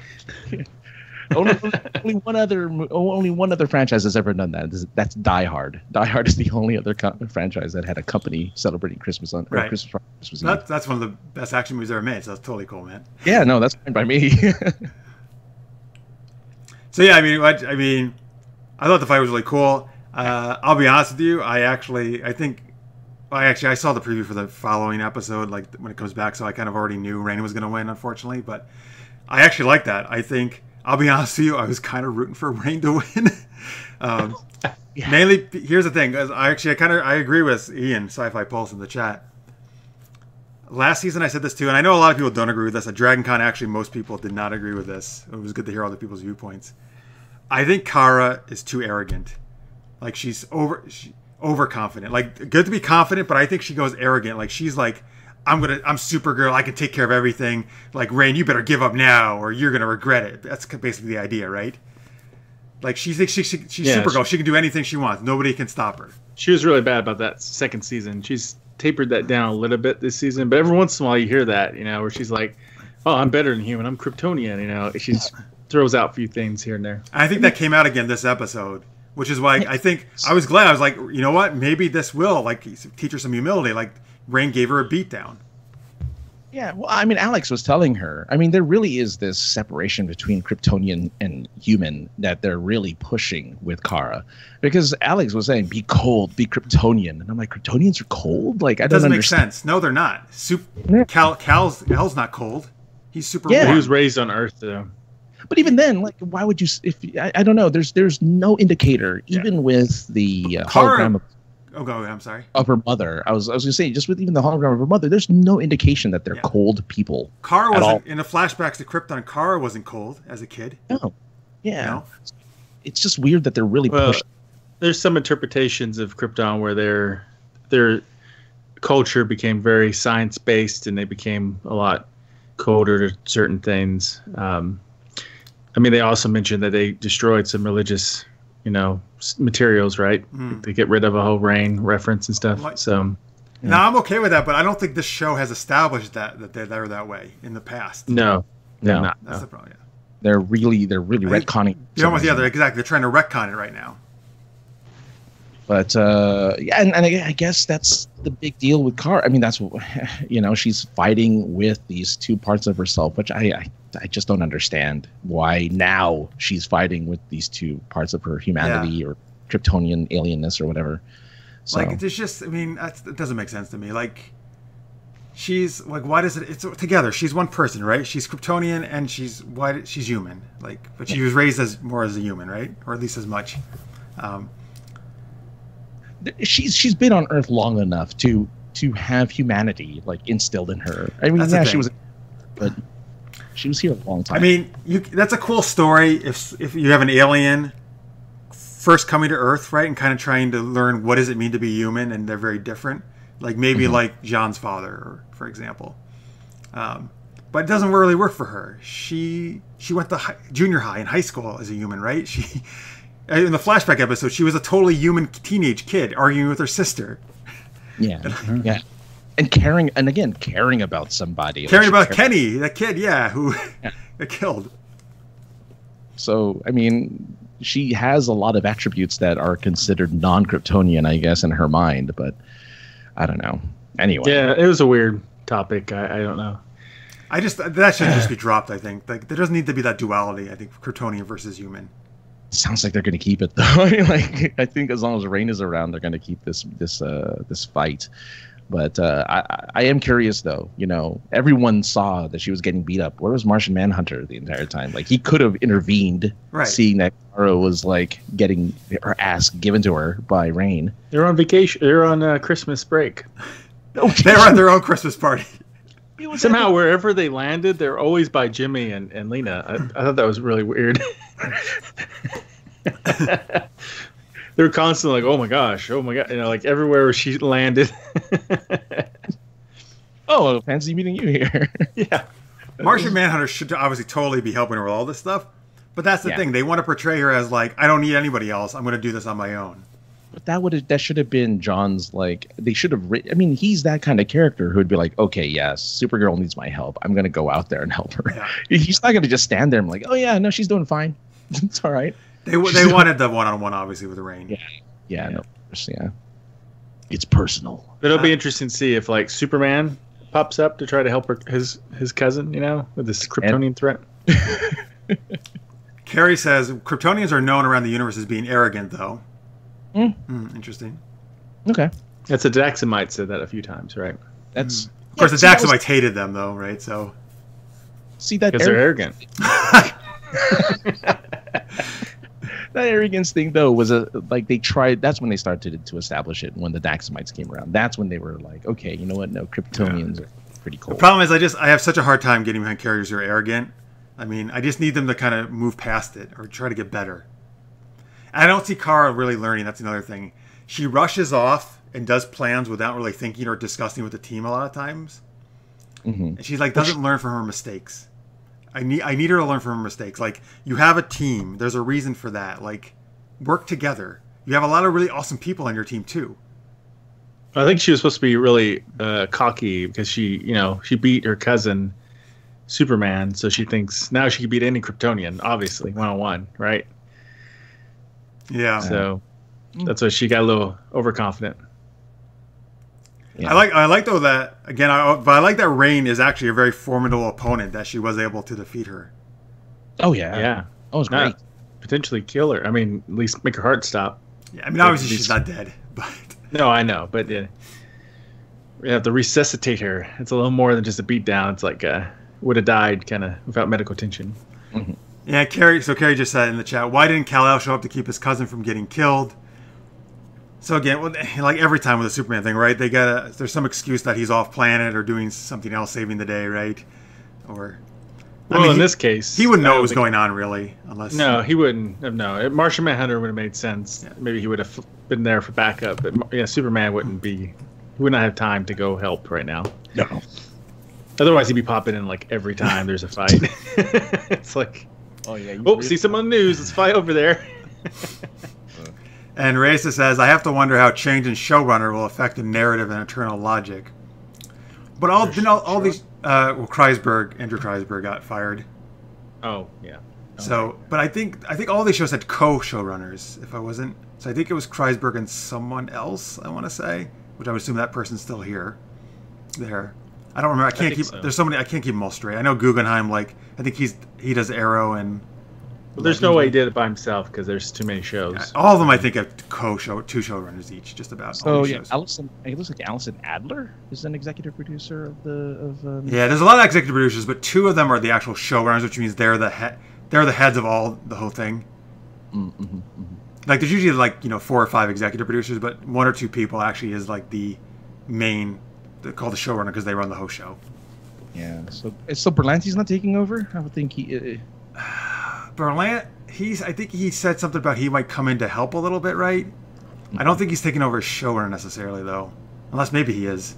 only one other franchise has ever done that. That's Die Hard. Die Hard is the only other franchise that had a company celebrating Christmas on Christmas Eve. That's one of the best action movies ever made. So that's totally cool, man. Yeah, no, that's fine by me. So yeah, I mean, I thought the fight was really cool. I'll be honest with you. I saw the preview for the following episode, like when it comes back, so I kind of already knew Rain was going to win, unfortunately. But I actually like that. I think, I'll be honest with you, I was kind of rooting for Rain to win. Mainly, here's the thing. I agree with Ian, Sci-Fi Pulse, in the chat. Last season I said this too, and I know a lot of people don't agree with this. At Dragon Con, actually, most people did not agree with this. It was good to hear other people's viewpoints. I think Kara is too arrogant. Like, she's overconfident. Like, good to be confident, but I think she goes arrogant. Like, she's like, I'm Supergirl. I can take care of everything. Like, Rain, you better give up now, or you're gonna regret it. That's basically the idea, right? Like, she's Supergirl. She can do anything she wants. Nobody can stop her. She was really bad about that second season. She's tapered that down a little bit this season, but every once in a while you hear that, where she's like, "Oh, I'm better than human. I'm Kryptonian." She throws out a few things here and there. I think that came out again this episode. Which is why I think I was glad. I was like, you know what? Maybe this will teach her some humility. Like, Rain gave her a beatdown. Yeah, well, I mean, Alex was telling her. I mean, there really is this separation between Kryptonian and human that they're really pushing with Kara, because Alex was saying, "Be cold, be Kryptonian," and I'm like, Kryptonians are cold? Like, I don't understand. Make sense. No, they're not. Cal's not cold. He's super warm. He was raised on Earth, though. But even then, like, why would you? I don't know. There's no indicator, even with the hologram I'm sorry. Of her mother. I was gonna say, just with even the hologram of her mother, there's no indication that they're cold people. Kara wasn't in the flashbacks to Krypton. Kara wasn't cold as a kid. No. Yeah. It's just weird that they're really pushing. There's some interpretations of Krypton where their culture became very science based and they became a lot colder to certain things. I mean, they also mentioned that they destroyed some religious, materials, right? To get rid of a whole Rain reference and stuff. Now, I'm okay with that, but I don't think this show has established that they're that way in the past. No. That's the problem. Yeah. They're really retconning. They're trying to retcon it right now. But and I guess that's the big deal with Kara. I mean, that's she's fighting with these two parts of herself, which I just don't understand why now she's fighting with these two parts of her humanity or Kryptonian alienness or whatever. So. Like, it's just, it doesn't make sense to me. Like, she's like, why does it's together? She's one person, right? She's Kryptonian and she's human. Like, but she was raised more as a human, right? Or at least as much. She's been on Earth long enough to have humanity like instilled in her. I mean, yeah, she was, but she was here a long time. I mean, that's a cool story if you have an alien first coming to Earth, right, and kind of trying to learn what does it mean to be human, and they're very different. Like maybe like Jean's father, for example. But it doesn't really work for her. She went to junior high and high school as a human, right? She in the flashback episode, she was a totally human teenage kid arguing with her sister. Yeah, yeah, and caring about somebody. Caring about Kenny, that kid, who got killed. So, I mean, she has a lot of attributes that are considered non-Kryptonian, I guess, in her mind, but I don't know. Anyway. Yeah, it was a weird topic. I don't know. That should just be dropped, I think. Like, there doesn't need to be that duality, I think, Kryptonian versus human. Sounds like they're going to keep it, though. I think as long as Rain is around, they're going to keep this fight. But I am curious, though. You know, everyone saw that she was getting beat up. Where was Martian Manhunter the entire time? Like, he could have intervened, seeing that Kara was like getting her ass given to her by Rain. They're on vacation. They're on Christmas break. They're at their own Christmas party. Somehow, wherever they landed, they're always by Jimmy and Lena. I thought that was really weird. They're constantly like, oh my god, you know, like everywhere where she landed. Oh, fancy meeting you here. Yeah. Martian Manhunter should obviously totally be helping her with all this stuff, but that's the thing. They want to portray her as like, I don't need anybody else. I'm going to do this on my own. But that should have been John's, like, they should have I mean, he's that kind of character who would be like, okay, yes, Supergirl needs my help. I'm going to go out there and help her. Yeah. He's not going to just stand there and like, oh yeah, no, she's doing fine. It's all right. They wanted the one-on-one, obviously, with Rain. Yeah. No, yeah. It's personal. But it'll be interesting to see if like Superman pops up to try to help his cousin, you know, with this Kryptonian threat. Carrie says Kryptonians are known around the universe as being arrogant, though. Interesting. Okay. That's a Daxamite said that a few times, right? That's of course the Daxamites hated them, though, right? So see that because they're arrogant. That arrogance thing, though, was like they tried. That's when they started to establish it. When the Daxamites came around, that's when they were like, okay, you know what? No, Kryptonians are pretty cool. The problem is, I have such a hard time getting behind characters who are arrogant. I mean, I just need them to kind of move past it or try to get better. I don't see Kara really learning. That's another thing. She rushes off and does plans without really thinking or discussing with the team a lot of times. And she's like doesn't learn from her mistakes. I need her to learn from her mistakes. Like, you have a team. There's a reason for that. Like, work together. You have a lot of really awesome people on your team too. I think she was supposed to be really cocky because she beat her cousin Superman, so she thinks now she can beat any Kryptonian, obviously, one-on-one, right? Yeah. So that's why she got a little overconfident. Yeah. I like though that again. But I like that Rain is actually a very formidable opponent that she was able to defeat her. Oh yeah, yeah. Oh, it was great. Potentially kill her. I mean, at least make her heart stop. Yeah, I mean, obviously she's not dead, but no, I know, but we have to resuscitate her. It's a little more than just a beatdown. It's like would have died kind of without medical attention. Yeah, Carrie. So Carrie just said in the chat, why didn't Kal-El show up to keep his cousin from getting killed? So again, like every time with the Superman thing, right? There's some excuse that he's off planet or doing something else, saving the day, right? Or in this case, he wouldn't know what was going on really, unless he wouldn't have known. Martian Manhunter would have made sense. Yeah. Maybe he would have been there for backup, but Superman wouldn't be. He would not have time to go help right now. No. Otherwise, he'd be popping in like every time there's a fight. It's like, see someone on the news. Let's fight over there. And Raisa says, I have to wonder how change in showrunner will affect the narrative and internal logic. But all these, Andrew Kreisberg got fired. Oh, yeah. So, but I think all these shows had co-showrunners, if I wasn't. So I think it was Kreisberg and someone else, I want to say, which I would assume that person's still here. There. I don't remember. There's so many, I can't keep them all straight. I know Guggenheim, I think he does Arrow and... Well, there's no way he did it by himself because there's too many shows. Yeah, all of them, I think, have two showrunners each, just about. So yeah, it looks like Allison Adler is an executive producer of. Yeah, there's a lot of executive producers, but two of them are the actual showrunners, which means they're the heads of the whole thing. Like there's usually like 4 or 5 executive producers, but 1 or 2 people actually is like the main, they're called the showrunner because they run the whole show. Yeah. So Berlanti's not taking over. I would think he. Berlant, I think he said something about he might come in to help a little bit, right? I don't think he's taking over as showrunner necessarily though, unless maybe he is.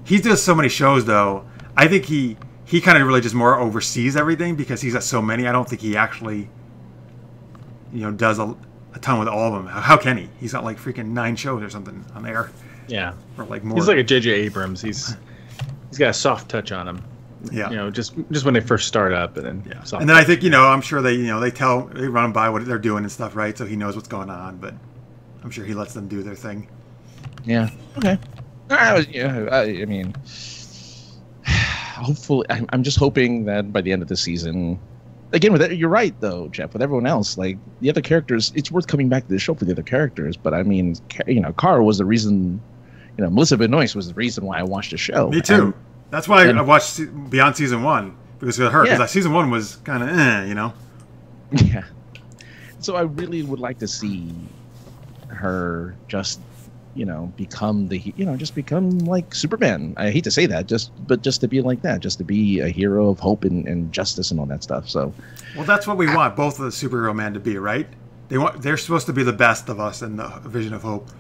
He does so many shows though. I think he kind of really just more oversees everything because he's got so many. I don't think he actually, does a ton with all of them. How can he? He's got like freaking 9 shows or something on air. Yeah, or like more. He's like a J.J. Abrams. He's got a soft touch on him. Yeah, just when they first start up, and then and then I think I'm sure they they run by what they're doing and stuff, right? So he knows what's going on, but I'm sure he lets them do their thing. Yeah. Okay. I mean, hopefully, I'm just hoping that by the end of the season, again, you're right though, Jeff. With everyone else, like the other characters, it's worth coming back to the show for the other characters. But I mean, Kara was the reason. Melissa Benoist was the reason why I watched the show. Me too. That's why I watched beyond season 1 because of her. Because season 1 was kind of Yeah. So I really would like to see her just become become like Superman. I hate to say that, but just to be like that, just to be a hero of hope and justice and all that stuff. So, well, that's what we want both of the superhero man to be, right? They're supposed to be the best of us and the vision of hope.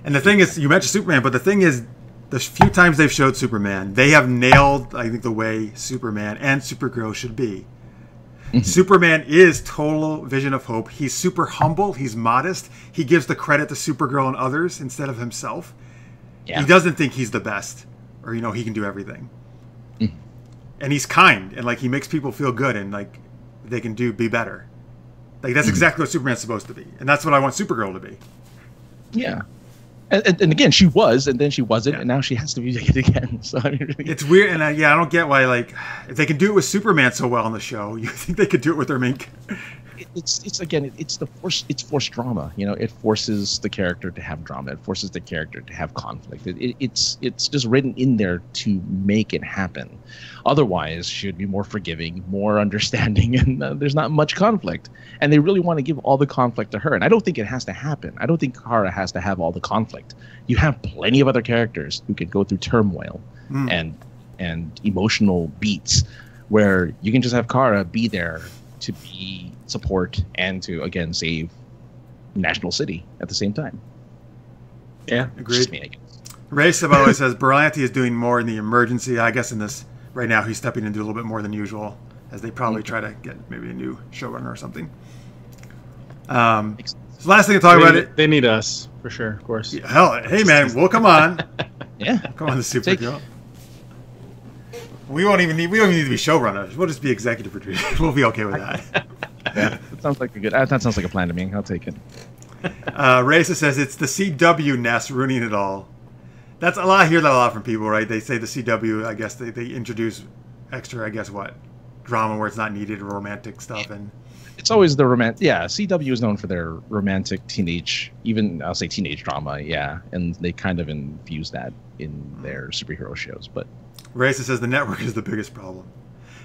And the thing is, you mentioned Superman, but the thing is, the few times they've showed Superman, they have nailed, I think, the way Superman and Supergirl should be. Superman is total vision of hope. He's super humble. He's modest. He gives the credit to Supergirl and others instead of himself. Yeah. He doesn't think he's the best or, he can do everything. And he's kind and like he makes people feel good and like they can be better. Like that's exactly what Superman's supposed to be. And that's what I want Supergirl to be. Yeah. And again, she was, and then she wasn't, and now she has to be it again. So I mean, really, it's weird, and I don't get why. Like, if they can do it with Superman so well on the show, you think they could do it with their main? It's again, it's forced drama. It forces the character to have drama. It forces the character to have conflict. It's just written in there to make it happen. Otherwise, she would be more forgiving, more understanding, and there's not much conflict. And they really want to give all the conflict to her. And I don't think it has to happen. I don't think Kara has to have all the conflict. You have plenty of other characters who can go through turmoil and emotional beats where you can just have Kara be there to be support and to, again, save National City at the same time. Yeah, agreed. Ray Savelli says Berlanti is doing more in the emergency. I guess in this right now he's stepping into a little bit more than usual as they probably try to get maybe a new showrunner or something. So last thing to talk about they need us for sure, of course. Yeah, hell, hey man, we'll come on. Yeah, come on, the Supergirl. We don't even need to be showrunners. We'll just be executive producers. We'll be okay with that. Yeah, that sounds like a plan to me. I'll take it. Raisa says it's the CW nest ruining it all. That's a lot. I hear that a lot from people, right? They say the CW. I guess they introduce extra. I guess what drama where it's not needed, or romantic stuff, and it's always the romantic. Yeah, CW is known for their romantic teenage, even I'll say teenage drama. Yeah, and they kind of infuse that in their superhero shows, but. Raisa says the network is the biggest problem.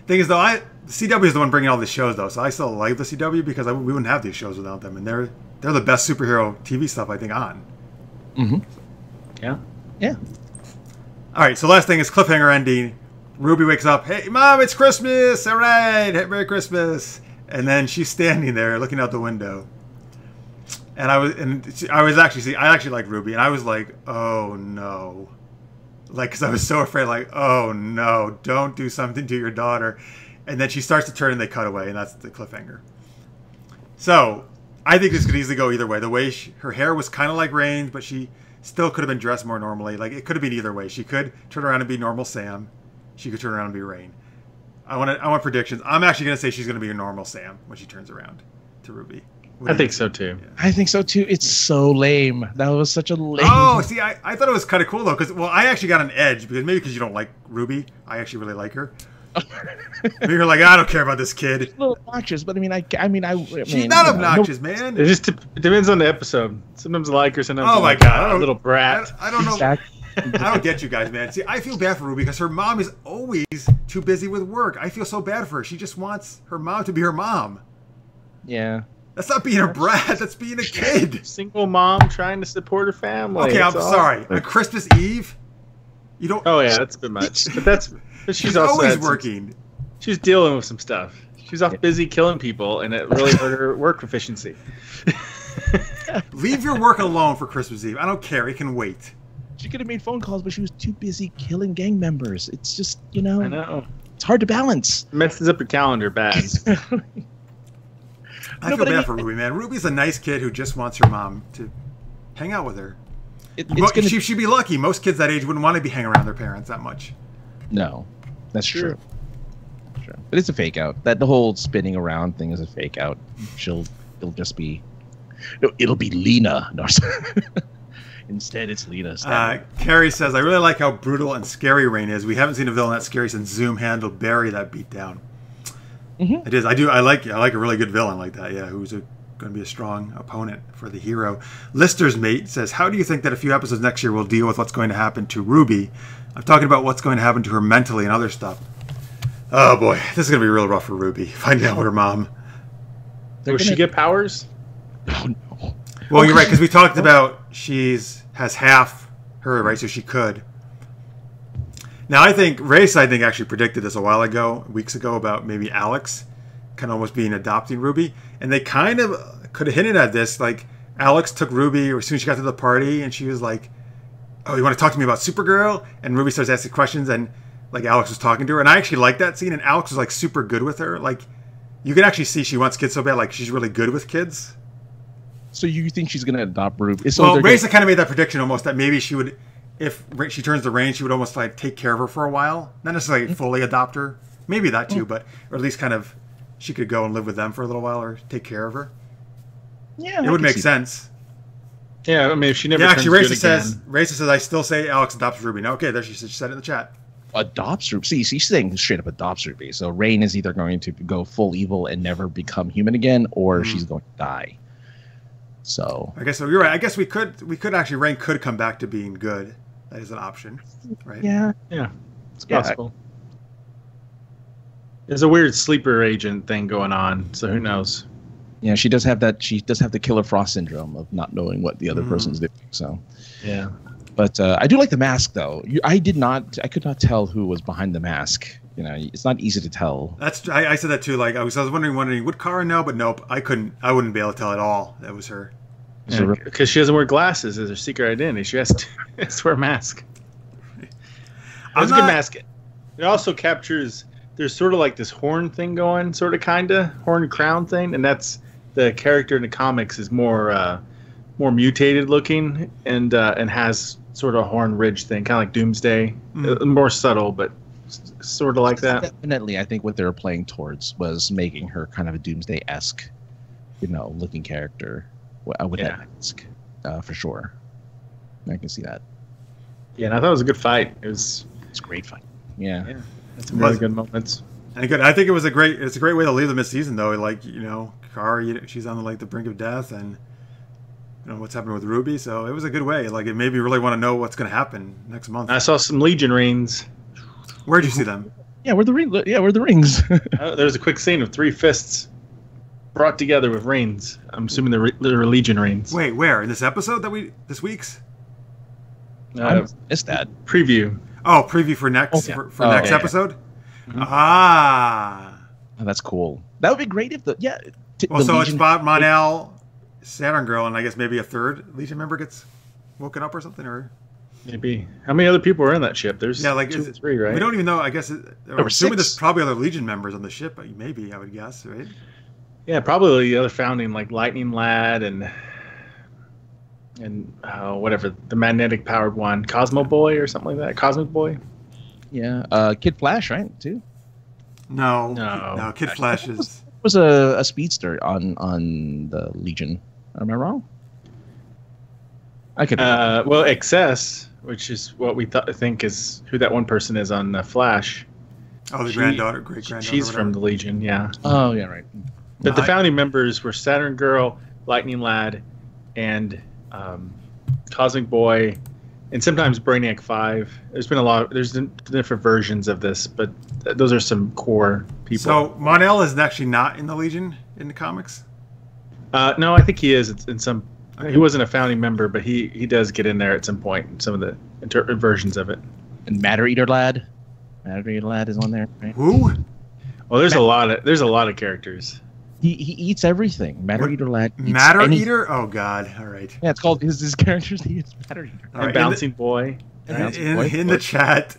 Thing is, though, the CW is the one bringing all these shows, though, so I still like the CW because we wouldn't have these shows without them, and they're the best superhero TV stuff I think on. Yeah. Yeah. All right. So last thing is cliffhanger ending. Ruby wakes up. Hey, Mom, it's Christmas! All right, Merry Christmas! And then she's standing there looking out the window, and I actually like Ruby, and I was like, oh no. Like, because I was so afraid, like, oh no, don't do something to your daughter. And then she starts to turn and they cut away, and that's the cliffhanger. So, I think this could easily go either way. The way her hair was kind of like Rain's, but she still could have been dressed more normally. Like, it could have been either way. She could turn around and be normal Sam. She could turn around and be Rain. I want predictions. I'm actually going to say she's going to be a normal Sam when she turns around to Ruby. I think so too. Yeah. I think so too. It's so lame. That was such a lame. Oh, see, I thought it was kind of cool though, because I actually got an edge because you don't like Ruby. I actually really like her. You're like, I don't care about this kid. It's a little obnoxious, but I mean, she's not obnoxious, man. It just depends on the episode. Sometimes I like her, sometimes oh my god, a little brat. I don't know. I don't get you guys, man. See, I feel bad for Ruby because her mom is always too busy with work. I feel so bad for her. She just wants her mom to be her mom. Yeah. That's not being a brat. That's being a kid. Single mom trying to support her family. Okay, I'm sorry. On Christmas Eve, you don't. Oh yeah, that's a bit much. But she's also always working. She's dealing with some stuff. She's off busy killing people, and it really hurt her work efficiency. Leave your work alone for Christmas Eve. I don't care. It can wait. She could have made phone calls, but she was too busy killing gang members. It's just, I know. It's hard to balance. It messes up your calendar bad. I feel bad for Ruby, man. Ruby's a nice kid who just wants her mom to hang out with her. She'd be lucky. Most kids that age wouldn't want to be hanging around their parents that much. No, that's true. But it's a fake out. The whole spinning around thing is a fake out. It'll just be... No, it'll be Lena. No, instead, it's Lena. Carrie says, I really like how brutal and scary Rain is. We haven't seen a villain that scary since Zoom handled Barry that beat down. Mm-hmm. It is. I like a really good villain like that. Yeah, who's going to be a strong opponent for the hero. Lister's mate says, how do you think that a few episodes next year will deal with what's going to happen to Ruby? I'm talking about what's going to happen to her mentally and other stuff. Oh boy, this is going to be real rough for Ruby. Finding out with her mom. Will she get powers? Oh no. Well, you're right, because we talked about has half her, right? So she could. Now, Race actually predicted this a while ago, weeks ago, about maybe Alex kind of almost being adopting Ruby. And they kind of could have hinted at this. Like, Alex took Ruby as soon as she got to the party, and she was like, oh, you want to talk to me about Supergirl? And Ruby starts asking questions, and like Alex was talking to her. And I actually liked that scene, and Alex was like super good with her. Like, you can actually see she wants kids so bad, like she's really good with kids. So you think she's going to adopt Ruby? Well, Race kind of made that prediction almost that maybe she would, if she turns to Rain, she would almost like take care of her for a while. Not necessarily fully adopt her. Maybe that too, but or at least kind of she could go and live with them for a little while or take care of her. Yeah, it would make sense. Yeah, I mean, if she never turns good again. Race says, I still say Alex adopts Ruby. No, okay, there she said it in the chat. Adopts Ruby. See, she's saying straight up adopts Ruby. So Rain is either going to go full evil and never become human again, or she's going to die. So I guess so. You're right. I guess we could actually Rain could come back to being good. That is an option, right? Yeah, it's possible. There's a weird sleeper agent thing going on, so who knows? Yeah, she does have that. She does have the Killer Frost syndrome of not knowing what the other person's doing. So yeah. But I do like the mask, though. I could not tell who was behind the mask. It's not easy to tell. I said that too. Like I was wondering, would Kara know? But nope, I wouldn't be able to tell at all. That was her. Because she doesn't wear glasses as her secret identity. She has to wear a mask. It's a good mask. It also captures. There's sort of like this horn thing going, sort of, kinda horn crown thing, and that's the character in the comics is more mutated looking and has sort of a horn ridge thing, kind of like Doomsday, more subtle, but sort of like that. Definitely, I think what they were playing towards was making her kind of a Doomsday-esque, looking character with that mask, for sure. I can see that. Yeah, and I thought it was a good fight. It's a great fight. Yeah. Some really good moments. And good. I think it's a great way to leave the mid-season though. Like Kara, she's on the brink of death, and what's happening with Ruby. So it was a good way. Like it made me really want to know what's going to happen next month. I saw some Legion rings. Where'd you see them? Yeah, where the rings? There's a quick scene of 3 fists brought together with rings. I'm assuming they're Legion rings. Wait, where in this episode this week's? I missed that preview. Oh, preview for next for next episode. Mm-hmm. Ah, that's cool. That would be great if so it's Bob Monel, Saturn Girl, and I guess maybe a third Legion member gets woken up or something, or maybe how many other people are in that ship? There's 2 or 3, right? We don't even know. I guess I'm assuming there's probably other Legion members on the ship. But maybe I would guess, right? Yeah, probably the other founding like Lightning Lad and whatever the magnetic powered one, Cosmo Boy or something like that. Cosmic Boy. Yeah, Kid Flash, right? Too. No. Kid Flash was a speedster on the Legion. Am I wrong? I could. Well, Excess, which is what we think is who that one person is on Flash. Oh, the great granddaughter. She's from the Legion, yeah. Oh, yeah, right. But the founding members were Saturn Girl, Lightning Lad, and Cosmic Boy, and sometimes Brainiac 5. There's different versions of this, but those are some core people. So Mon-El is actually not in the Legion in the comics? No, I think he is in some. He wasn't a founding member, but he does get in there at some point in some of the versions of it. And Matter Eater Lad. Matter Eater Lad is on there, right? Who? Well, there's a lot of characters. He eats everything. Matter Eater Lad. Matter Eater? Oh God! All right. Yeah, it's called his characters. He eats Matter Eater. And Bouncing Boy. In the chat,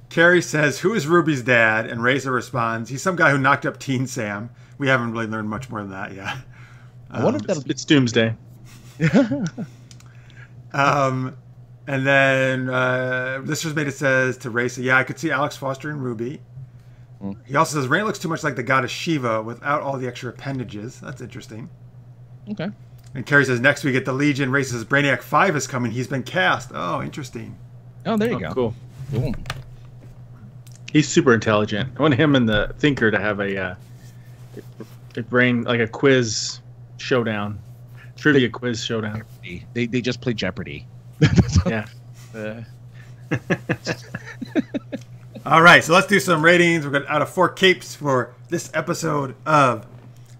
Carrie says, "Who is Ruby's dad?" And Reza responds, "He's some guy who knocked up Teen Sam." We haven't really learned much more than that yet. I wonder if It's Doomsday. And then this was made. It says to Reza, "Yeah, I could see Alex Foster and Ruby." He also says Rain looks too much like the goddess Shiva without all the extra appendages. That's interesting. Okay. And Carrie says next we get the Legion. Ray says Brainiac 5 is coming. He's been cast. Oh, interesting. Oh, there you go. Cool. Cool. He's super intelligent. I want him and the Thinker to have a brain, like a quiz showdown. Trivia quiz showdown. They just play Jeopardy. Yeah. All right, so let's do some ratings. We're going out of 4 capes for this episode of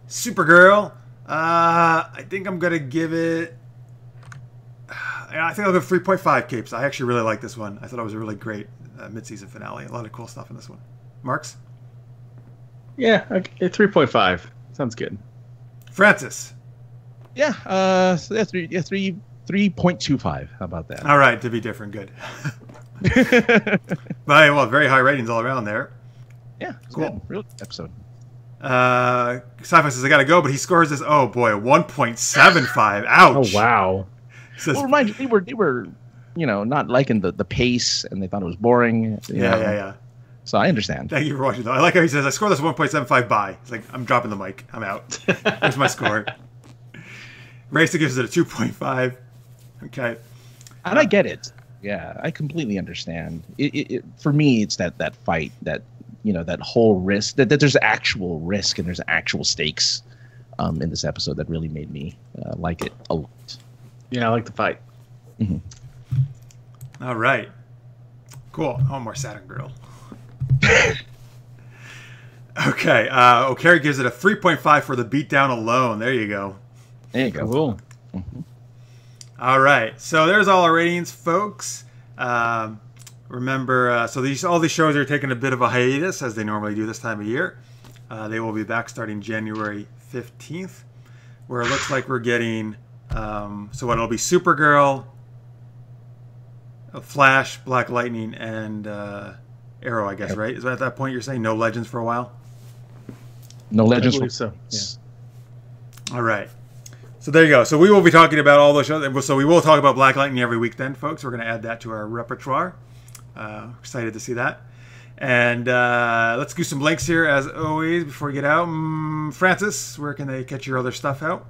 Supergirl. I think I'm going to give it... I think I'll give 3.5 capes. I actually really like this one. I thought it was a really great mid-season finale. A lot of cool stuff in this one. Marx? Yeah, 3.5. Sounds good. Francis? Yeah, 3.25. How about that? All right, to be different. Good. But, well, very high ratings all around there. Yeah, cool. Good. Real good episode. Sci-Fi says I gotta go, but he scores this. Oh boy, 1.75. Ouch! Oh wow. Says, Well, remind you, they were, not liking the pace, and they thought it was boring. Yeah. So I understand. Thank you for watching, though. I like how he says I score this 1.75 by. It's like I'm dropping the mic. I'm out. Here's my score. Racer gives it a 2.5. Okay. And I get it. Yeah, I completely understand. For me, it's that fight, that that whole risk, that there's actual risk and there's actual stakes in this episode that really made me like it a lot. Yeah, I like the fight. Mm-hmm. All right. Cool. Oh, more Saturn Girl. Okay. Carrie gives it a 3.5 for the beatdown alone. There you go. There you go. Cool. Mm-hmm. All right, so there's all our ratings, folks. Remember, so all these shows are taking a bit of a hiatus, as they normally do this time of year. They will be back starting January 15th, where it looks like we're getting, it'll be Supergirl, Flash, Black Lightning, and Arrow, I guess, right? Is that at that point you're saying no Legends for a while? No Legends. I believe so. Yeah. All right. So there you go. So we will be talking about all those shows. So we will talk about Black Lightning every week then, folks. We're going to add that to our repertoire. Excited to see that. And let's do some links here, as always, before we get out. Francis, where can they catch your other stuff out?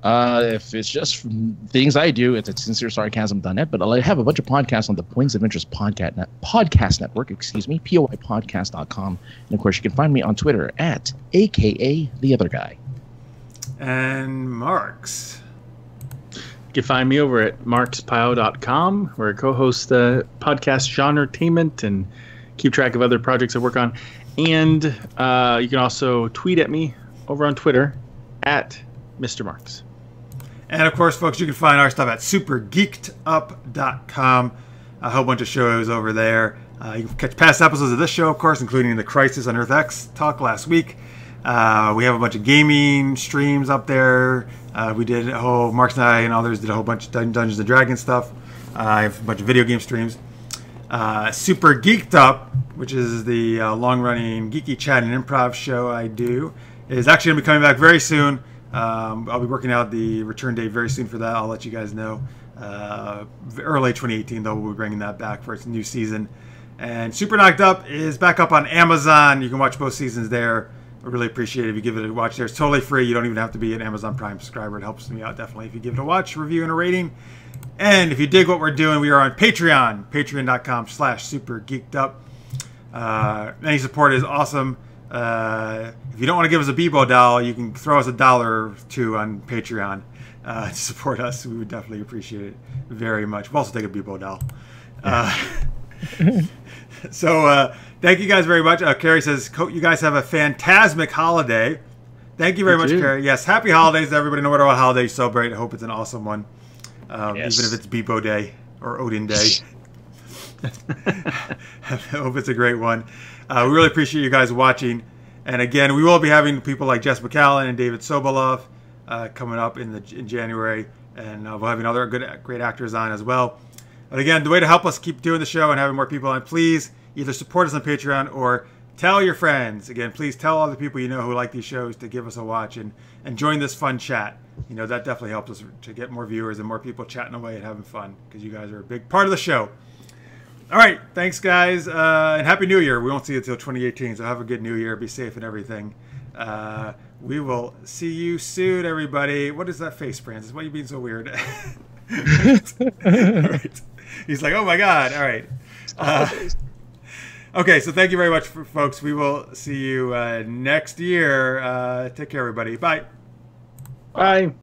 If it's just things I do, it's at sinceresarcasm.net. But I have a bunch of podcasts on the Points of Interest podcast network, poipodcast.com. And, of course, you can find me on Twitter at AKA The Other Guy. And Marx. You can find me over at marxpyle.com, where I co-host the podcast Genretainment and keep track of other projects I work on. And you can also tweet at me over on Twitter at Mr. Marx. And, of course, folks, you can find our stuff at supergeekedup.com. A whole bunch of shows over there. You can catch past episodes of this show, of course, including the Crisis on Earth X talk last week. We have a bunch of gaming streams up there. We did Marks and I and others did a whole bunch of Dungeons and Dragons stuff. I have a bunch of video game streams. Super Geeked Up, which is the long-running geeky chat and improv show I do, is actually going to be coming back very soon. I'll be working out the return date very soon for that. I'll let you guys know. Early 2018, though, we'll be bringing that back for its new season. And Super Knocked Up is back up on Amazon. You can watch both seasons there. I really appreciate it if you give it a watch there. It's totally free. You don't even have to be an Amazon Prime subscriber. It helps me out definitely if you give it a watch, review, and a rating. And if you dig what we're doing, we are on Patreon, patreon.com/supergeekedup. Any support is awesome. If you don't want to give us a Beebo doll, you can throw us $1 or $2 on Patreon to support us. We would definitely appreciate it very much. We'll also take a Beebo doll. So thank you guys very much. Carrie says, you guys have a fantastic holiday. Thank you very much, Carrie. Yes, happy holidays to everybody. No matter what holiday you celebrate, I hope it's an awesome one. Yes. Even if it's Beebo Day or Odin Day. I hope it's a great one. We really appreciate you guys watching. And again, we will be having people like Jess McCallan and David Sobolov coming up in January. And we'll having other great actors on as well. But again, the way to help us keep doing the show and having more people on, please either support us on Patreon or tell your friends. Again, please tell all the people you know who like these shows to give us a watch and join this fun chat. You know, that definitely helps us to get more viewers and more people chatting away and having fun because you guys are a big part of the show. All right. Thanks, guys. And Happy New Year. We won't see you until 2018, so have a good New Year. Be safe and everything. We will see you soon, everybody. What is that face, Francis? Why are you being so weird? All right. He's like, oh, my God. All right. Okay, so thank you very much, folks. We will see you next year. Take care, everybody. Bye. Bye.